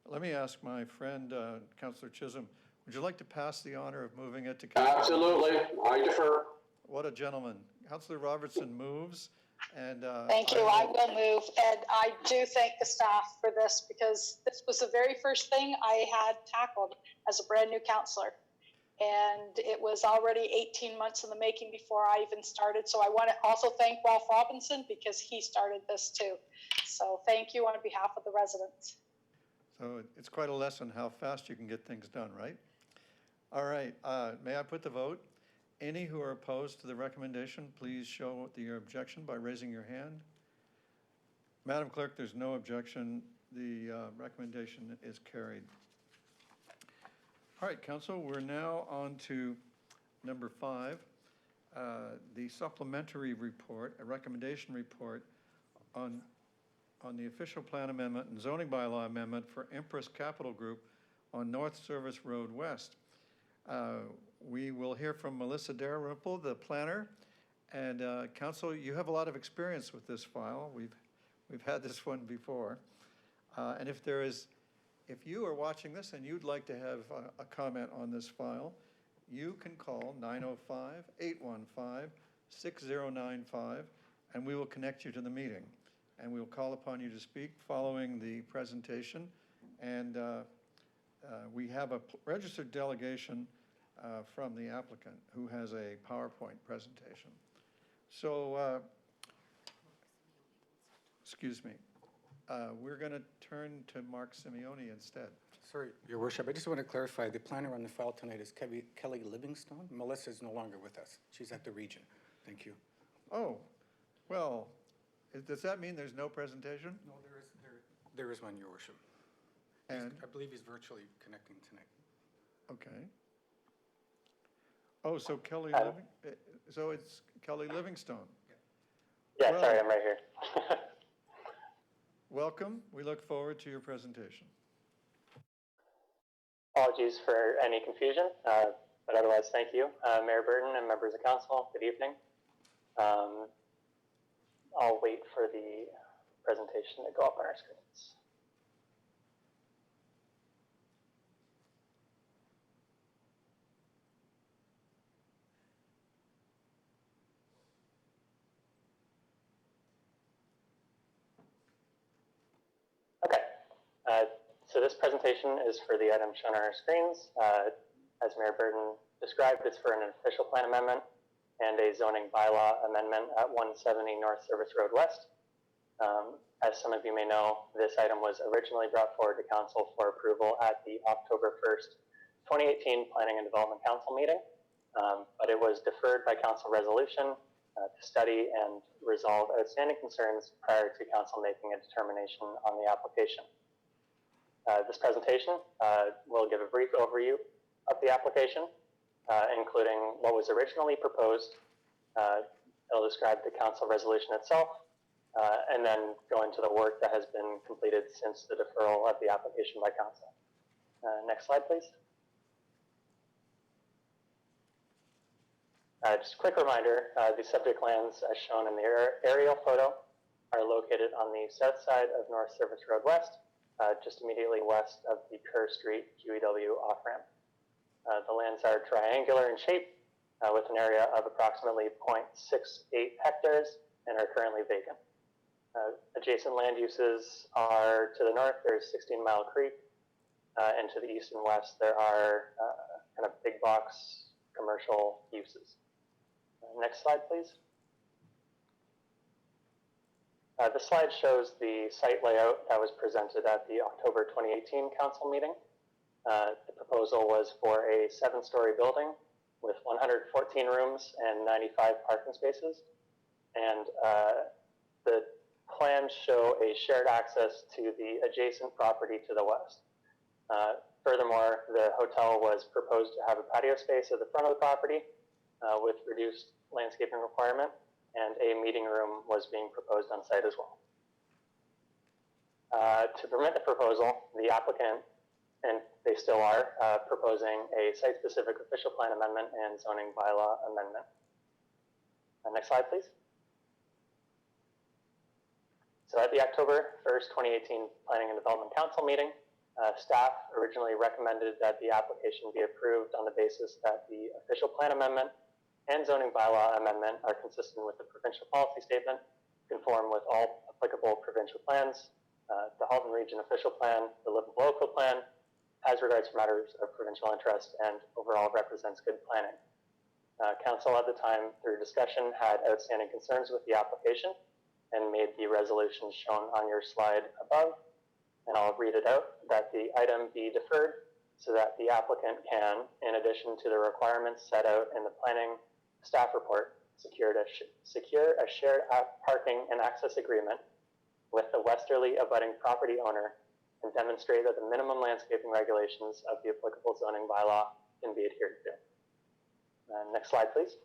let me ask my friend, Councillor Chisholm, would you like to pass the honor of moving it to Councillor Absolutely, Robertson? I defer. What a gentleman. Councillor Robertson moves. And Thank you. I will move. And I do thank the staff for this because this was the very first thing I had tackled as a brand new counselor. And it was already 18 months in the making before I even started. So I want to also thank Ralph Robinson because he started this too. So thank you on behalf of the residents. So it's quite a lesson how fast you can get things done, right? All right, may I put the vote? Any who are opposed to the recommendation, please show your objection by raising your hand. Madam Clerk, there's no objection. The recommendation is carried. All right, Council, we're now on to number 5, the supplementary report, a recommendation report on the official plan amendment and zoning bylaw amendment for Empress Capital Group on North Service Road West. We will hear from Melissa Dalrymple, the planner, and Council, you have a lot of experience with this file. We've had this one before. And if you are watching this and you'd like to have a comment on this file, you can call 905-815-6095, and we will connect you to the meeting. And we will call upon you to speak following the presentation. And we have a registered delegation from the applicant who has a PowerPoint presentation. So, excuse me, we're going to turn to Mark Simeone instead. Sorry, Your Worship, I just want to clarify, the planner on the file tonight is Kelly Livingstone. Melissa is no longer with us. She's at the region. Thank you. Oh, well, does that mean there's no presentation? No, there is one, Your Worship. And? I believe he's virtually connecting tonight. Okay. Oh, so so it's Kelly Livingstone. Yeah, well, sorry, I'm right here. Welcome. We look forward to your presentation. Apologies for any confusion, but otherwise, thank you. Mayor Burton and members of council, good evening. I'll wait for the presentation to go up on our screens. Okay, so this presentation is for the item shown on our screens. As Mayor Burton described, it's for an official plan amendment and a zoning bylaw amendment at 170 North Service Road West. As some of you may know, this item was originally brought forward to council for approval at the October 1st, 2018 Planning and Development Council meeting, but it was deferred by council resolution to study and resolve outstanding concerns prior to council making a determination on the application. This presentation will give a brief overview of the application, including what was originally proposed. It'll describe the council resolution itself, and then go into the work that has been completed since the deferral of the application by council. Next slide, please. Just a quick reminder, the subject lands as shown in the aerial photo are located on the south side of North Service Road West, just immediately west of the Kerr Street QEW off-ramp. The lands are triangular in shape with an area of approximately 0.68 hectares and are currently vacant. Adjacent land uses are to the north, there's 16 Mile Creek, and to the east and west, there are kind of big box commercial uses. Next slide, please. This slide shows the site layout that was presented at the October 2018 council meeting. The proposal was for a 7-story building with 114 rooms and 95 parking spaces. And the plans show a shared access to the adjacent property to the west. Furthermore, the hotel was proposed to have a patio space at the front of the property with reduced landscaping requirement, and a meeting room was being proposed on site as well. To permit the proposal, the applicant, and they still are, proposing a site-specific official plan amendment and zoning bylaw amendment. Next slide, please. So at the October 1st, 2018 Planning and Development Council meeting, staff originally recommended that the application be approved on the basis that the official plan amendment and zoning bylaw amendment are consistent with the provincial policy statement conform with all applicable provincial plans, the Halton Region Official Plan, the Livable Oakville Plan, as regards matters of provincial interest, and overall represents good planning. Council at the time, through discussion, had outstanding concerns with the application and made the resolution shown on your slide above. And I'll read it out, that the item be deferred so that the applicant can, in addition to the requirements set out in the planning staff report, secure a shared parking and access agreement with the westerly abutting property owner and demonstrate that the minimum landscaping regulations of the applicable zoning bylaw can be adhered to. Next slide, please.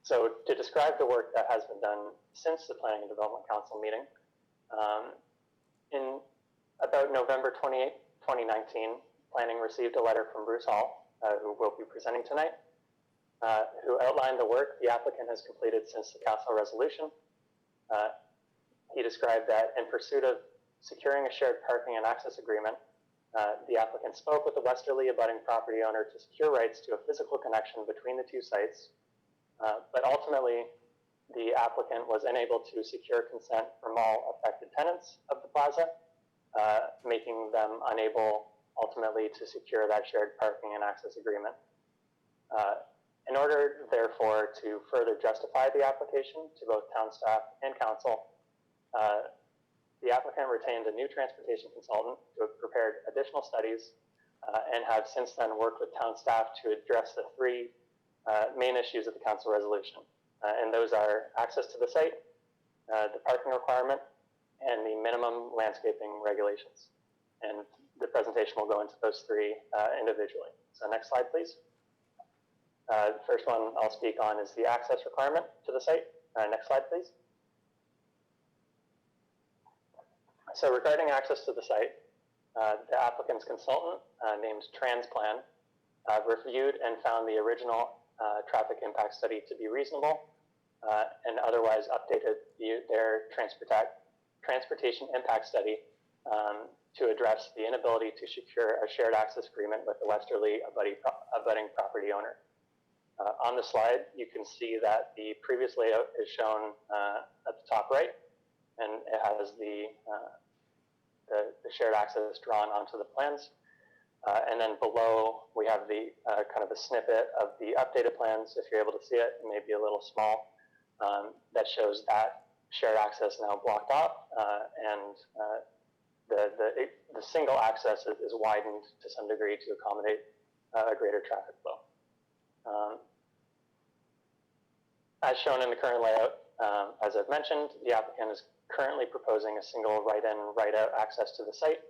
So to describe the work that has been done since the Planning and Development Council meeting, in about November 28, 2019, Planning received a letter from Bruce Hall, who will be presenting tonight, who outlined the work the applicant has completed since the council resolution. He described that in pursuit of securing a shared parking and access agreement, the applicant spoke with the westerly abutting property owner to secure rights to a physical connection between the two sites, but ultimately the applicant was unable to secure consent from all affected tenants of the plaza, making them unable ultimately to secure that shared parking and access agreement. In order, therefore, to further justify the application to both town staff and council, the applicant retained a new transportation consultant who have prepared additional studies and have since then worked with town staff to address the three main issues of the council resolution. And those are access to the site, the parking requirement, and the minimum landscaping regulations. And the presentation will go into those three individually. So next slide, please. The first one I'll speak on is the access requirement to the site. Next slide, please. So regarding access to the site, the applicant's consultant, named Transplan, reviewed and found the original traffic impact study to be reasonable and otherwise updated their transportation impact study to address the inability to secure a shared access agreement with the westerly abutting property owner. On the slide, you can see that the previous layout is shown at the top right, and it has the shared access drawn onto the plans. And then below, we have the kind of a snippet of the updated plans. If you're able to see it, it may be a little small. That shows that shared access now blocked off, and the single access is widened to some degree to accommodate a greater traffic flow. As shown in the current layout, as I've mentioned, the applicant is currently proposing a single right-in, right-out access to the site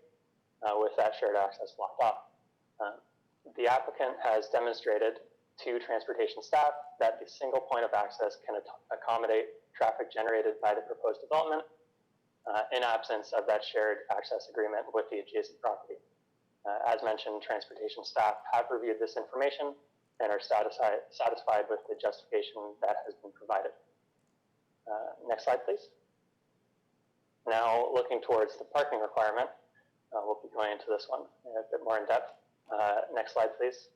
with that shared access blocked off. The applicant has demonstrated to transportation staff that the single point of access can accommodate traffic generated by the proposed development in absence of that shared access agreement with the adjacent property. As mentioned, transportation staff have reviewed this information and are satisfied with the justification that has been provided. Next slide, please. Now, looking towards the parking requirement, we'll be going into this one a bit more in depth. Next slide, please.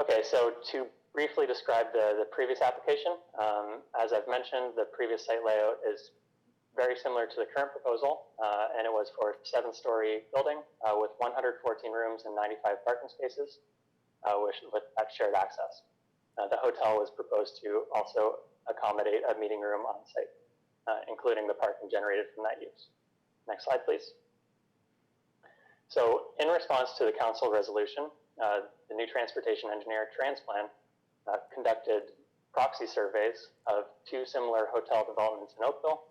Okay, so to briefly describe the previous application, as I've mentioned, the previous site layout is very similar to the current proposal, and it was for a 7-story building with 114 rooms and 95 parking spaces with that shared access. The hotel was proposed to also accommodate a meeting room on site, including the parking generated from that use. Next slide, please. So in response to the council resolution, the new transportation engineer, Transplan, conducted proxy surveys of 2 similar hotel developments in Oakville.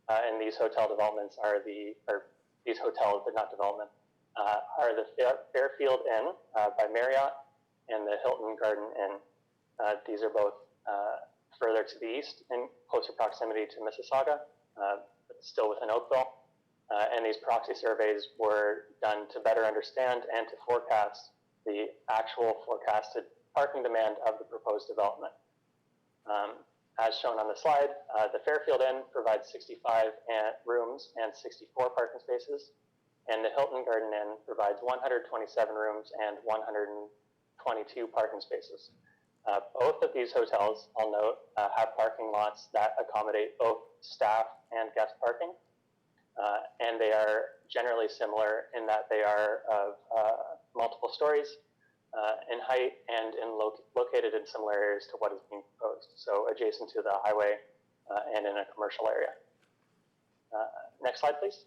And these hotel developments are these hotels, but not development, are the Fairfield Inn by Marriott and the Hilton Garden Inn. These are both further to the east in closer proximity to Mississauga, but still within Oakville. And these proxy surveys were done to better understand and to forecast the actual forecasted parking demand of the proposed development. As shown on the slide, the Fairfield Inn provides 65 rooms and 64 parking spaces, and the Hilton Garden Inn provides 127 rooms and 122 parking spaces. Both of these hotels, I'll note, have parking lots that accommodate both staff and guest parking. And they are generally similar in that they are of multiple stories in height and located in similar areas to what is being proposed. So adjacent to the highway and in a commercial area. Next slide, please.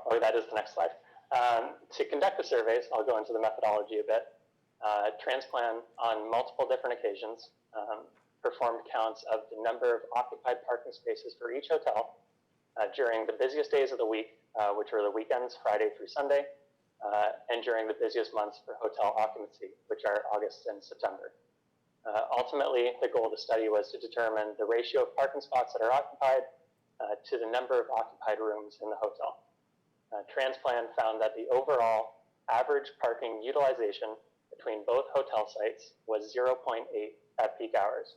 Oh, that is the next slide. To conduct the surveys, I'll go into the methodology a bit. Transplan on multiple different occasions performed counts of the number of occupied parking spaces for each hotel during the busiest days of the week, which are the weekends, Friday through Sunday, and during the busiest months for hotel occupancy, which are August and September. Ultimately, the goal of the study was to determine the ratio of parking spots that are occupied to the number of occupied rooms in the hotel. Transplan found that the overall average parking utilization between both hotel sites was 0.8 at peak hours.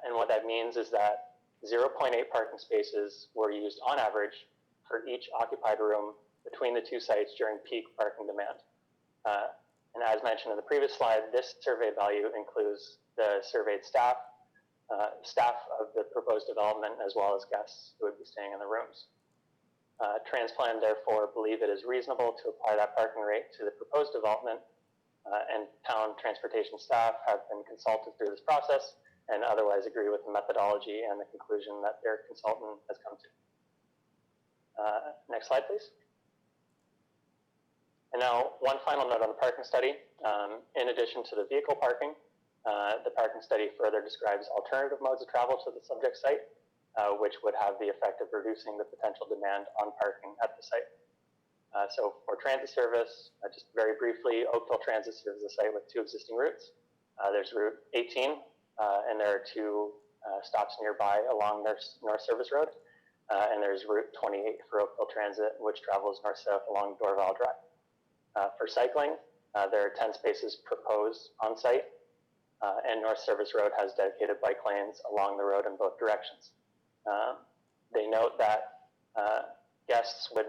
And what that means is that 0.8 parking spaces were used on average for each occupied room between the two sites during peak parking demand. And as mentioned in the previous slide, this survey value includes the surveyed staff, staff of the proposed development, as well as guests who would be staying in the rooms. Transplan therefore believe it is reasonable to apply that parking rate to the proposed development, and town transportation staff have been consulted through this process and otherwise agree with the methodology and the conclusion that their consultant has come to. Next slide, please. And now, one final note on the parking study. In addition to the vehicle parking, the parking study further describes alternative modes of travel to the subject site, which would have the effect of reducing the potential demand on parking at the site. So for transit service, just very briefly, Oakville Transit serves the site with two existing routes. There's Route 18, and there are two stops nearby along their North Service Road. And there's Route 28 for Oakville Transit, which travels north-south along Dorval Drive. For cycling, there are 10 spaces proposed on site, and North Service Road has dedicated bike lanes along the road in both directions. They note that guests would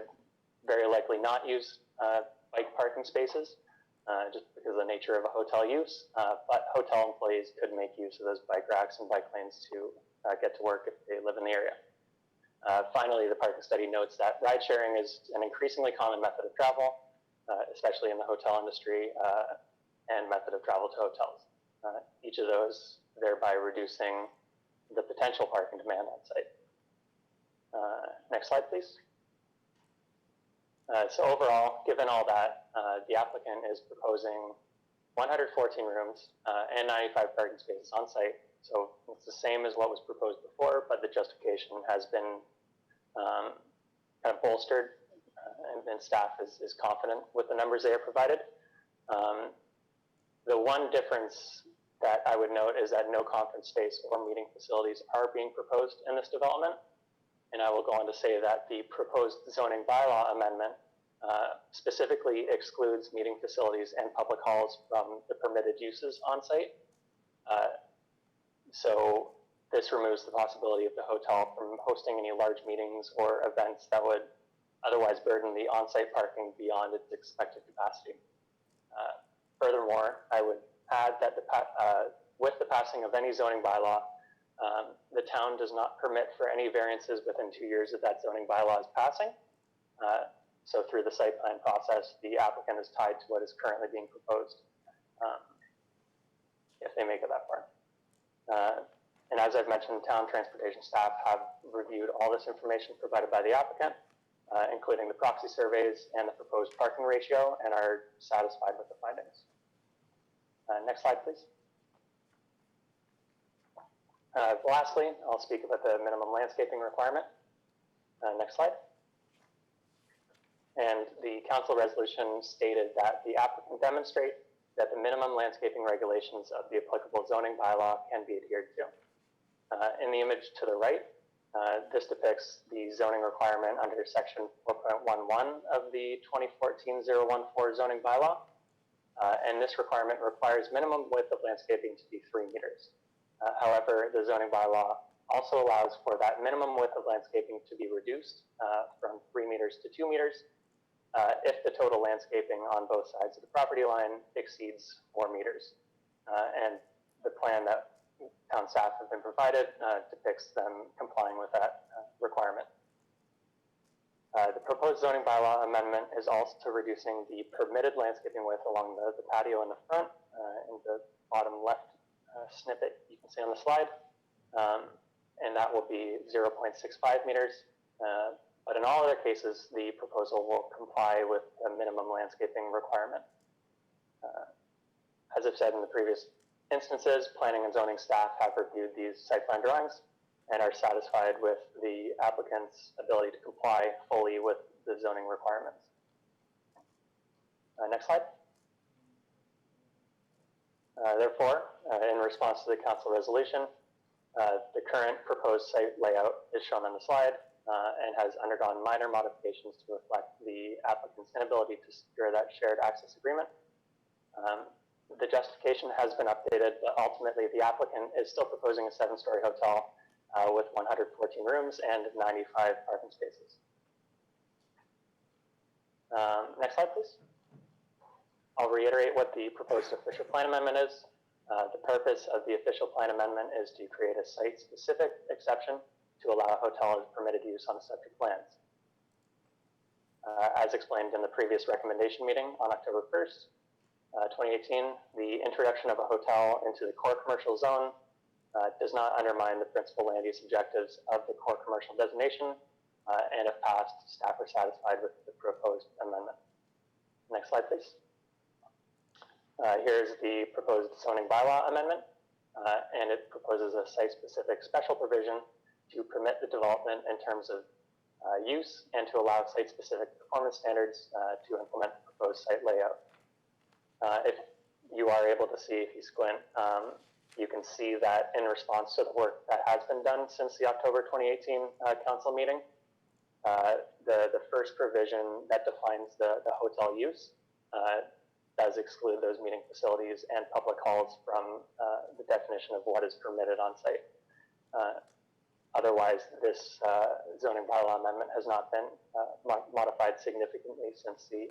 very likely not use bike parking spaces just because of the nature of a hotel use, but hotel employees could make use of those bike racks and bike lanes to get to work if they live in the area. Finally, the parking study notes that ride sharing is an increasingly common method of travel, especially in the hotel industry, and method of travel to hotels. Each of those thereby reducing the potential parking demand on site. Next slide, please. So overall, given all that, the applicant is proposing 114 rooms and 95 parking spaces on site. So it's the same as what was proposed before, but the justification has been kind of bolstered, and staff is confident with the numbers they are provided. The one difference that I would note is that no conference space or meeting facilities are being proposed in this development. And I will go on to say that the proposed zoning bylaw amendment specifically excludes meeting facilities and public halls from the permitted uses on site. So this removes the possibility of the hotel from hosting any large meetings or events that would otherwise burden the on-site parking beyond its expected capacity. Furthermore, I would add that with the passing of any zoning bylaw, the town does not permit for any variances within 2 years of that zoning bylaw is passing. So through the site plan process, the applicant is tied to what is currently being proposed, if they make it that far. And as I've mentioned, town transportation staff have reviewed all this information provided by the applicant, including the proxy surveys and the proposed parking ratio, and are satisfied with the findings. Next slide, please. Lastly, I'll speak about the minimum landscaping requirement. Next slide. And the council resolution stated that the applicant demonstrate that the minimum landscaping regulations of the applicable zoning bylaw can be adhered to. In the image to the right, this depicts the zoning requirement under section 4.11 of the 2014-014 zoning bylaw. And this requirement requires minimum width of landscaping to be 3 meters. However, the zoning bylaw also allows for that minimum width of landscaping to be reduced from 3 meters to 2 meters if the total landscaping on both sides of the property line exceeds 4 meters. And the plan that town staff have been provided depicts them complying with that requirement. The proposed zoning bylaw amendment is also reducing the permitted landscaping width along the patio in the front. In the bottom left snippet you can see on the slide. And that will be 0.65 meters. But in all other cases, the proposal will comply with a minimum landscaping requirement. As I've said in the previous instances, planning and zoning staff have reviewed these site plan drawings and are satisfied with the applicant's ability to comply fully with the zoning requirements. Next slide. Therefore, in response to the council resolution, the current proposed site layout is shown on the slide and has undergone minor modifications to reflect the applicant's inability to secure that shared access agreement. The justification has been updated, but ultimately the applicant is still proposing a 7-story hotel with 114 rooms and 95 parking spaces. Next slide, please. I'll reiterate what the proposed official plan amendment is. The purpose of the official plan amendment is to create a site-specific exception to allow a hotel as permitted use on the subject plans. As explained in the previous recommendation meeting on October 1st, 2018, the introduction of a hotel into the core commercial zone does not undermine the principal land use objectives of the core commercial designation, and if passed, staff are satisfied with the proposed amendment. Next slide, please. Here's the proposed zoning bylaw amendment, and it proposes a site-specific special provision to permit the development in terms of use and to allow site-specific performance standards to implement the proposed site layout. If you are able to see, if you squint, you can see that in response to the work that has been done since the October 2018 council meeting, the first provision that defines the hotel use does exclude those meeting facilities and public halls from the definition of what is permitted on site. Otherwise, this zoning bylaw amendment has not been modified significantly since the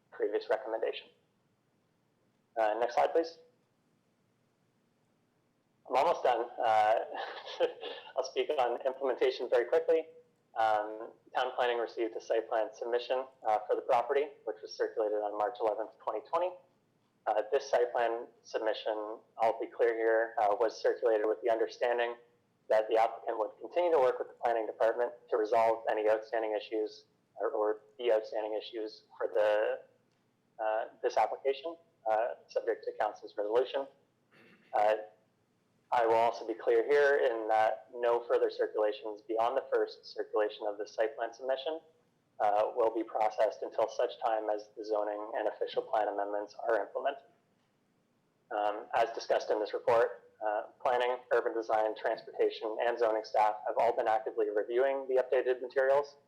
previous recommendation. Next slide, please. I'm almost done. I'll speak on implementation very quickly. Town planning received a site plan submission for the property, which was circulated on March 11th, 2020. This site plan submission, I'll be clear here, was circulated with the understanding that the applicant would continue to work with the planning department to resolve any outstanding issues or the outstanding issues for this application, subject to council's resolution. I will also be clear here in that no further circulations beyond the first circulation of the site plan submission will be processed until such time as the zoning and official plan amendments are implemented. As discussed in this report, planning, urban design, transportation, and zoning staff have all been actively reviewing the updated materials,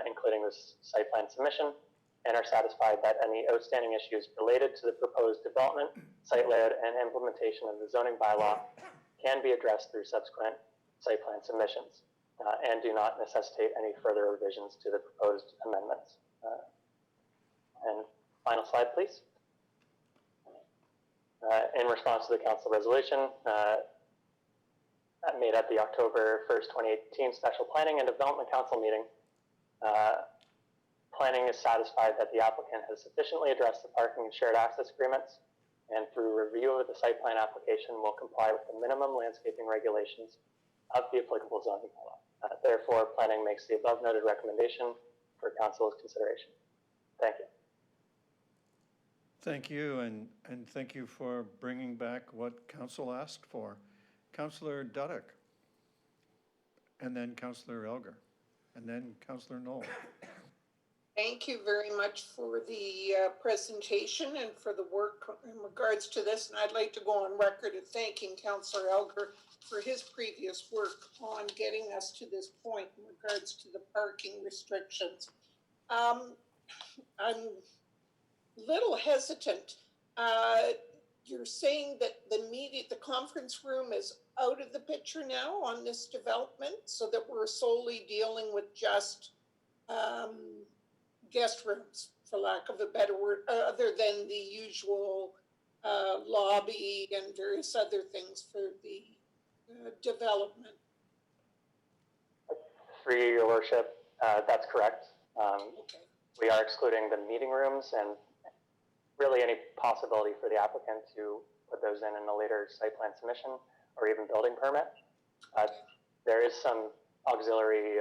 including this site plan submission, and are satisfied that any outstanding issues related to the proposed development, site layout, and implementation of the zoning bylaw can be addressed through subsequent site plan submissions and do not necessitate any further revisions to the proposed amendments. And final slide, please. In response to the council resolution made at the October 1st, 2018 Special Planning and Development Council meeting, planning is satisfied that the applicant has sufficiently addressed the parking and shared access agreements, and through review of the site plan application will comply with the minimum landscaping regulations of the applicable zoning bylaw. Therefore, planning makes the above noted recommendation for council's consideration. Thank you. Thank you, and thank you for bringing back what council asked for. Councillor Dudek, and then Councillor Elgar, and then Councillor Knoll. Thank you very much for the presentation and for the work in regards to this. And I'd like to go on record of thanking Councillor Elgar for his previous work on getting us to this point in regards to the parking restrictions. I'm a little hesitant. You're saying that the conference room is out of the picture now on this development, so that we're solely dealing with just guest rooms, for lack of a better word, other than the usual lobby and various other things for the development. Through your worship, that's correct. Okay. We are excluding the meeting rooms and really any possibility for the applicant to put those in a later site plan submission or even building permit. There is some auxiliary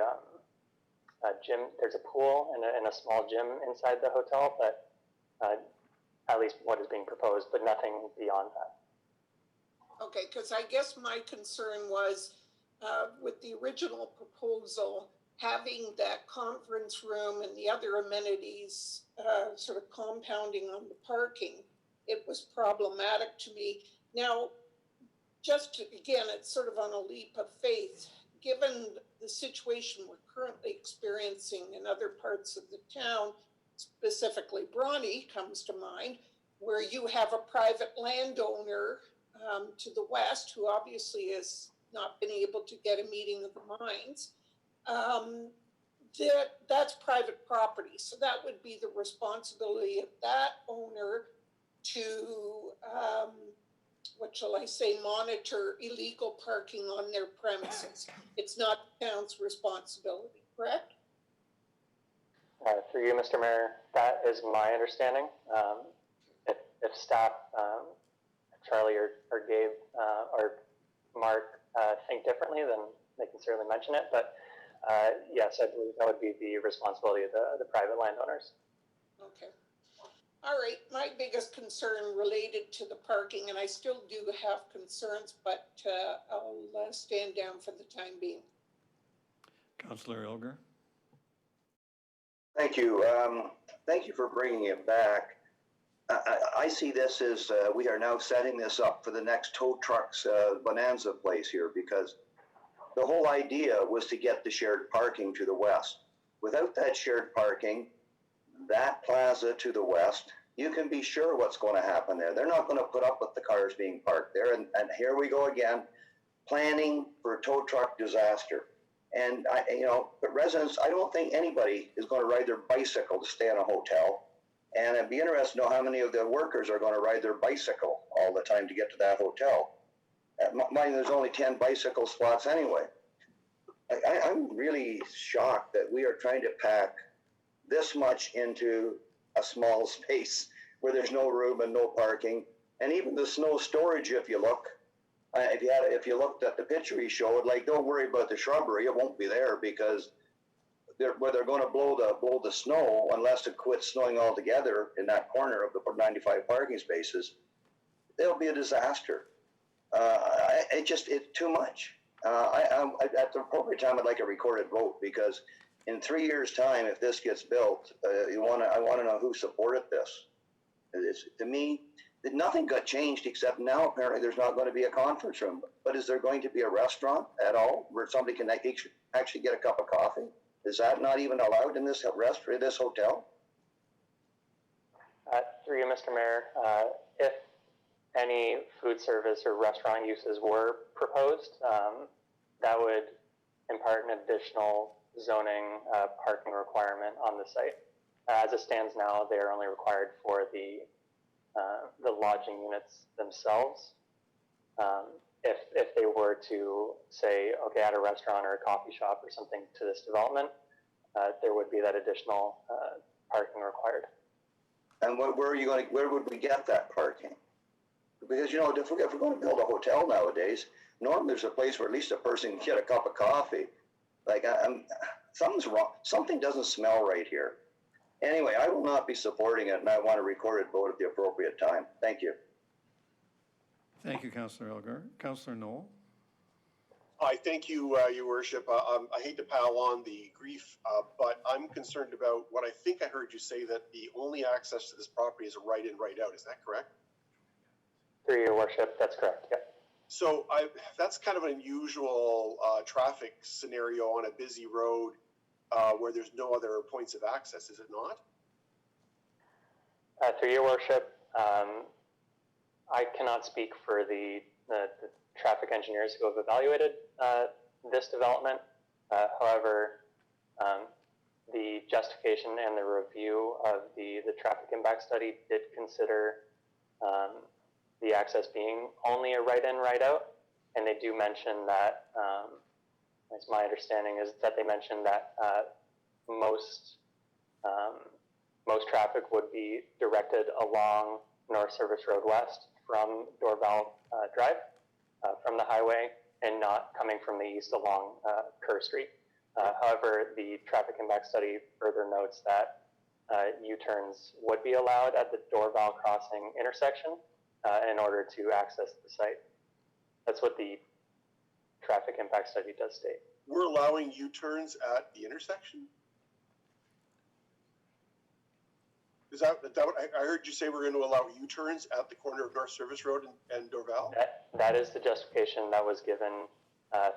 gym. There's a pool and a small gym inside the hotel, but at least what is being proposed, but nothing beyond that. Okay, because I guess my concern was with the original proposal, having that conference room and the other amenities sort of compounding on the parking, it was problematic to me. Now, again, it's sort of on a leap of faith, given the situation we're currently experiencing in other parts of the town, specifically Brawny comes to mind, where you have a private landowner to the west who obviously has not been able to get a meeting of the minds. That's private property, so that would be the responsibility of that owner to, what shall I say, monitor illegal parking on their premises. It's not the town's responsibility, correct? Through you, Mr. Mayor, that is my understanding. If staff, Charlie or Gabe or Mark think differently, then they can certainly mention it. But yes, I believe that would be the responsibility of the private landowners. Okay. All right. My biggest concern related to the parking, and I still do have concerns, but I'll stand down for the time being. Councillor Elgar. Thank you. Thank you for bringing it back. I see this as we are now setting this up for the next tow trucks bonanza place here, because the whole idea was to get the shared parking to the west. Without that shared parking, that plaza to the west, you can be sure what's going to happen there. They're not going to put up with the cars being parked there. And here we go again, planning for a tow truck disaster. And but residents, I don't think anybody is going to ride their bicycle to stay in a hotel. And I'd be interested to know how many of the workers are going to ride their bicycle all the time to get to that hotel. Mind there's only 10 bicycle spots anyway. I'm really shocked that we are trying to pack this much into a small space where there's no room and no parking. And even the snow storage, if you look, if you looked at the picture he showed, like, don't worry about the shrubbery, it won't be there because they're going to blow the snow unless it quits snowing altogether in that corner of the 95 parking spaces. It'll be a disaster. It's too much. At the appropriate time, I'd like a recorded vote, because in 3 years' time, if this gets built, I want to know who supported this. To me, nothing got changed except now apparently there's not going to be a conference room. But is there going to be a restaurant at all where somebody can actually get a cup of coffee? Is that not even allowed in this restaurant, this hotel? Through you, Mr. Mayor, if any food service or restaurant uses were proposed, that would impart an additional zoning parking requirement on the site. As it stands now, they are only required for the lodging units themselves. If they were to say, okay, add a restaurant or a coffee shop or something to this development, there would be that additional parking required. And where would we get that parking? Because, if we're going to build a hotel nowadays, normally there's a place where at least a person can get a cup of coffee. Like, something's wrong. Something doesn't smell right here. Anyway, I will not be supporting it, and I want a recorded vote at the appropriate time. Thank you. Thank you, Councillor Elgar. Councillor Knoll. Hi, thank you, Your Worship. I hate to pile on the grief, but I'm concerned about what I think I heard you say, that the only access to this property is a right in, right out. Is that correct? Through Your Worship, that's correct, yeah. So that's kind of an unusual traffic scenario on a busy road where there's no other points of access, is it not? Through Your Worship, I cannot speak for the traffic engineers who have evaluated this development. However, the justification and the review of the traffic impact study did consider the access being only a right in, right out. And they do mention that, as my understanding is that they mentioned that most traffic would be directed along North Service Road West from Dorval Drive, from the highway, and not coming from the east along Kerr Street. However, the traffic impact study further notes that U-turns would be allowed at the Dorval Crossing intersection in order to access the site. That's what the traffic impact study does state. We're allowing U-turns at the intersection? Is that what I heard you say we're going to allow U-turns at the corner of North Service Road and Dorval? That is the justification that was given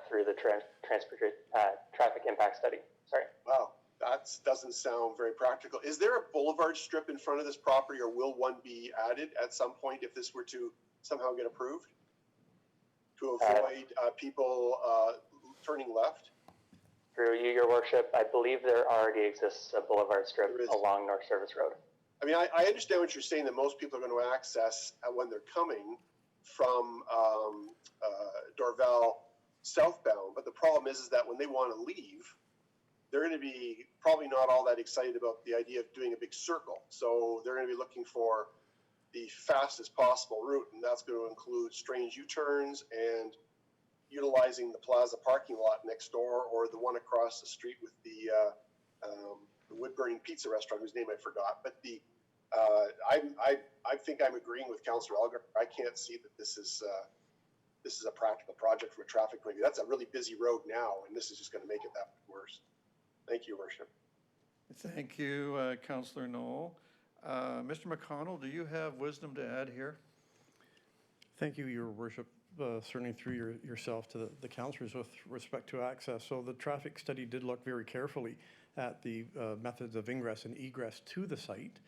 through the traffic impact study. Sorry. Wow, that doesn't sound very practical. Is there a boulevard strip in front of this property, or will one be added at some point if this were to somehow get approved? To avoid people turning left? Through you, Your Worship, I believe there already exists a boulevard strip along North Service Road. I mean, I understand what you're saying, that most people are going to access when they're coming from Dorval southbound, but the problem is that when they want to leave, they're going to be probably not all that excited about the idea of doing a big circle. So they're going to be looking for the fastest possible route, and that's going to include strange U-turns and utilizing the plaza parking lot next door, or the one across the street with the wood-burning pizza restaurant whose name I forgot. But I think I'm agreeing with Councillor Elgar. I can't see that this is a practical project from a traffic point of view. That's a really busy road now, and this is just going to make it that much worse. Thank you, Your Worship. Thank you, Councillor Knoll. Mr. McConnell, do you have wisdom to add here? Thank you, Your Worship. Certainly through yourself to the councillors with respect to access. So the traffic study did look very carefully at the methods of ingress and egress to the site.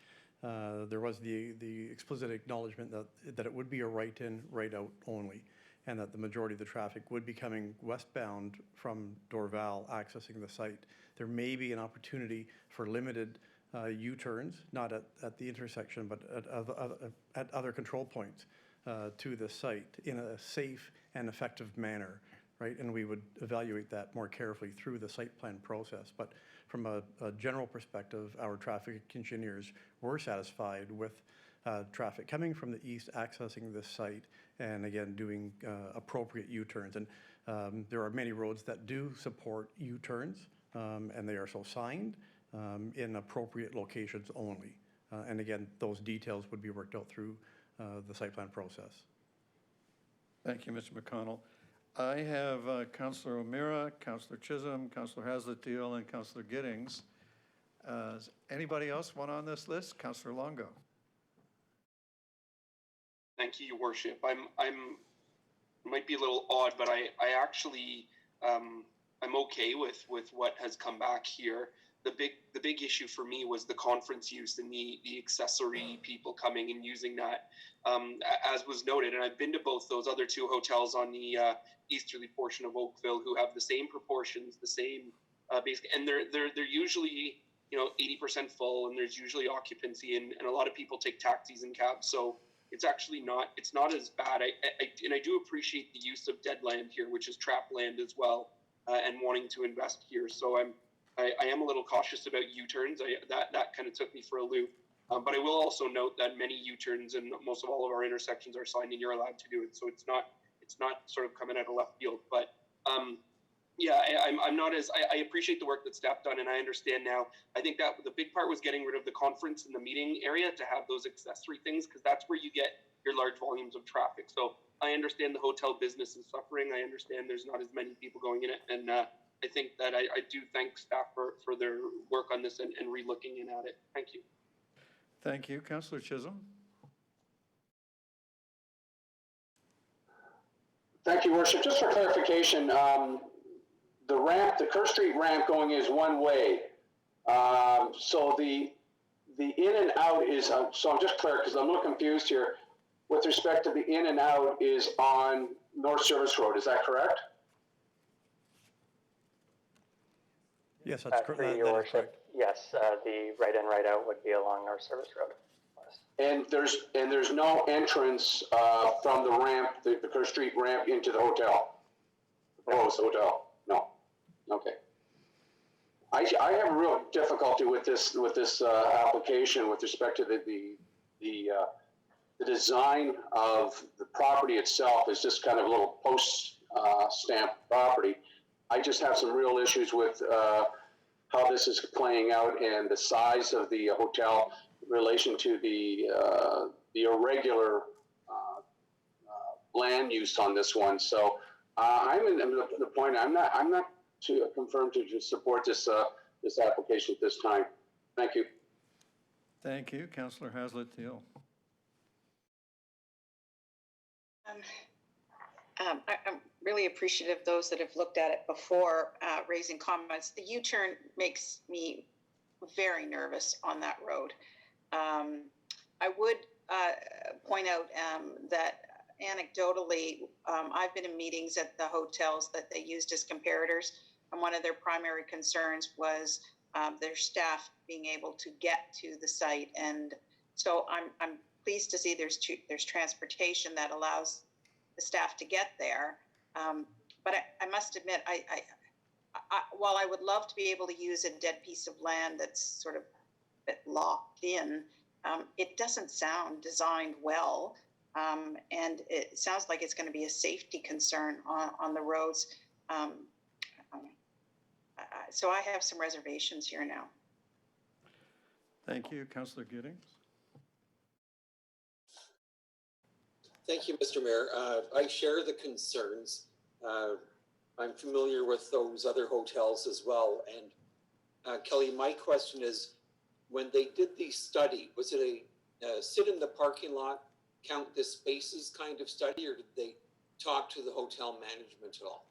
There was the explicit acknowledgement that it would be a right in, right out only, and that the majority of the traffic would be coming westbound from Dorval accessing the site. There may be an opportunity for limited U-turns, not at the intersection, but at other control points to the site in a safe and effective manner, right? And we would evaluate that more carefully through the site plan process. But from a general perspective, our traffic engineers were satisfied with traffic coming from the east accessing this site, and again, doing appropriate U-turns. And there are many roads that do support U-turns, and they are so signed in appropriate locations only. And again, those details would be worked out through the site plan process. Thank you, Mr. McConnell. I have Councillor O'Meara, Councillor Chisholm, Councillor Haslett-Deal, and Councillor Giddings. Does anybody else want on this list? Councillor Longo. Thank you, Your Worship. I'm might be a little odd, but I actually I'm okay with what has come back here. The big issue for me was the conference use and the accessory people coming and using that, as was noted. And I've been to both those other two hotels on the easterly portion of Oakville who have the same proportions, the same basic, and they're usually 80% full, and there's usually occupancy, and a lot of people take taxis and cabs. So it's actually not as bad. I do appreciate the use of dead land here, which is trapped land as well, and wanting to invest here. So I am a little cautious about U-turns. That kind of took me for a loop. But I will also note that many U-turns and most of all of our intersections are signed, and you're allowed to do it. So it's not sort of coming out of left field. But I'm not as I appreciate the work that staff done, and I understand now. I think that the big part was getting rid of the conference and the meeting area to have those accessory things, because that's where you get your large volumes of traffic. So I understand the hotel business is suffering. I understand there's not as many people going in it, and I think that I do thank staff for their work on this and re-looking in at it. Thank you. Thank you. Councillor Chisholm. Thank you, Worship. Just for clarification, the Kerr Street ramp going is one way. So the in and out is, so I'm just clear because I'm a little confused here. With respect to the in and out is on North Service Road, is that correct? Yes, that's correct. Your Worship, yes, the right-in, right-out would be along North Service Road. And there's no entrance from the ramp, the Kerr Street ramp into the hotel? Proposed hotel? No. Okay. I have real difficulty with this application with respect to the design of the property itself is just kind of a little post stamp property. I just have some real issues with how this is playing out and the size of the hotel in relation to the irregular land use on this one. So I'm in the point. I'm not to confirm to just support this application at this time. Thank you. Thank you, Councillor Haslett-Thiel. I'm really appreciative of those that have looked at it before raising comments. The U-turn makes me very nervous on that road. I would point out that anecdotally, I've been in meetings at the hotels that they used as comparators, and one of their primary concerns was their staff being able to get to the site. And so I'm pleased to see there's transportation that allows the staff to get there. But I must admit, I while I would love to be able to use a dead piece of land that's sort of a bit locked in, it doesn't sound designed well. And it sounds like it's going to be a safety concern on the roads. So I have some reservations here now. Thank you, Councillor Giddings. Thank you, Mr. Mayor. I share the concerns. I'm familiar with those other hotels as well. And Kelly, my question is, when they did the study, was it a sit in the parking lot, count the spaces kind of study, or did they talk to the hotel management at all?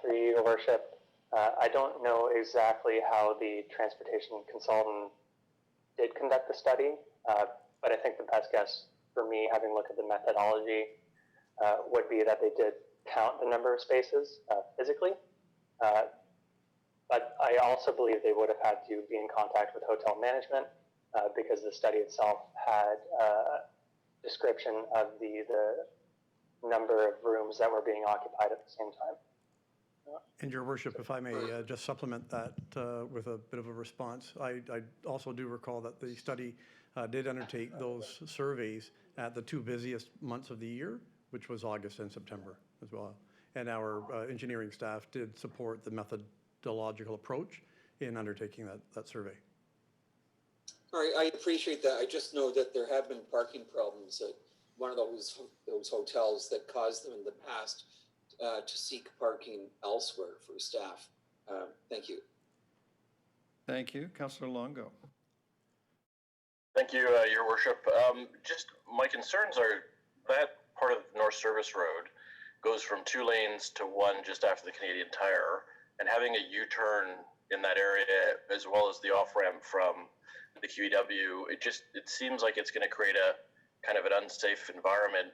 Through your worship, I don't know exactly how the transportation consultant did conduct the study, but I think the best guess for me, having looked at the methodology, would be that they did count the number of spaces physically. But I also believe they would have had to be in contact with hotel management because the study itself had a description of the number of rooms that were being occupied at the same time. And your worship, if I may just supplement that with a bit of a response, I also do recall that the study did undertake those surveys at the two busiest months of the year, which was August and September as well. And our engineering staff did support the methodological approach in undertaking that survey. All right, I appreciate that. I just know that there have been parking problems at one of those hotels that caused them in the past to seek parking elsewhere for staff. Thank you. Thank you, Councillor Longo. Thank you, Your Worship. Just my concerns are that part of North Service Road goes from 2 lanes to 1 just after the Canadian Tire, and having a U-turn in that area as well as the off-ramp from the QEW, it seems like it's going to create a kind of an unsafe environment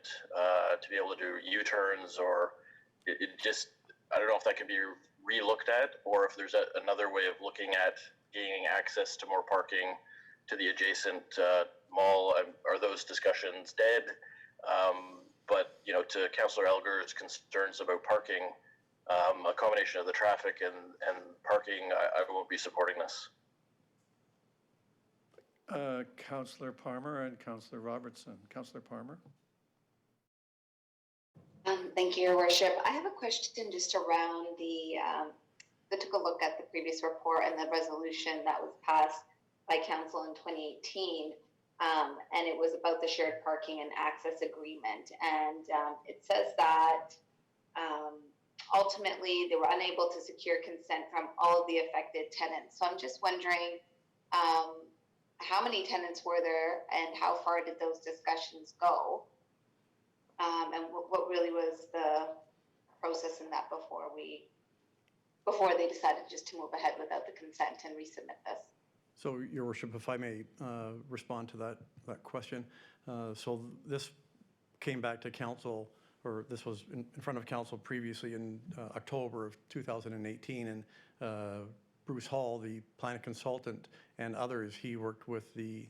to be able to do U-turns, or I don't know if that can be re-looked at, or if there's another way of looking at gaining access to more parking to the adjacent mall. Are those discussions dead? But, to Councillor Elger's concerns about parking, a combination of the traffic and parking, I won't be supporting this. Councillor Palmer and Councillor Robertson. Councillor Palmer. Thank you, Your Worship. I have a question just around I took a look at the previous report and the resolution that was passed by Council in 2018, and it was about the shared parking and access agreement. And it says that ultimately they were unable to secure consent from all of the affected tenants. So I'm just wondering, how many tenants were there and how far did those discussions go? And what really was the process in that before they decided just to move ahead without the consent and resubmit this? So, Your Worship, if I may respond to that question. So this came back to Council, or this was in front of Council previously in October of 2018, and Bruce Hall, the planning consultant, and others. He worked with the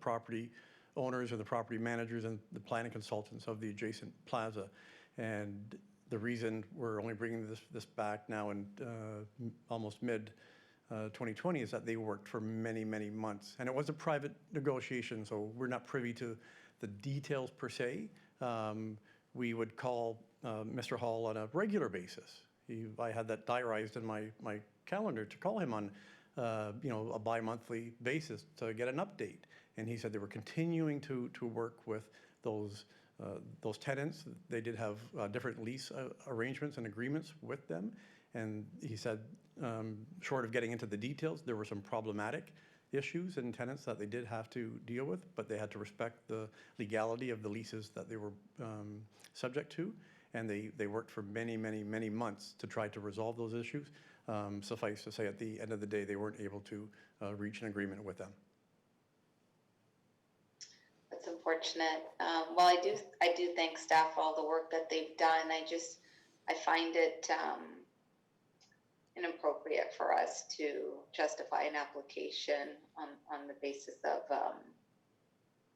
property owners and the property managers and the planning consultants of the adjacent plaza. And the reason we're only bringing this back now in almost mid 2020 is that they worked for many, many months. And it was a private negotiation, so we're not privy to the details per se. We would call Mr. Hall on a regular basis. I had that diarized in my calendar to call him on a bi-monthly basis to get an update. And he said they were continuing to work with those tenants. They did have different lease arrangements and agreements with them. And he said, short of getting into the details, there were some problematic issues and tenants that they did have to deal with, but they had to respect the legality of the leases that they were subject to. And they worked for many, many, many months to try to resolve those issues. Suffice to say, at the end of the day, they weren't able to reach an agreement with them. That's unfortunate. Well, I do thank staff for all the work that they've done. I find it inappropriate for us to justify an application on the basis of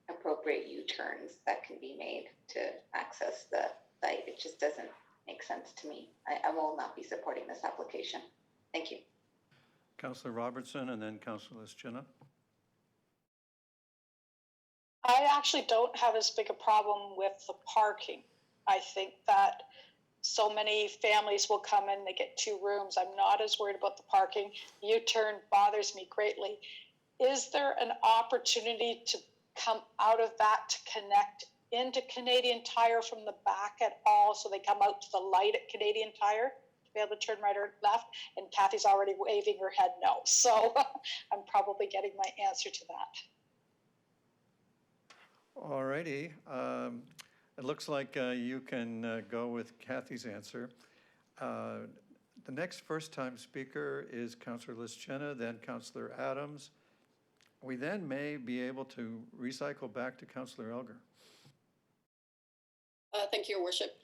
appropriate U-turns that can be made to access the site. It just doesn't make sense to me. I will not be supporting this application. Thank you. Councillor Robertson and then Councillor Lischina. I actually don't have as big a problem with the parking. I think that so many families will come in, they get 2 rooms. I'm not as worried about the parking. U-turn bothers me greatly. Is there an opportunity to come out of that to connect into Canadian Tire from the back at all, so they come out to the light at Canadian Tire to be able to turn right or left? And Kathy's already waving her head no, so I'm probably getting my answer to that. All righty. It looks like you can go with Kathy's answer. The next first-time speaker is Councillor Lischina, then Councillor Adams. We then may be able to recycle back to Councillor Elgar. Thank you, Your Worship.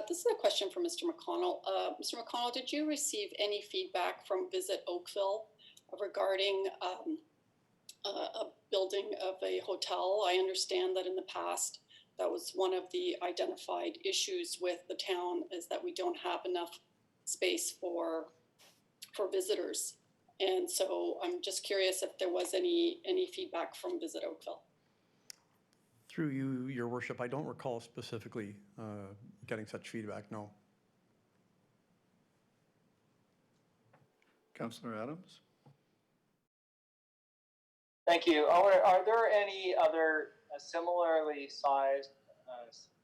This is a question for Mr. McConnell. Mr. McConnell, did you receive any feedback from Visit Oakville regarding a building of a hotel? I understand that in the past, that was one of the identified issues with the town, is that we don't have enough space for visitors. And so I'm just curious if there was any feedback from Visit Oakville. Through you, Your Worship, I don't recall specifically getting such feedback, no. Councillor Adams? Thank you. Are there any other similarly sized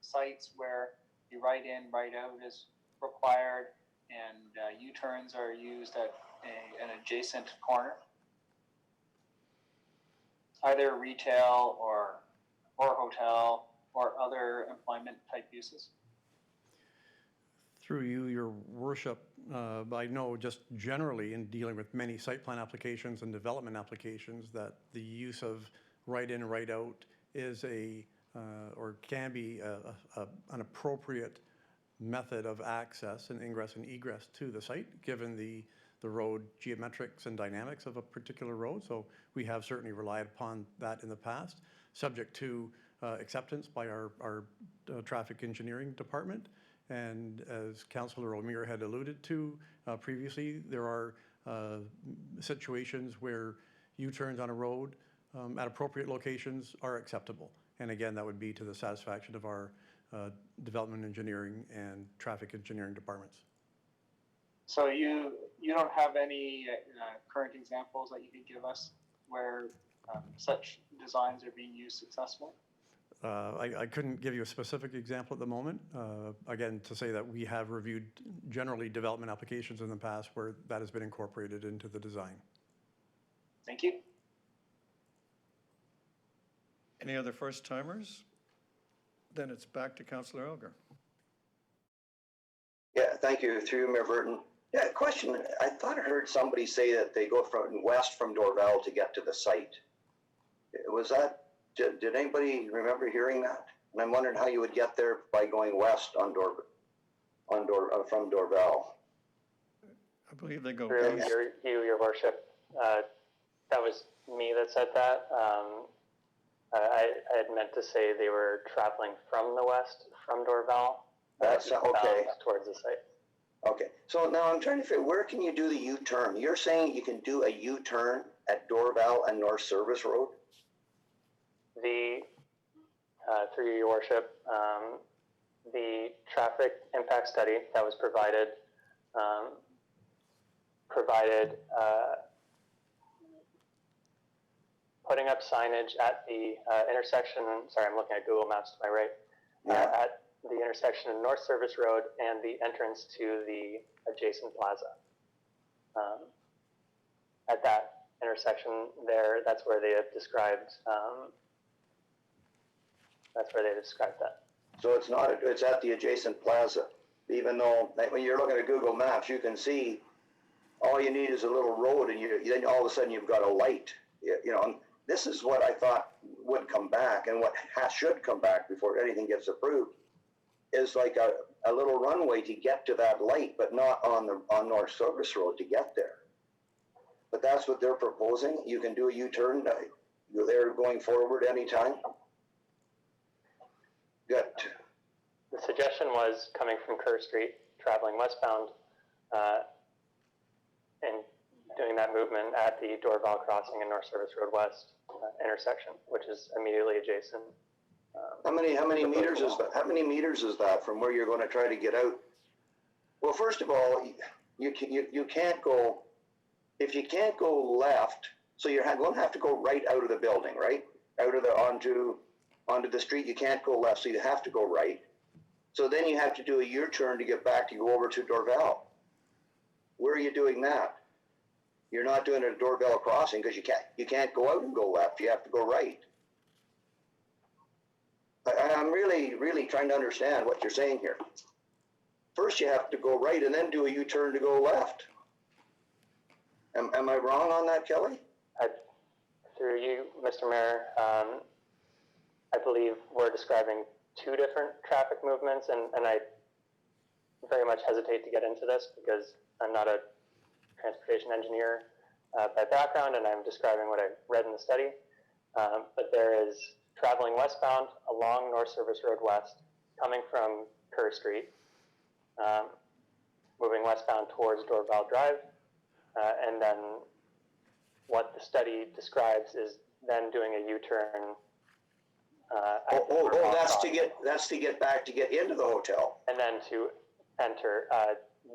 sites where the right in, right out is required and U-turns are used at an adjacent corner? Either retail or hotel or other employment type uses? Through you, Your Worship, I know just generally in dealing with many site plan applications and development applications that the use of right in, right out is or can be an appropriate method of access and ingress and egress to the site, given the road geometrics and dynamics of a particular road. So we have certainly relied upon that in the past, subject to acceptance by our traffic engineering department. And as Councillor O'Meara had alluded to previously, there are situations where U-turns on a road at appropriate locations are acceptable. And again, that would be to the satisfaction of our development engineering and traffic engineering departments. So you don't have any current examples that you can give us where such designs are being used successfully? I couldn't give you a specific example at the moment. Again, to say that we have reviewed generally development applications in the past where that has been incorporated into the design. Thank you. Any other first-timers? Then it's back to Councillor Elgar. Yeah, thank you. Through you, Mayor Burton. Yeah, question. I thought I heard somebody say that they go from west from Dorval to get to the site. Was that, did anybody remember hearing that? And I'm wondering how you would get there by going west on from Dorval. I believe they go Through east. your worship, that was me that said that. I had meant to say they were traveling from the west, from Dorval. That's okay. Towards the site. Okay, so now I'm trying to figure, where can you do the U-turn? You're saying you can do a U-turn at Dorval and North Service Road? Through your worship, the traffic impact study that was provided putting up signage at the intersection. Sorry, I'm looking at Google Maps to my right. At the intersection of North Service Road and the entrance to the adjacent plaza. At that intersection there, that's where they have described. That's where they described that. So it's not, it's at the adjacent plaza, even though when you're looking at Google Maps, you can see all you need is a little road and then all of a sudden you've got a light. You know, and this is what I thought would come back and what should come back before anything gets approved is like a little runway to get to that light, but not on North Service Road to get there. But that's what they're proposing. You can do a U-turn. You're there going forward anytime. Good. The suggestion was coming from Kerr Street, traveling westbound, and doing that movement at the Dorval Crossing and North Service Road West intersection, which is immediately adjacent. How many meters is that? How many meters is that from where you're going to try to get out? Well, first of all, you can't go. If you can't go left, so you're going to have to go right out of the building, right? Out of the onto the street. You can't go left, so you have to go right. So then you have to do a U-turn to get back to go over to Dorval. Where are you doing that? You're not doing it at Dorval Crossing because you can't go out and go left. You have to go right. I'm really trying to understand what you're saying here. First, you have to go right and then do a U-turn to go left. Am I wrong on that, Kelly? Through you, Mr. Mayor, I believe we're describing two different traffic movements, and I very much hesitate to get into this because I'm not a transportation engineer by background, and I'm describing what I read in the study. But there is traveling westbound along North Service Road West, coming from Kerr Street, moving westbound towards Dorval Drive, and then what the study describes is then doing a U-turn. That's to get back to get into the hotel. And then to enter.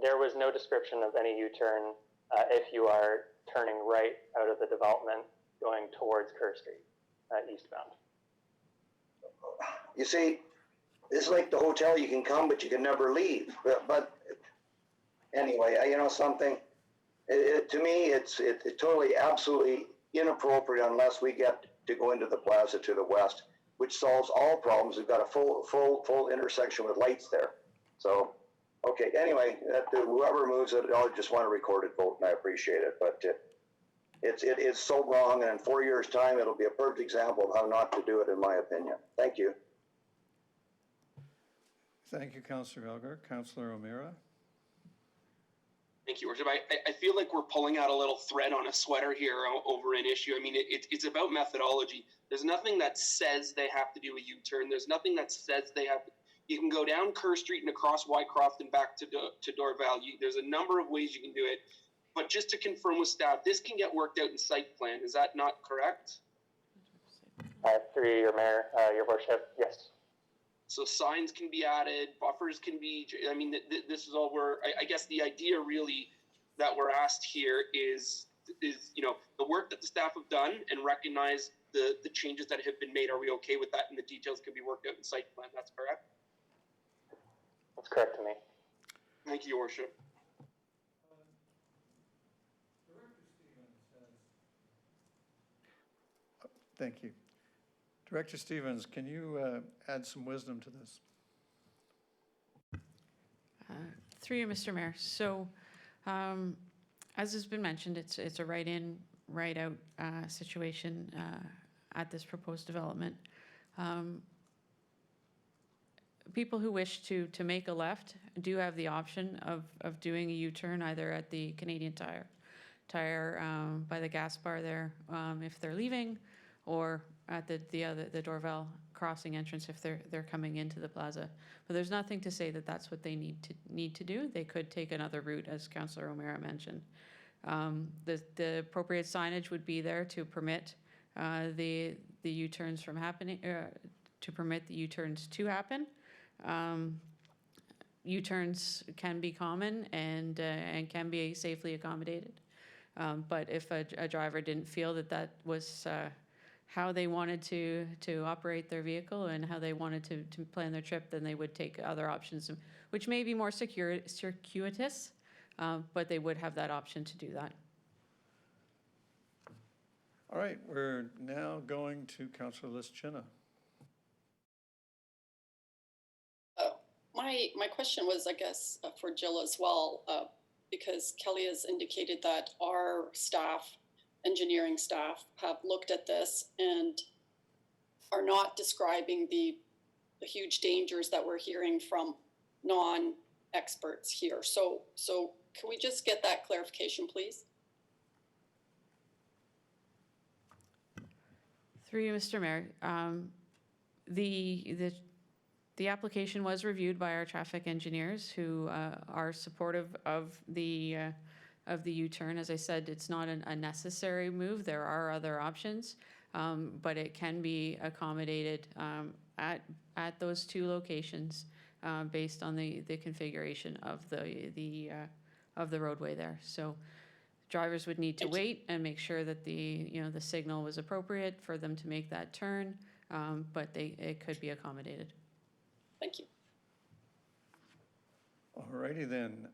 There was no description of any U-turn if you are turning right out of the development going towards Kerr Street, eastbound. You see, it's like the hotel, you can come, but you can never leave. But anyway, you know something? To me, it's totally, absolutely inappropriate unless we get to go into the plaza to the west, which solves all problems. We've got a full intersection with lights there. So, okay, anyway, whoever moves it, I just want a recorded vote, and I appreciate it. But it is so wrong, and in 4 years' time, it'll be a perfect example of how not to do it, in my opinion. Thank you. Thank you, Councillor Elgar. Councillor O'Meara. Thank you, Worship. I feel like we're pulling out a little thread on a sweater here over an issue. I mean, it's about methodology. There's nothing that says they have to do a U-turn. There's nothing that says they have to. You can go down Kerr Street and across Wycroft and back to Dorval. There's a number of ways you can do it. But just to confirm with staff, this can get worked out in site plan. Is that not correct? Through your mayor, your worship, yes. So signs can be added, buffers can be, I mean, this is all I guess the idea really that we're asked here is, you know, the work that the staff have done and recognize the changes that have been made. Are we okay with that? And the details can be worked out in site plan. That's correct? That's correct to me. Thank you, Your Worship. Thank you. Director Stevens, can you add some wisdom to this? Through you, Mr. Mayor. So, as has been mentioned, it's a right-in, right-out situation at this proposed development. people who wish to make a left do have the option of doing a U-turn either at the Canadian Tire by the gas bar there if they're leaving, or at the Dorval crossing entrance if they're coming into the plaza. But there's nothing to say that that's what they need to do. They could take another route, as Councillor O'Meara mentioned. The appropriate signage would be there to permit the U-turns from happening, to permit the U-turns to happen. U-turns can be common and can be safely accommodated. But if a driver didn't feel that was how they wanted to operate their vehicle and how they wanted to plan their trip, then they would take other options, which may be more circuitous, but they would have that option to do that. All right, we're now going to Councillor Lischina. My question was, I guess, for Jill as well, because Kelly has indicated that our staff, engineering staff, have looked at this and are not describing the huge dangers that we're hearing from non-experts here. So can we just get that clarification, please? Through you, Mr. Mayor, the application was reviewed by our traffic engineers who are supportive of the U-turn. As I said, it's not a necessary move. There are other options, but it can be accommodated at those two locations based on the configuration of the roadway there. So drivers would need to wait and make sure that the signal was appropriate for them to make that turn, but it could be accommodated. Thank you. All righty then.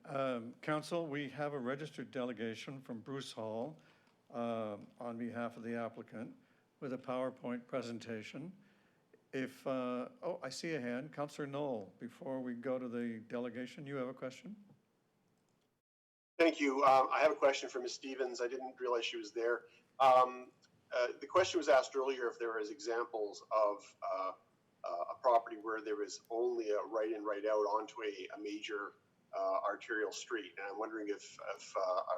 Council, we have a registered delegation from Bruce Hall on behalf of the applicant with a PowerPoint presentation. I see a hand. Councillor Knoll, before we go to the delegation, you have a question? Thank you. I have a question for Ms. Stevens. I didn't realize she was there. The question was asked earlier if there is examples of a property where there was only a right-in, right-out onto a major arterial street. And I'm wondering if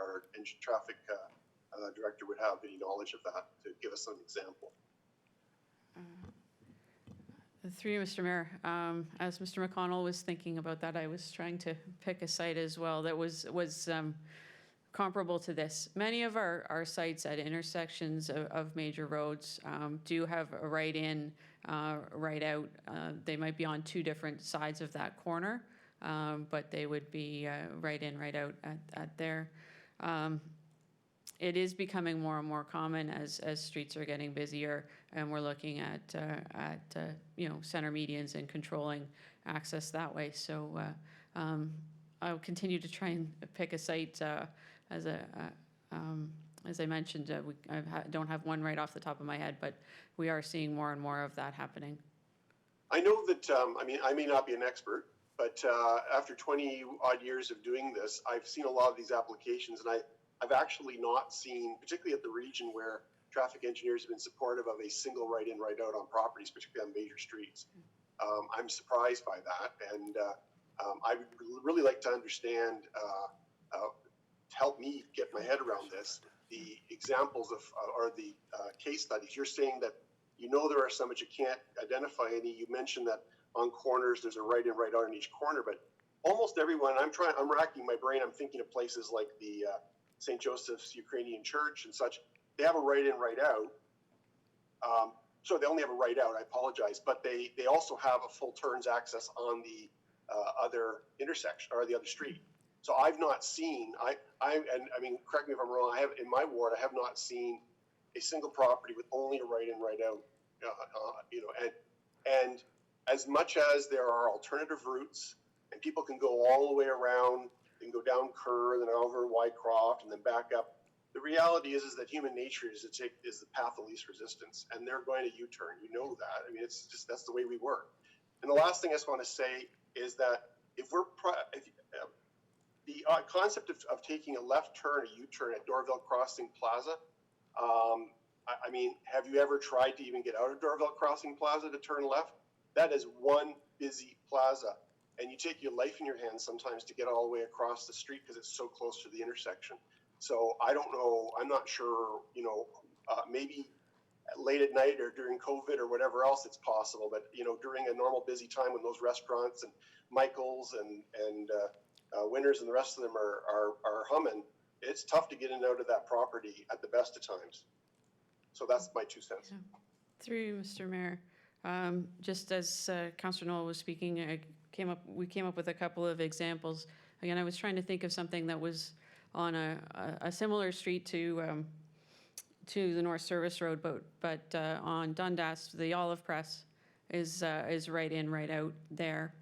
our traffic director would have any knowledge of that to give us an example. Through you, Mr. Mayor, as Mr. McConnell was thinking about that, I was trying to pick a site as well that was comparable to this. Many of our sites at intersections of major roads do have a right-in, right-out. They might be on two different sides of that corner, but they would be right-in, right-out at there. It is becoming more and more common as streets are getting busier, and we're looking at center medians and controlling access that way. So I'll continue to try and pick a site as I mentioned. I don't have one right off the top of my head, but we are seeing more and more of that happening. I know that I may not be an expert, but after 20 odd years of doing this, I've seen a lot of these applications, and I've actually not seen, particularly at the region where traffic engineers have been supportive of a single right-in, right-out on properties, particularly on major streets. I'm surprised by that, and I would really like to understand, to help me get my head around this, the examples of, or the case studies. You're saying that there are some, but you can't identify any. You mentioned that on corners there's a right-in, right-out on each corner, but almost everyone, I'm racking my brain, I'm thinking of places like the St. Joseph's Ukrainian Church and such. They have a right-in, right-out. So they only have a right-out, I apologize, but they also have a full turns access on the other intersection or the other street. So I've not seen, correct me if I'm wrong, in my ward, I have not seen a single property with only a right-in, right-out, and as much as there are alternative routes and people can go all the way around, they can go down Kerr, then over Wycroft and then back up. The reality is that human nature is the path of least resistance, and they're going to U-turn. You know that. It's just, that's the way we work. And the last thing I just want to say is that the concept of taking a left turn, a U-turn at Dorval Crossing Plaza, have you ever tried to even get out of Dorval Crossing Plaza to turn left? that is one busy plaza. And you take your life in your hands sometimes to get all the way across the street because it's so close to the intersection. So I don't know, I'm not sure, maybe late at night or during COVID or whatever else it's possible, but during a normal busy time when those restaurants and Michael's and Winners and the rest of them are humming, it's tough to get in and out of that property at the best of times. So that's my 2 cents. Yeah. Through you, Mr. Mayor, just as Councillor Noel was speaking, we came up with a couple of examples. Again, I was trying to think of something that was on a similar street to the North Service Road, but on Dundas, the Olive Press is right in, right out there.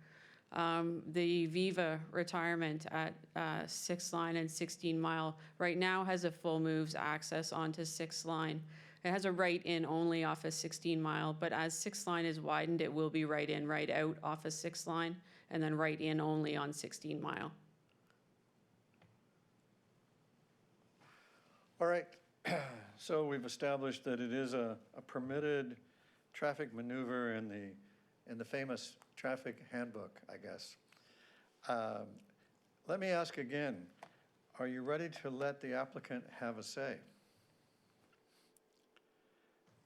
The Viva retirement at 6th Line and 16 Mile right now has a full moves access onto 6th Line. It has a right in only off of 16 Mile, but as 6th Line is widened, it will be right in, right out off of 6th Line, and then right in only on 16 Mile. All right. So we've established that it is a permitted traffic maneuver in the famous traffic handbook, I guess. Let me ask again, are you ready to let the applicant have a say?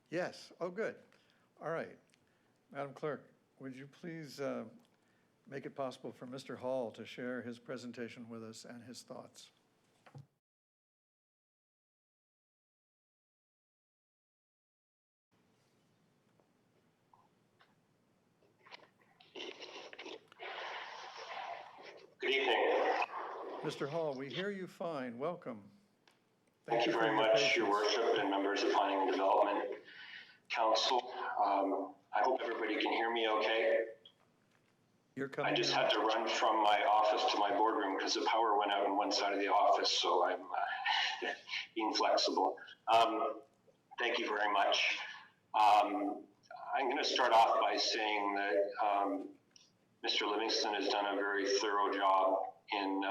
Yes. Oh, good. All right. Madam Clerk, would you please make it possible for Mr. Hall to share his presentation with us and his thoughts? Good evening. Mr. Hall, we hear you fine. Welcome. Thank you very much, Your Worship, and members of Planning and Development Council. I hope everybody can hear me okay. I just had to run from my office to my boardroom because the power went out on one side of the office, so I'm being flexible. Thank you very much. I'm going to start off by saying that Mr. Livingston has done a very thorough job in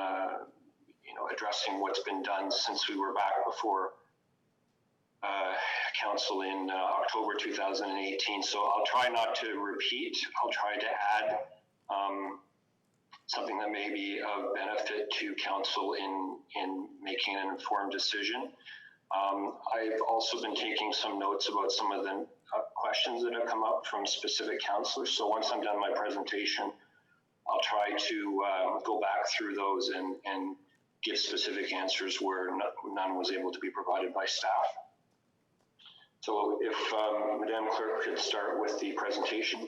addressing what's been done since we were back before council in October 2018. So I'll try not to repeat. I'll try to add something that may be of benefit to council in making an informed decision. I've also been taking some notes about some of the questions that have come up from specific councillors. So once I'm done my presentation, I'll try to go back through those and give specific answers where none was able to be provided by staff. So if Madam Clerk could start with the presentation.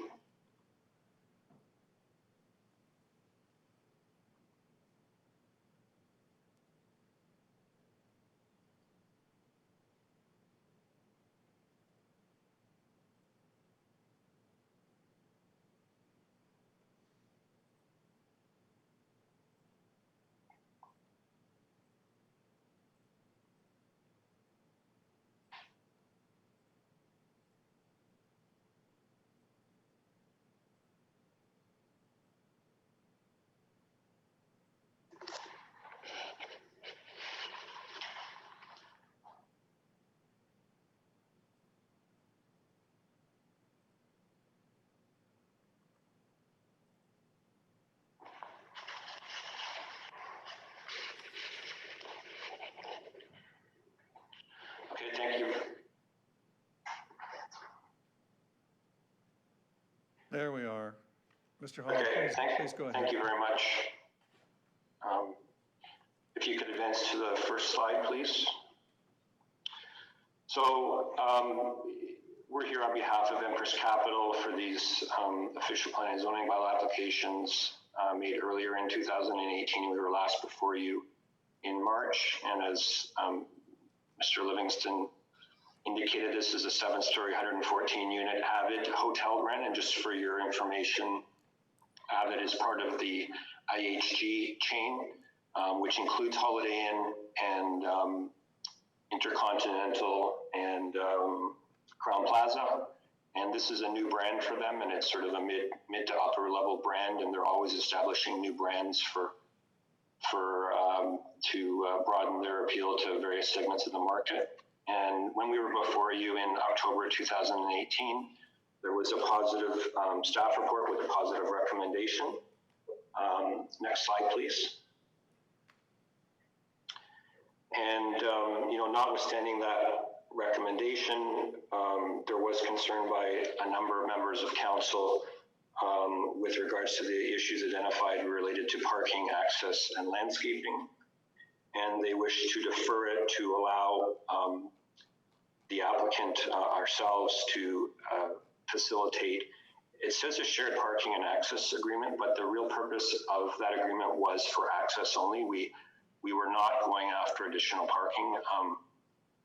Okay, thank you. There we are. Mr. Hall, Okay, please go ahead. Thank you very much. If you could advance to the first slide, please. So we're here on behalf of Empress Capital for these official planning and zoning bylaw applications made earlier in 2018. We were last before you in March, and as Mr. Livingston indicated, this is a 7-story, 114-unit Avid hotel rent. And just for your information, Avid is part of the IHG chain, which includes Holiday Inn and Intercontinental and Crown Plaza. And this is a new brand for them, and it's sort of a mid to upper level brand, and they're always establishing new brands to broaden their appeal to various segments of the market. And when we were before you in October 2018, There was a positive staff report with a positive recommendation. Next slide, please. And, notwithstanding that recommendation, there was concern by a number of members of council with regards to the issues identified related to parking, access, and landscaping. And they wish to defer it to allow the applicant, ourselves, to facilitate. It says a shared parking and access agreement, but the real purpose of that agreement was for access only. We were not going after additional parking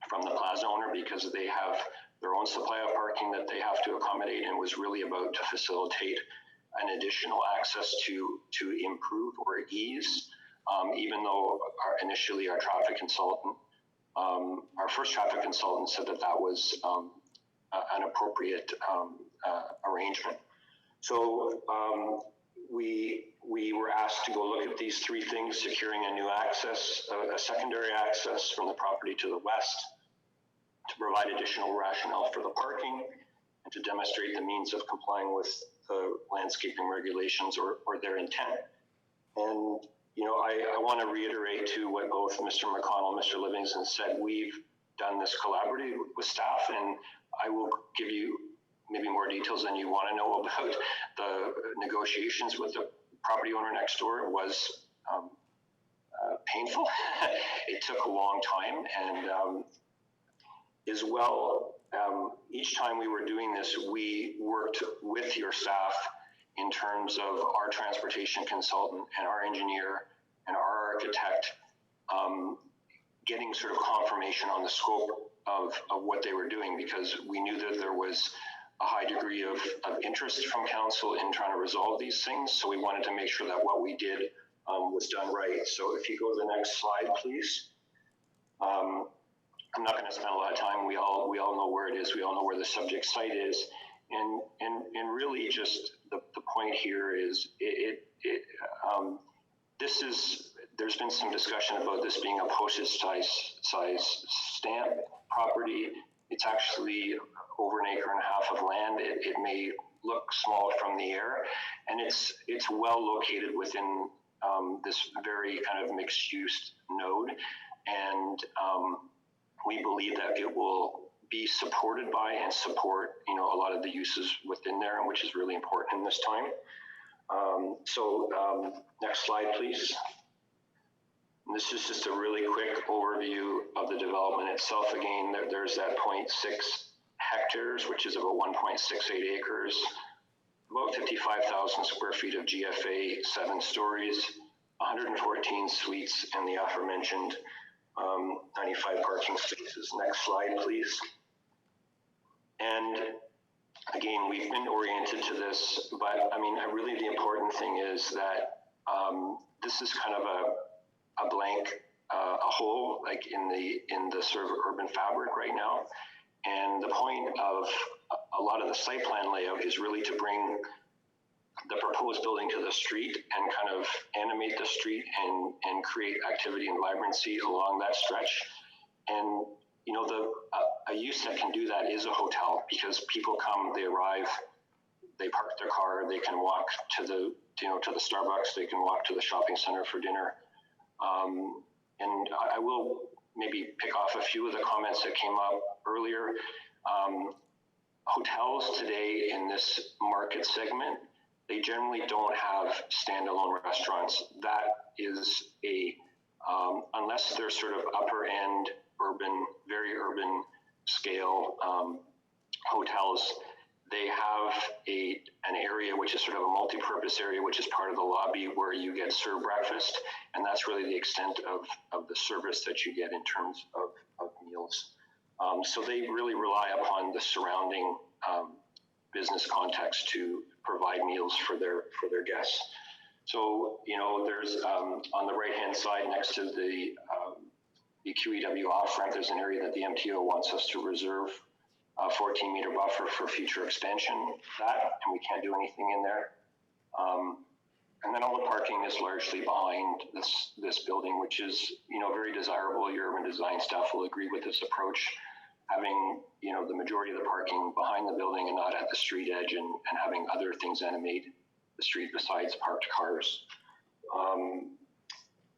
from the plaza owner because they have their own supply of parking that they have to accommodate, and was really about to facilitate an additional access to improve or ease, even though initially our traffic consultant, our first traffic consultant said that was an appropriate arrangement. So we were asked to go look at these three things: securing a new access, a secondary access from the property to the west, to provide additional rationale for the parking, and to demonstrate the means of complying with the landscaping regulations or their intent. And, I want to reiterate to what both Mr. McConnell and Mr. Livingston said. We've done this collaboratively with staff, and I will give you maybe more details than you want to know about the negotiations with the property owner next door. It was painful. It took a long time, and as well, each time we were doing this, we worked with your staff in terms of our transportation consultant and our engineer and our architect, getting sort of confirmation on the scope of what they were doing, because we knew that there was a high degree of interest from council in trying to resolve these things. So we wanted to make sure that what we did was done right. So if you go to the next slide, please. I'm not going to spend a lot of time. We all know where it is. We all know where the subject site is. And really just the point here is there's been some discussion about this being a postage size stamp property. It's actually over 1.5 acres of land. It may look small from the air, and it's well located within this very kind of mixed use node. And we believe that it will be supported by and support, a lot of the uses within there, and which is really important in this time. Next slide, please. And this is just a really quick overview of the development itself. Again, there's that 0.6 hectares, which is about 1.68 acres, about 55,000 square feet of GFA, 7 stories, 114 suites, and the aforementioned 95 parking spaces. Next slide, please. And again, we've been oriented to this, but really the important thing is that this is kind of a blank, a hole, like in the sort of urban fabric right now. And the point of a lot of the site plan layout is really to bring the proposed building to the street and kind of animate the street and create activity and vibrancy along that stretch. And a use that can do that is a hotel, because people come, they arrive, they park their car, they can walk to the Starbucks, they can walk to the shopping center for dinner. And I will maybe pick off a few of the comments that came up earlier. Hotels today in this market segment, they generally don't have standalone restaurants. That is unless they're sort of upper end urban, very urban scale hotels, they have an area which is sort of a multi-purpose area, which is part of the lobby where you get served breakfast, and that's really the extent of the service that you get in terms of meals. So they really rely upon the surrounding business context to provide meals for their guests. So there's on the right hand side next to the QEW off ramp, there's an area that the MTO wants us to reserve a 14-meter buffer for future expansion. And we can't do anything in there. And then all the parking is largely behind this building, which is very desirable. Your urban design staff will agree with this approach. having, the majority of the parking behind the building and not at the street edge, and having other things animate the street besides parked cars.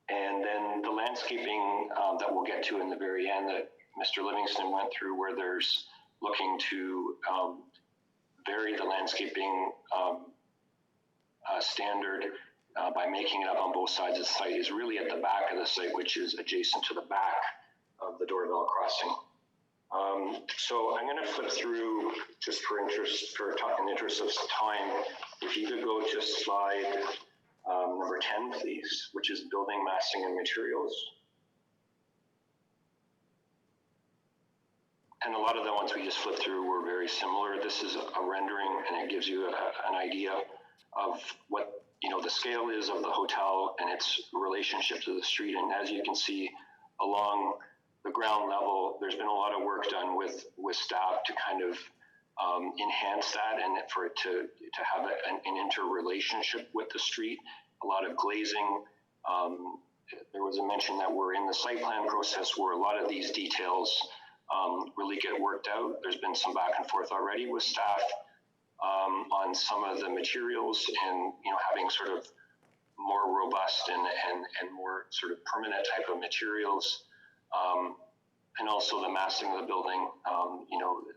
And then the landscaping that we'll get to in the very end that Mr. Livingston went through, where there's looking to vary the landscaping standard by making it up on both sides of the site, is really at the back of the site, which is adjacent to the back of the Dorval crossing. So I'm going to flip through just for interest of time. If you could go to slide number 10, please, which is building massing and materials. And a lot of the ones we just flipped through were very similar. This is a rendering, and it gives you an idea of what the scale is of the hotel and its relationship to the street. And as you can see, along the ground level, there's been a lot of work done with staff to kind of enhance that, and for it to have an interrelationship with the street. A lot of glazing. There was a mention that we're in the site plan process where a lot of these details really get worked out. There's been some back and forth already with staff on some of the materials, and having sort of more robust and more sort of permanent type of materials, and also the massing of the building.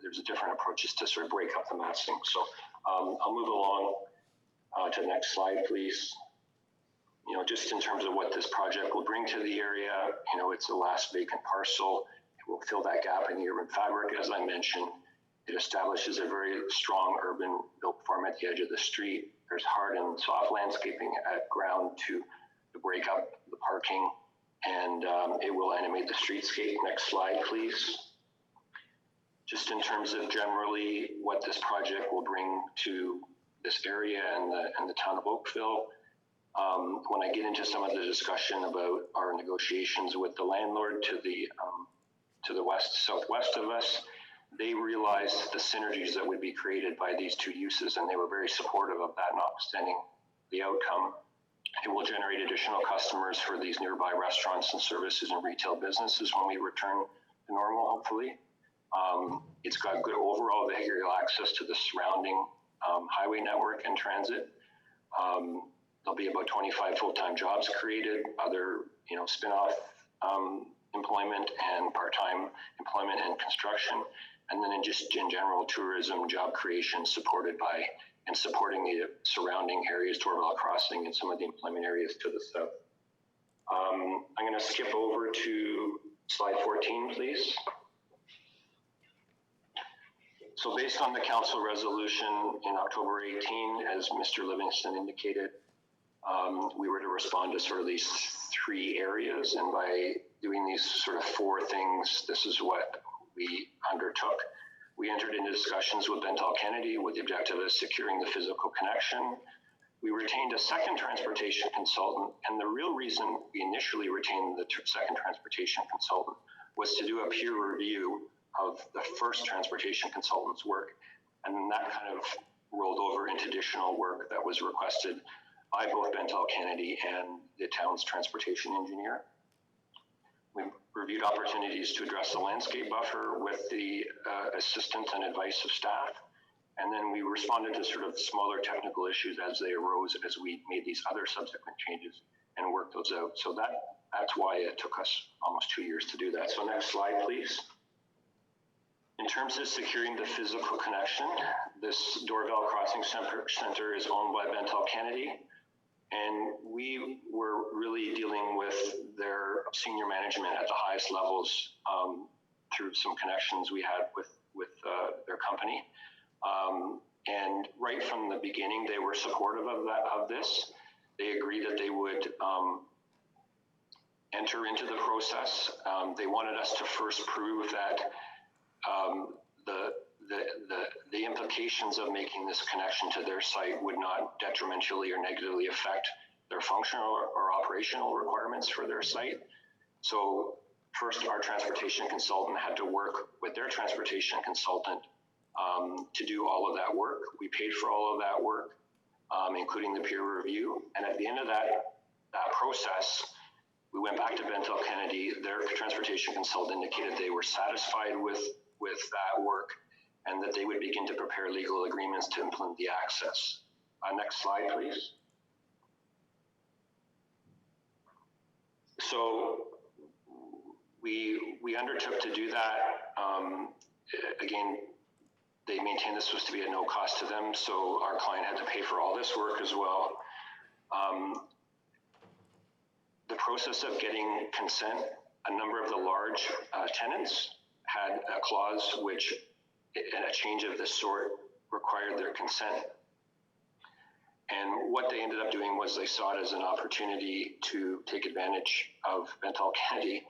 There's different approaches to sort of break up the massing. So I'll move along to the next slide, please. Just in terms of what this project will bring to the area, it's the last vacant parcel. It will fill that gap in the urban fabric, as I mentioned. It establishes a very strong urban built form at the edge of the street. There's hard and soft landscaping at ground to break up the parking, and it will animate the streetscape. Next slide, please. Just in terms of generally what this project will bring to this area and the town of Oakville, when I get into some of the discussion about our negotiations with the landlord to the southwest of us, they realized the synergies that would be created by these two uses, and they were very supportive of that, notwithstanding the outcome. It will generate additional customers for these nearby restaurants and services and retail businesses when we return to normal, hopefully. It's got good overall vehicular access to the surrounding highway network and transit. There'll be about 25 full-time jobs created, other spin-off employment and part-time employment and construction, and then in general tourism job creation supported by and supporting the surrounding areas, Dorval Crossing and some of the employment areas to the south. I'm going to skip over to slide 14, please. So based on the council resolution in October 18, as Mr. Livingston indicated, we were to respond to sort of these three areas, and by doing these sort of four things, this is what we undertook. We entered into discussions with Bentel Kennedy with the objective of securing the physical connection. We retained a second transportation consultant, and the real reason we initially retained the second transportation consultant was to do a peer review of the first transportation consultant's work, and then that kind of rolled over into additional work that was requested by both Bentel Kennedy and the town's transportation engineer. We reviewed opportunities to address the landscape buffer with the assistance and advice of staff. And then we responded to sort of smaller technical issues as they arose as we made these other subsequent changes and worked those out. So that's why it took us almost 2 years to do that. So next slide, please. In terms of securing the physical connection, this Dorval Crossing Center is owned by Bentel Kennedy. And we were really dealing with their senior management at the highest levels through some connections we had with their company. And right from the beginning, they were supportive of this. They agreed that they would enter into the process. They wanted us to first prove that the implications of making this connection to their site would not detrimentally or negatively affect their functional or operational requirements for their site. So first, our transportation consultant had to work with their transportation consultant to do all of that work. We paid for all of that work, including the peer review. And at the end of that process, we went back to Bentel Kennedy. Their transportation consultant indicated they were satisfied with with that work, and that they would begin to prepare legal agreements to implement the access. Next slide, please. So we undertook to do that. Again, they maintained this was to be at no cost to them, so our client had to pay for all this work as well. The process of getting consent, a number of the large tenants had a clause which, a change of this sort, required their consent. And what they ended up doing was they saw it as an opportunity to take advantage of Bentall Kennedy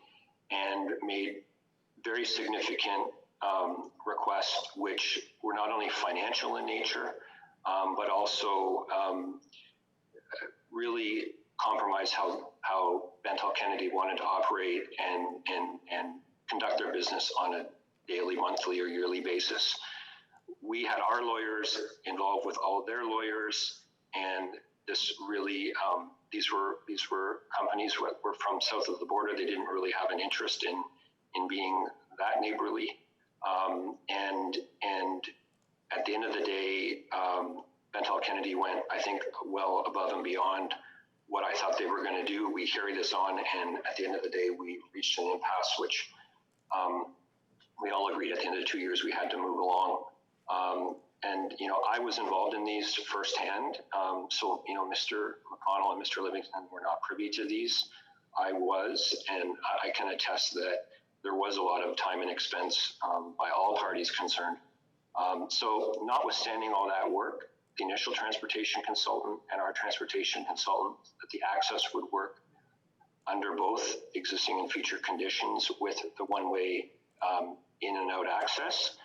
and made very significant requests, which were not only financial in nature, but also really compromised how Bentall Kennedy wanted to operate and conduct their business on a daily, monthly, or yearly basis. We had our lawyers involved with all of their lawyers, and this really, these were companies that were from south of the border. They didn't really have an interest in being that neighborly. And at the end of the day, Bentall Kennedy went, I think, well above and beyond what I thought they were going to do. We carried this on, and at the end of the day, we reached an impasse, which we all agreed at the end of the 2 years we had to move along. And, you know, I was involved in these firsthand. So, you know, Mr. McConnell and Mr. Livingston were not privy to these. I was, and I can attest that there was a lot of time and expense by all parties concerned. So notwithstanding all that work, the initial transportation consultant and our transportation consultant, that the access would work under both existing and future conditions with the one-way in and out access,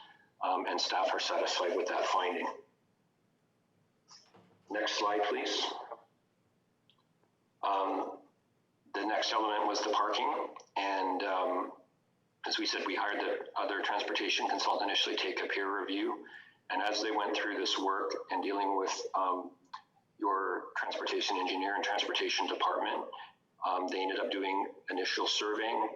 and staff are satisfied with that finding. Next slide, please. The next element was the parking, and as we said, we hired the other transportation consultant initially take a peer review, and as they went through this work and dealing with your transportation engineer and transportation department, they ended up doing initial surveying,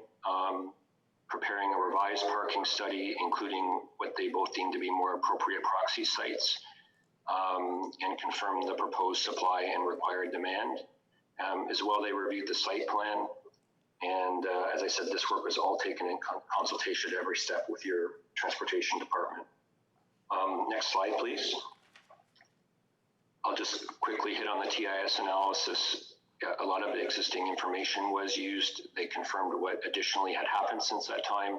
preparing a revised parking study, including what they both deemed to be more appropriate proxy sites, and confirmed the proposed supply and required demand. As well, they reviewed the site plan. And as I said, this work was all taken in consultation at every step with your transportation department. Next slide, please. I'll just quickly hit on the TIS analysis. A lot of the existing information was used. They confirmed what additionally had happened since that time.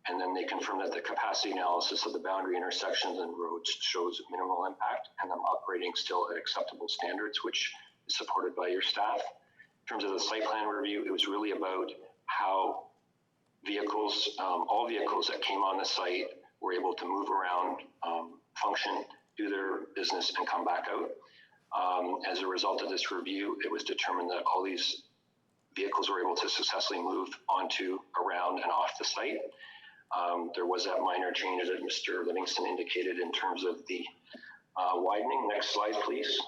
And then they confirmed that the capacity analysis of the boundary intersections and roads shows minimal impact and them operating still at acceptable standards, which is supported by your staff. In terms of the site plan review, it was really about how vehicles, all vehicles that came on the site were able to move around, function, do their business, and come back out. As a result of this review, it was determined that all these vehicles were able to successfully move onto, around, and off the site. There was that minor change that Mr. Livingston indicated in terms of the widening. Next slide, please.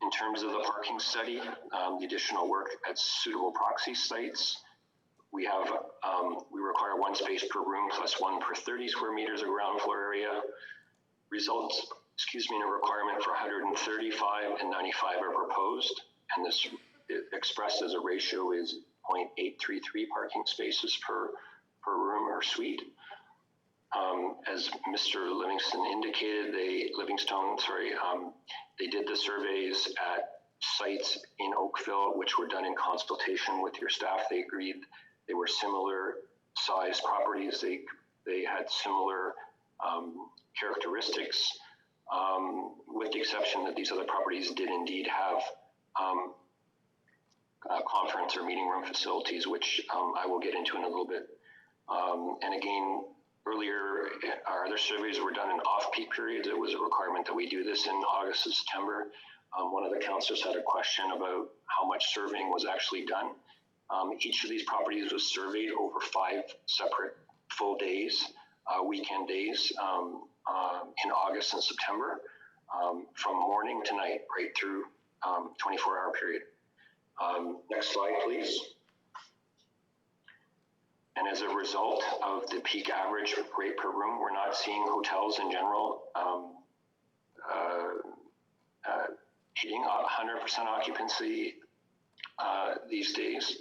In terms of the parking study, the additional work at suitable proxy sites, we have, we require one space per room plus one per 30 square meters of ground floor area. Results, in a requirement for 135 and 95 are proposed, and this expressed as a ratio is 0.833 parking spaces per room or suite. As Mr. Livingston indicated, they did the surveys at sites in Oakville, which were done in consultation with your staff. They agreed they were similar size properties. They had similar characteristics, with the exception that these other properties did indeed have conference or meeting room facilities, which I will get into in a little bit. And again, earlier, our other surveys were done in off-peak periods. It was a requirement that we do this in August and September. One of the councillors had a question about how much surveying was actually done. Each of these properties was surveyed over 5 separate full days, weekend days, in August and September, from morning to night, right through 24-hour period. Next slide, please. And as a result of the peak average rate per room, we're not seeing hotels in general hitting 100% occupancy these days.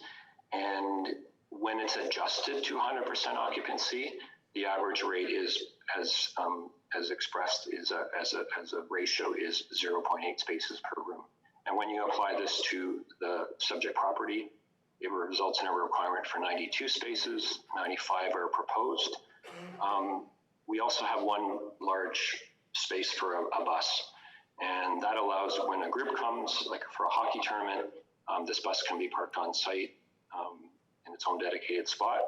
And when it's adjusted to 100% occupancy, the average rate is, as expressed, is as a ratio is 0.8 spaces per room. And when you apply this to the subject property, it results in a requirement for 92 spaces, 95 are proposed. We also have one large space for a bus, and that allows when a group comes, like for a hockey tournament, this bus can be parked on site in its own dedicated spot,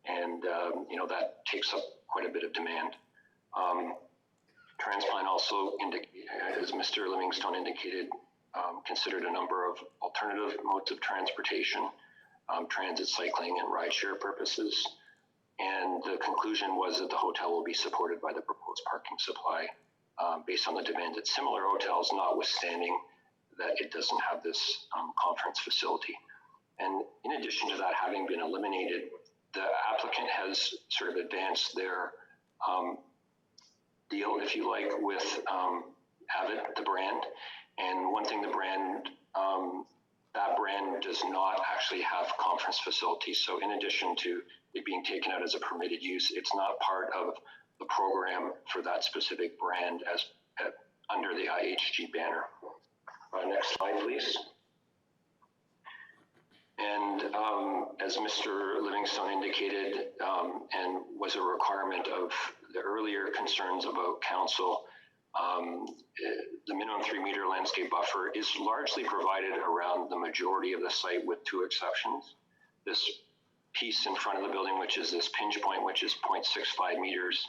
and that takes up quite a bit of demand. Transplant also, as Mr. Livingstone indicated, considered a number of alternative modes of transportation, transit, cycling, and rideshare purposes. And the conclusion was that the hotel will be supported by the proposed parking supply based on the demand at similar hotels, notwithstanding that it doesn't have this conference facility. And in addition to that having been eliminated, the applicant has sort of advanced their deal, if you like, with Avid, the brand. And one thing the brand, that brand does not actually have conference facilities. So in addition to it being taken out as a permitted use, it's not part of the program for that specific brand as under the IHG banner. Next slide, please. And as Mr. Livingstone indicated, and was a requirement of the earlier concerns about council, the minimum 3-meter landscape buffer is largely provided around the majority of the site with 2 exceptions. This piece in front of the building, which is this pinch point, which is 0.65 meters,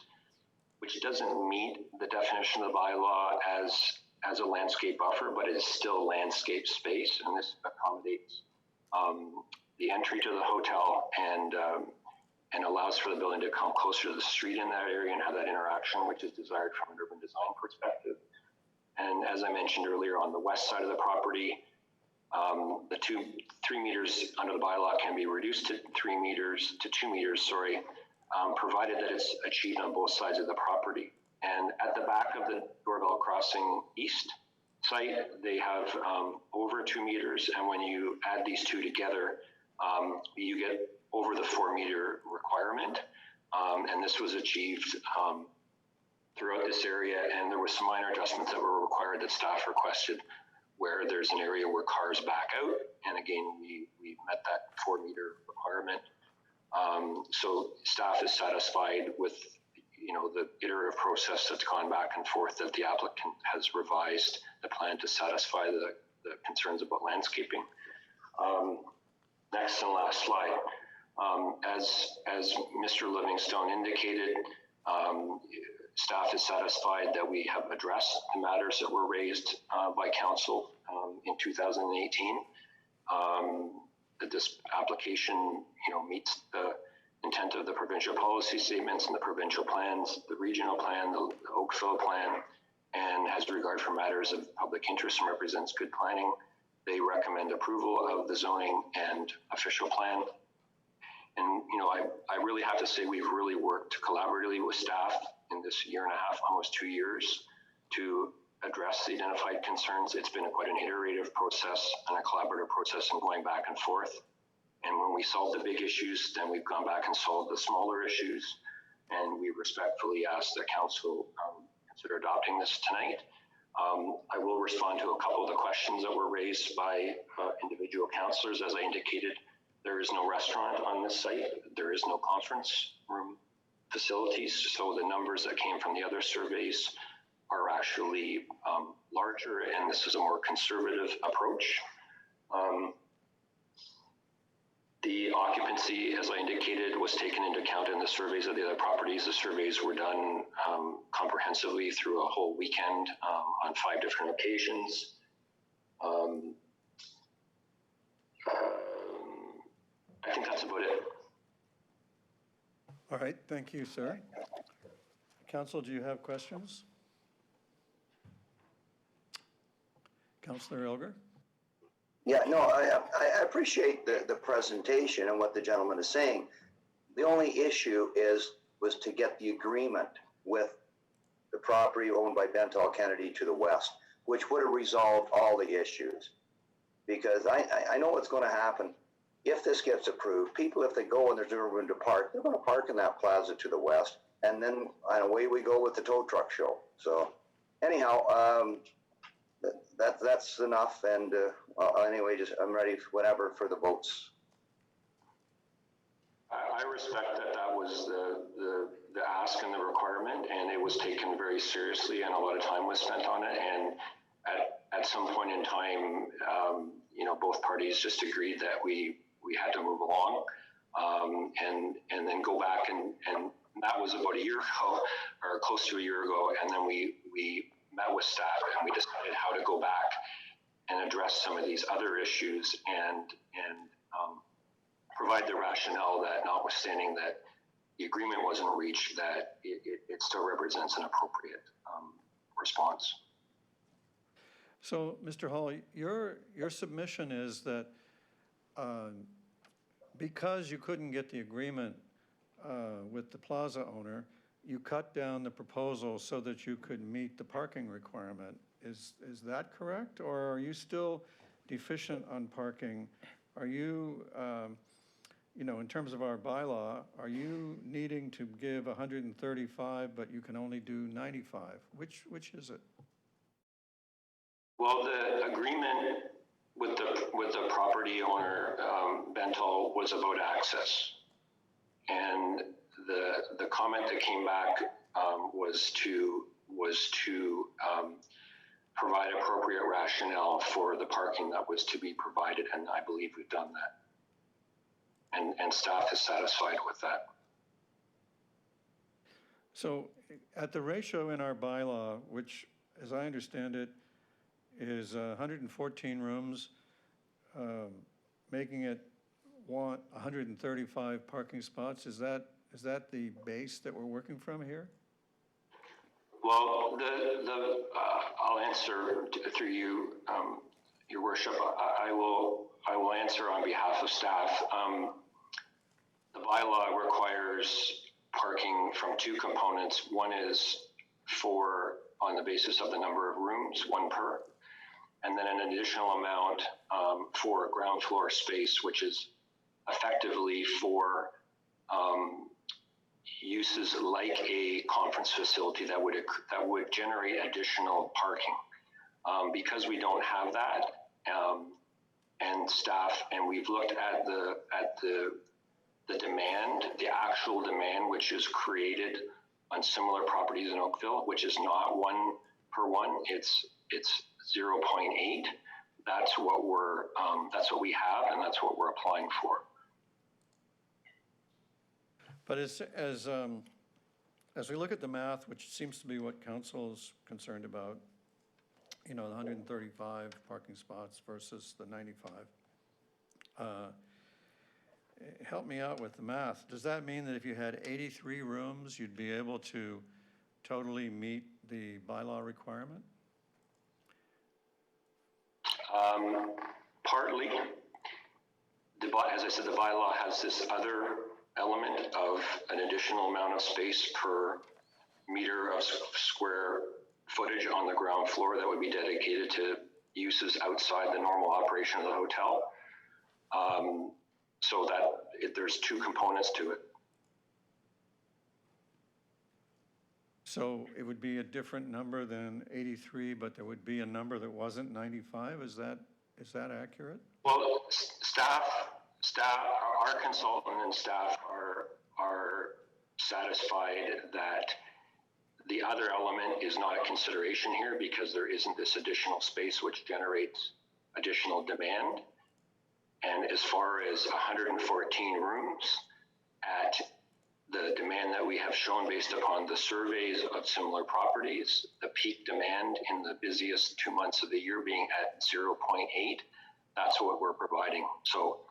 which doesn't meet the definition of the bylaw as a landscape buffer, but it is still landscape space, and this accommodates the entry to the hotel and allows for the building to come closer to the street in that area and have that interaction, which is desired from an urban design perspective. And as I mentioned earlier, on the west side of the property, the 3 meters under the bylaw can be reduced to 2 meters, provided that it's achieved on both sides of the property. And at the back of the Doorbell Crossing East site, they have over 2 meters, and when you add these two together, you get over the 4-meter requirement. And this was achieved throughout this area, and there were some minor adjustments that were required that staff requested, where there's an area where cars back out, and again, we met that 4-meter requirement. So staff is satisfied with the iterative process that's gone back and forth, that the applicant has revised the plan to satisfy the concerns about landscaping. Next and last slide. As Mr. Livingstone indicated, staff is satisfied that we have addressed the matters that were raised by council in 2018. That this application, meets the intent of the provincial policy statements and the provincial plans, the regional plan, the Oakville plan, and has regard for matters of public interest and represents good planning. They recommend approval of the zoning and official plan. And, I really have to say we've really worked collaboratively with staff in this year and a half, almost 2 years, to address the identified concerns. It's been quite an iterative process and a collaborative process and going back and forth. And when we solve the big issues, then we've gone back and solved the smaller issues. And we respectfully ask that council consider adopting this tonight. I will respond to a couple of the questions that were raised by individual councillors. As I indicated, there is no restaurant on this site. There is no conference room facilities. So the numbers that came from the other surveys are actually larger, and this is a more conservative approach. The occupancy, as I indicated, was taken into account in the surveys of the other properties. The surveys were done comprehensively through a whole weekend on 5 different occasions. I think that's about it. All right, thank you, sir. Council, do you have questions? Councillor Elgar? Yeah, no, I appreciate the presentation and what the gentleman is saying, The only issue was to get the agreement with the property owned by Bentall Kennedy to the west, which would have resolved all the issues. Because I know what's going to happen. If this gets approved, people, if they go and there's no room to park, they're going to park in that plaza to the west, and then away we go with the tow truck show. So anyhow, that's enough. And anyway, I'm ready for the votes. I respect that was the ask and the requirement, and it was taken very seriously, and a lot of time was spent on it. And at some point in time, both parties just agreed that we had to move along, and then go back, and that was about a year ago, or close to a year ago. And then we met with staff, and we decided how to go back and address some of these other issues, and provide the rationale that, notwithstanding that the agreement wasn't reached, that it still represents an appropriate response. So, Mr. Hall, your submission is that because you couldn't get the agreement with the plaza owner, you cut down the proposal so that you could meet the parking requirement. Is that correct? Or are you still deficient on parking? Are you, in terms of our bylaw, are you needing to give 135, but you can only do 95? Which is it? Well, the agreement with the property owner, Bentall, was about access, and the comment that came back was to provide appropriate rationale for the parking that was to be provided, and I believe we've done that, and staff is satisfied with that. So, at the ratio in our bylaw, which, as I understand it, is 114 rooms, making it want 135 parking spots. Is that the base that we're working from here? Well, I'll answer through you, Your Worship. I will answer on behalf of staff. The bylaw requires parking from two components. One is on the basis of the number of rooms, one per, and then an additional amount for ground floor space, which is effectively for uses like a conference facility that would generate additional parking. Because we don't have that, and staff, and we've looked at the demand, the actual demand, which is created on similar properties in Oakville, which is not 1 per 1, it's 0.8. That's what we have, and that's what we're applying for. But as we look at the math, which seems to be what council is concerned about, the 135 parking spots versus the 95, help me out with the math. Does that mean that if you had 83 rooms, you'd be able to totally meet the bylaw requirement? Partly. As I said, the bylaw has this other element of an additional amount of space per meter of square footage on the ground floor that would be dedicated to uses outside the normal operation of the hotel. So that there's two components to it. So it would be a different number than 83, but there would be a number that wasn't 95? Is that accurate? Well, our consultant and staff are satisfied that the other element is not a consideration here because there isn't this additional space which generates additional demand. And as far as 114 rooms at the demand that we have shown based upon the surveys of similar properties, the peak demand in the busiest 2 months of the year being at 0.8, that's what we're providing. So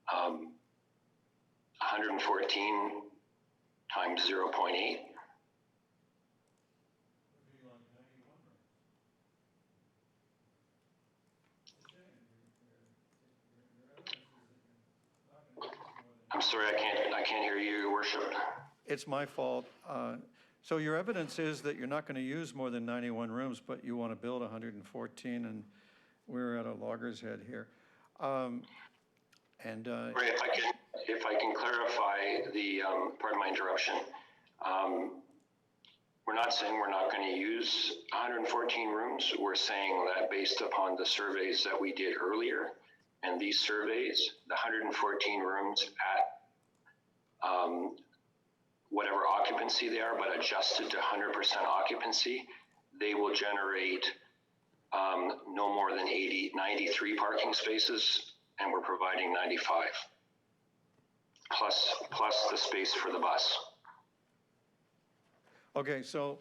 114 times 0.8. I'm sorry, I can't hear you, Your Worship. It's my fault. So your evidence is that you're not going to use more than 91 rooms, but you want to build 114, and we're at a loggerhead here. Right, if I can clarify the, pardon my interruption. We're not saying we're not going to use 114 rooms. We're saying that based upon the surveys that we did earlier, and these surveys, the 114 rooms at whatever occupancy they are, but adjusted to 100% occupancy, they will generate no more than 93 parking spaces, and we're providing 95, plus the space for the bus. Okay, so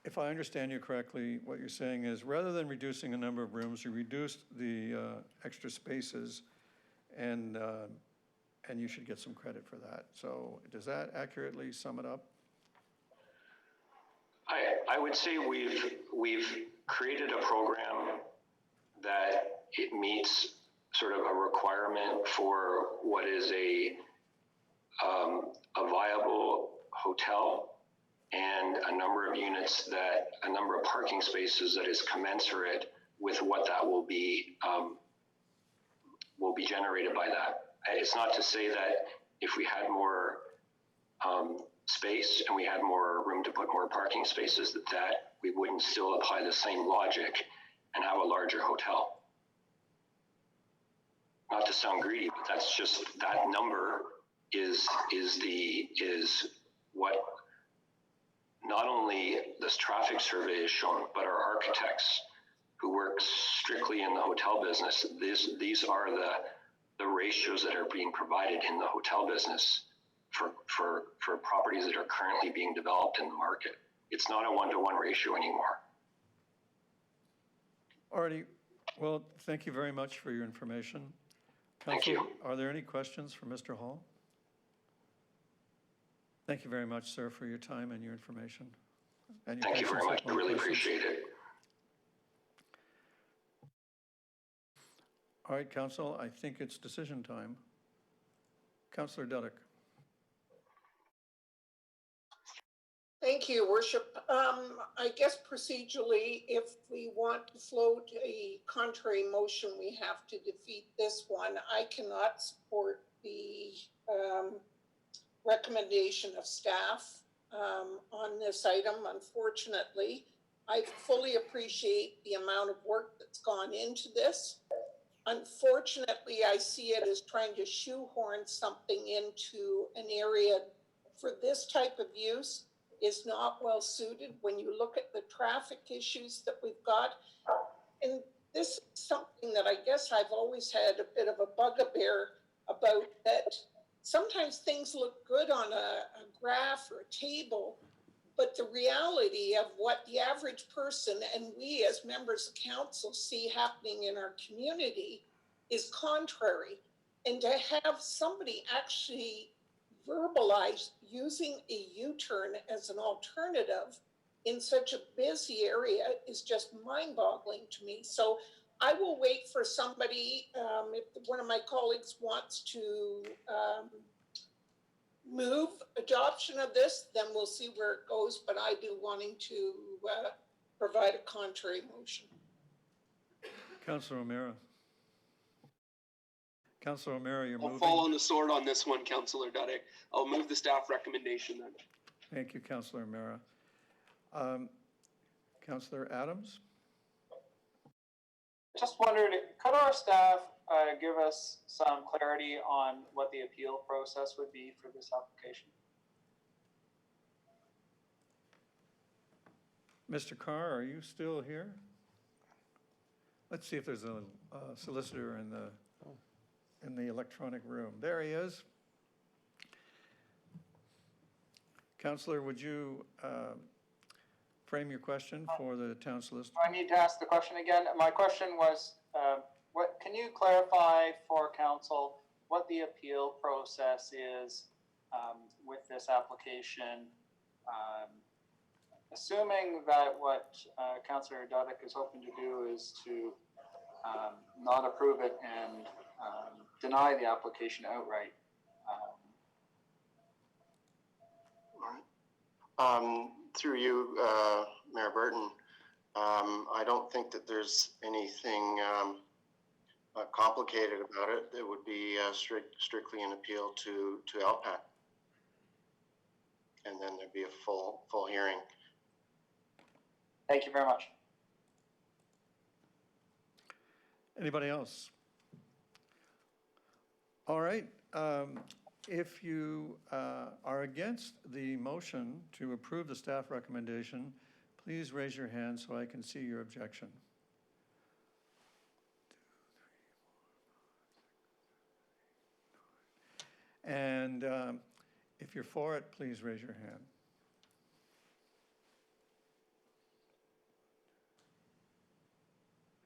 if I understand you correctly, what you're saying is rather than reducing the number of rooms, you reduced the extra spaces, and you should get some credit for that. So does that accurately sum it up? I would say we've created a program that it meets sort of a requirement for what is a viable hotel, and a number of units that, a number of parking spaces that is commensurate with what that will be generated by that. It's not to say that if we had more space and we had more room to put more parking spaces, that we wouldn't still apply the same logic and have a larger hotel. Not to sound greedy, but that's just, that number is what not only this traffic survey is shown, but our architects who work strictly in the hotel business, these are the ratios that are being provided in the hotel business for properties that are currently being developed in the market. It's not a 1-to-1 ratio anymore. Alrighty, well, thank you very much for your information. Thank you. Are there any questions for Mr. Hall? Thank you very much, sir, for your time and your information. And your Thank you very much. I really appreciate it. All right, Council, I think it's decision time. Councillor Duddick. Thank you, Your Worship. I guess procedurally, if we want to float a contrary motion, we have to defeat this one. I cannot support the recommendation of staff on this item, unfortunately. I fully appreciate the amount of work that's gone into this. Unfortunately, I see it as trying to shoehorn something into an area for this type of use is not well suited when you look at the traffic issues that we've got. And this is something that I guess I've always had a bit of a bugbear about, that sometimes things look good on a graph or a table, but the reality of what the average person and we as members of council see happening in our community is contrary. And to have somebody actually verbalize using a U-turn as an alternative in such a busy area is just mind-boggling to me. So I will wait for somebody, if one of my colleagues wants to move adoption of this, then we'll see where it goes, but I do wanting to provide a contrary motion. Councillor O'Meara. Councillor O'Meara, you're moving. I'll fall on the sword on this one, Councillor Duddick. I'll move the staff recommendation then. Thank you, Councillor O'Meara. Councillor Adams? Just wondered, could our staff give us some clarity on what the appeal process would be for this application? Mr. Carr, are you still here? Let's see if there's a solicitor in the electronic room. There he is. Councillor, would you frame your question for the town solicitor? Do I need to ask the question again? My question was, what can you clarify for council what the appeal process is with this application? Assuming that what Councillor Duddick is hoping to do is to not approve it and deny the application outright. All right. Through you, Mayor Burton, I don't think that there's anything complicated about it. It would be strictly an appeal to LPAC. And then there'd be a full hearing. Thank you very much. Anybody else? All right. If you are against the motion to approve the staff recommendation, please raise your hand so I can see your objection. And if you're for it, please raise your hand.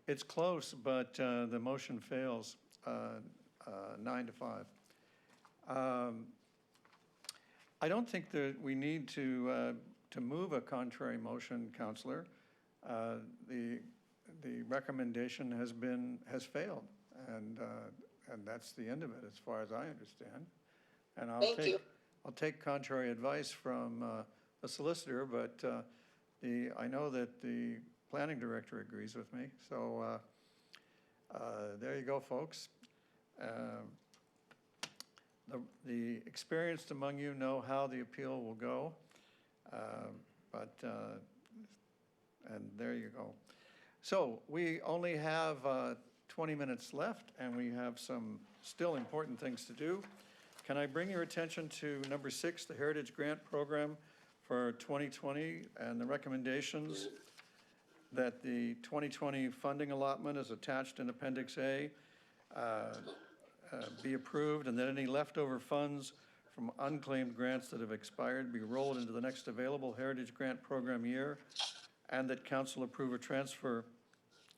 It's close, but the motion fails 9-5. I don't think that we need to move a contrary motion, Councillor. The recommendation has failed, and that's the end of it, as far as I understand. And I'll take contrary advice from the solicitor, but I know that the planning director agrees with me. So there you go, folks. The experienced among you know how the appeal will go, and there you go. So we only have 20 minutes left, and we have some still important things to do. Can I bring your attention to number 6, the Heritage Grant Program for 2020, and the recommendations that the 2020 funding allotment is attached in Appendix A be approved, and that any leftover funds from unclaimed grants that have expired be rolled into the next available Heritage Grant Program year, and that Council approve a transfer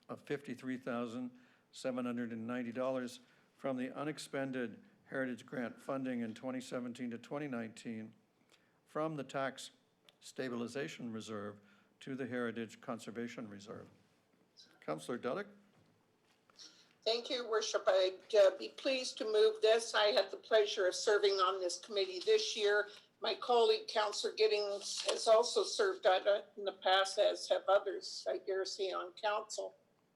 of $53,790 from the unexpended Heritage Grant funding in 2017 to 2019 from the Tax Stabilization Reserve to the Heritage Conservation Reserve. Councillor Dudek? Thank you, Worship. I'd be pleased to move this. I had the pleasure of serving on this committee this year. My colleague, Councillor Giddings, has also served on it in the past, as have others, I dare say, on council.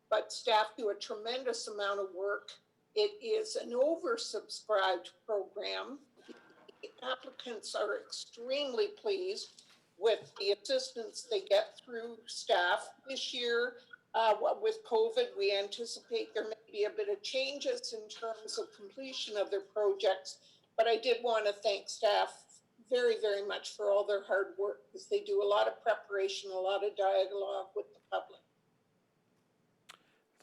But staff do a tremendous amount of work. It is an oversubscribed program. The applicants are extremely pleased with the assistance they get through staff. This year, with COVID, we anticipate there may be a bit of changes in terms of completion of their projects, but I did want to thank staff very, very much for all their hard work, because they do a lot of preparation, a lot of dialogue with the public.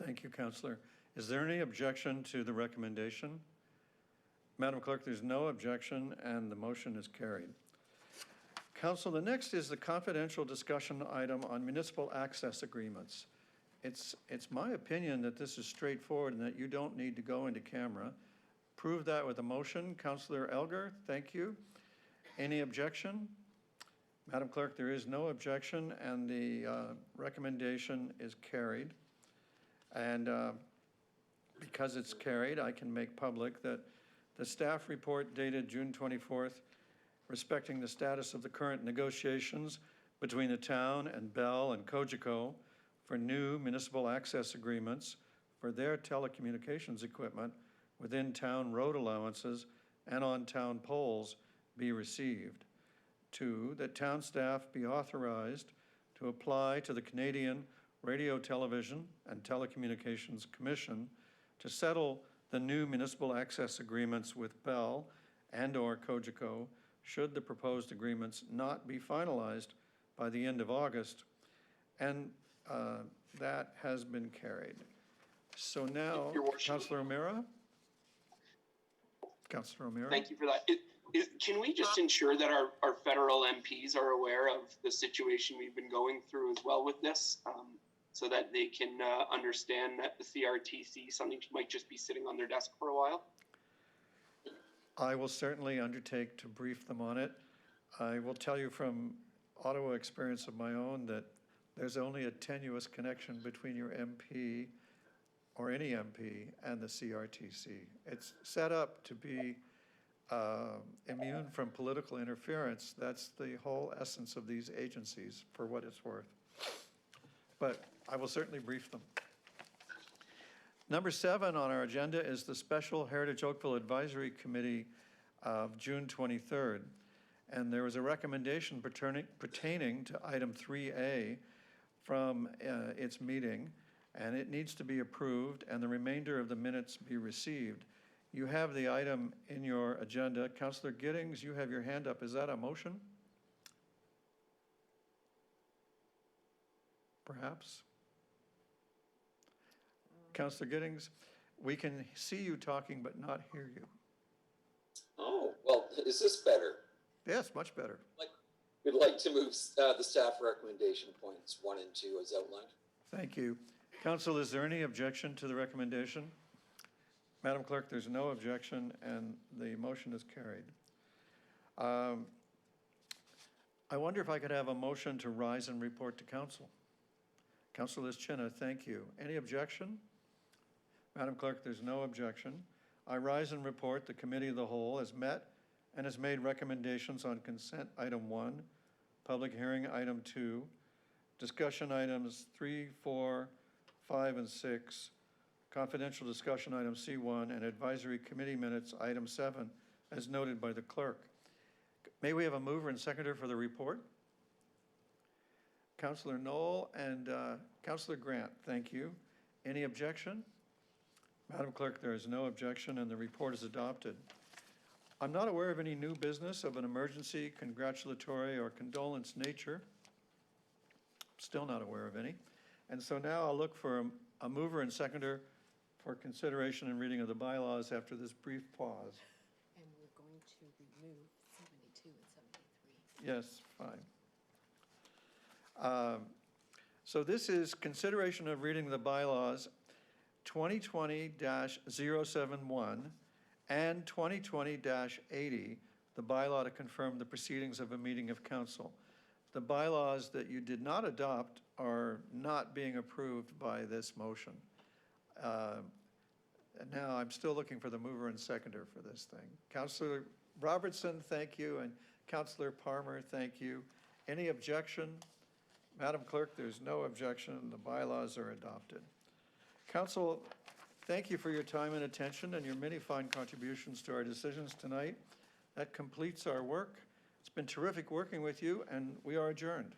Thank you, Councillor. Is there any objection to the recommendation? Madam Clerk, there's no objection, and the motion is carried. Council, the next is the confidential discussion item on municipal access agreements. It's my opinion that this is straightforward and that you don't need to go into camera. Prove that with a motion. Councillor Elgar, thank you. Any objection? Madam Clerk, there is no objection, and the recommendation is carried. And because it's carried, I can make public that the staff report dated June 24th, respecting the status of the current negotiations between the town and Bell and Cogeco for new municipal access agreements for their telecommunications equipment within town road allowances and on town poles be received. 2, that town staff be authorized to apply to the Canadian Radio, Television and Telecommunications Commission to settle the new municipal access agreements with Bell and/or Cogeco should the proposed agreements not be finalized by the end of August, and that has been carried. So now, Councillor O'Meara? Councillor O'Meara? Thank you for that. Can we just ensure that our federal MPs are aware of the situation we've been going through as well with this, so that they can understand that the CRTC, something might just be sitting on their desk for a while? I will certainly undertake to brief them on it. I will tell you from Ottawa experience of my own that there's only a tenuous connection between your MP or any MP, and the CRTC. It's set up to be immune from political interference. That's the whole essence of these agencies, for what it's worth. But I will certainly brief them. Number 7 on our agenda is the Special Heritage Oakville Advisory Committee of June 23rd. And there was a recommendation pertaining to item 3A from its meeting, and it needs to be approved and the remainder of the minutes be received. You have the item in your agenda. Councillor Giddings, you have your hand up. Is that a motion? Perhaps? Councillor Giddings, we can see you talking but not hear you. Oh, well, is this better? Yes, much better. We'd like to move the staff recommendation points 1 and 2 as outlined. Thank you. Council, is there any objection to the recommendation? Madam Clerk, there's no objection and the motion is carried. I wonder if I could have a motion to rise and report to council. Councillor Lischina, thank you. Any objection? Madam Clerk, there's no objection. I rise and report the Committee of the Whole has met and has made recommendations on consent item 1, public hearing item 2, discussion items 3, 4, 5, and 6, confidential discussion item C1, and advisory committee minutes item 7, as noted by the clerk. May we have a mover and seconder for the report? Councillor Knoll and Councillor Grant, thank you. Any objection? Madam Clerk, there is no objection and the report is adopted. I'm not aware of any new business of an emergency, congratulatory, or condolence nature. Still not aware of any. And so now I'll look for a mover and seconder for consideration and reading of the bylaws after this brief pause. And we're going to remove 72 and 73. Yes, fine. So this is consideration of reading the bylaws 2020-071 and 2020-80, the bylaw to confirm the proceedings of a meeting of council. The bylaws that you did not adopt are not being approved by this motion. And now I'm still looking for the mover and seconder for this thing. Councillor Robertson, thank you, and Councillor Palmer, thank you. Any objection? Madam Clerk, there's no objection. The bylaws are adopted. Council, thank you for your time and attention and your many fine contributions to our decisions tonight. That completes our work. It's been terrific working with you, and we are adjourned.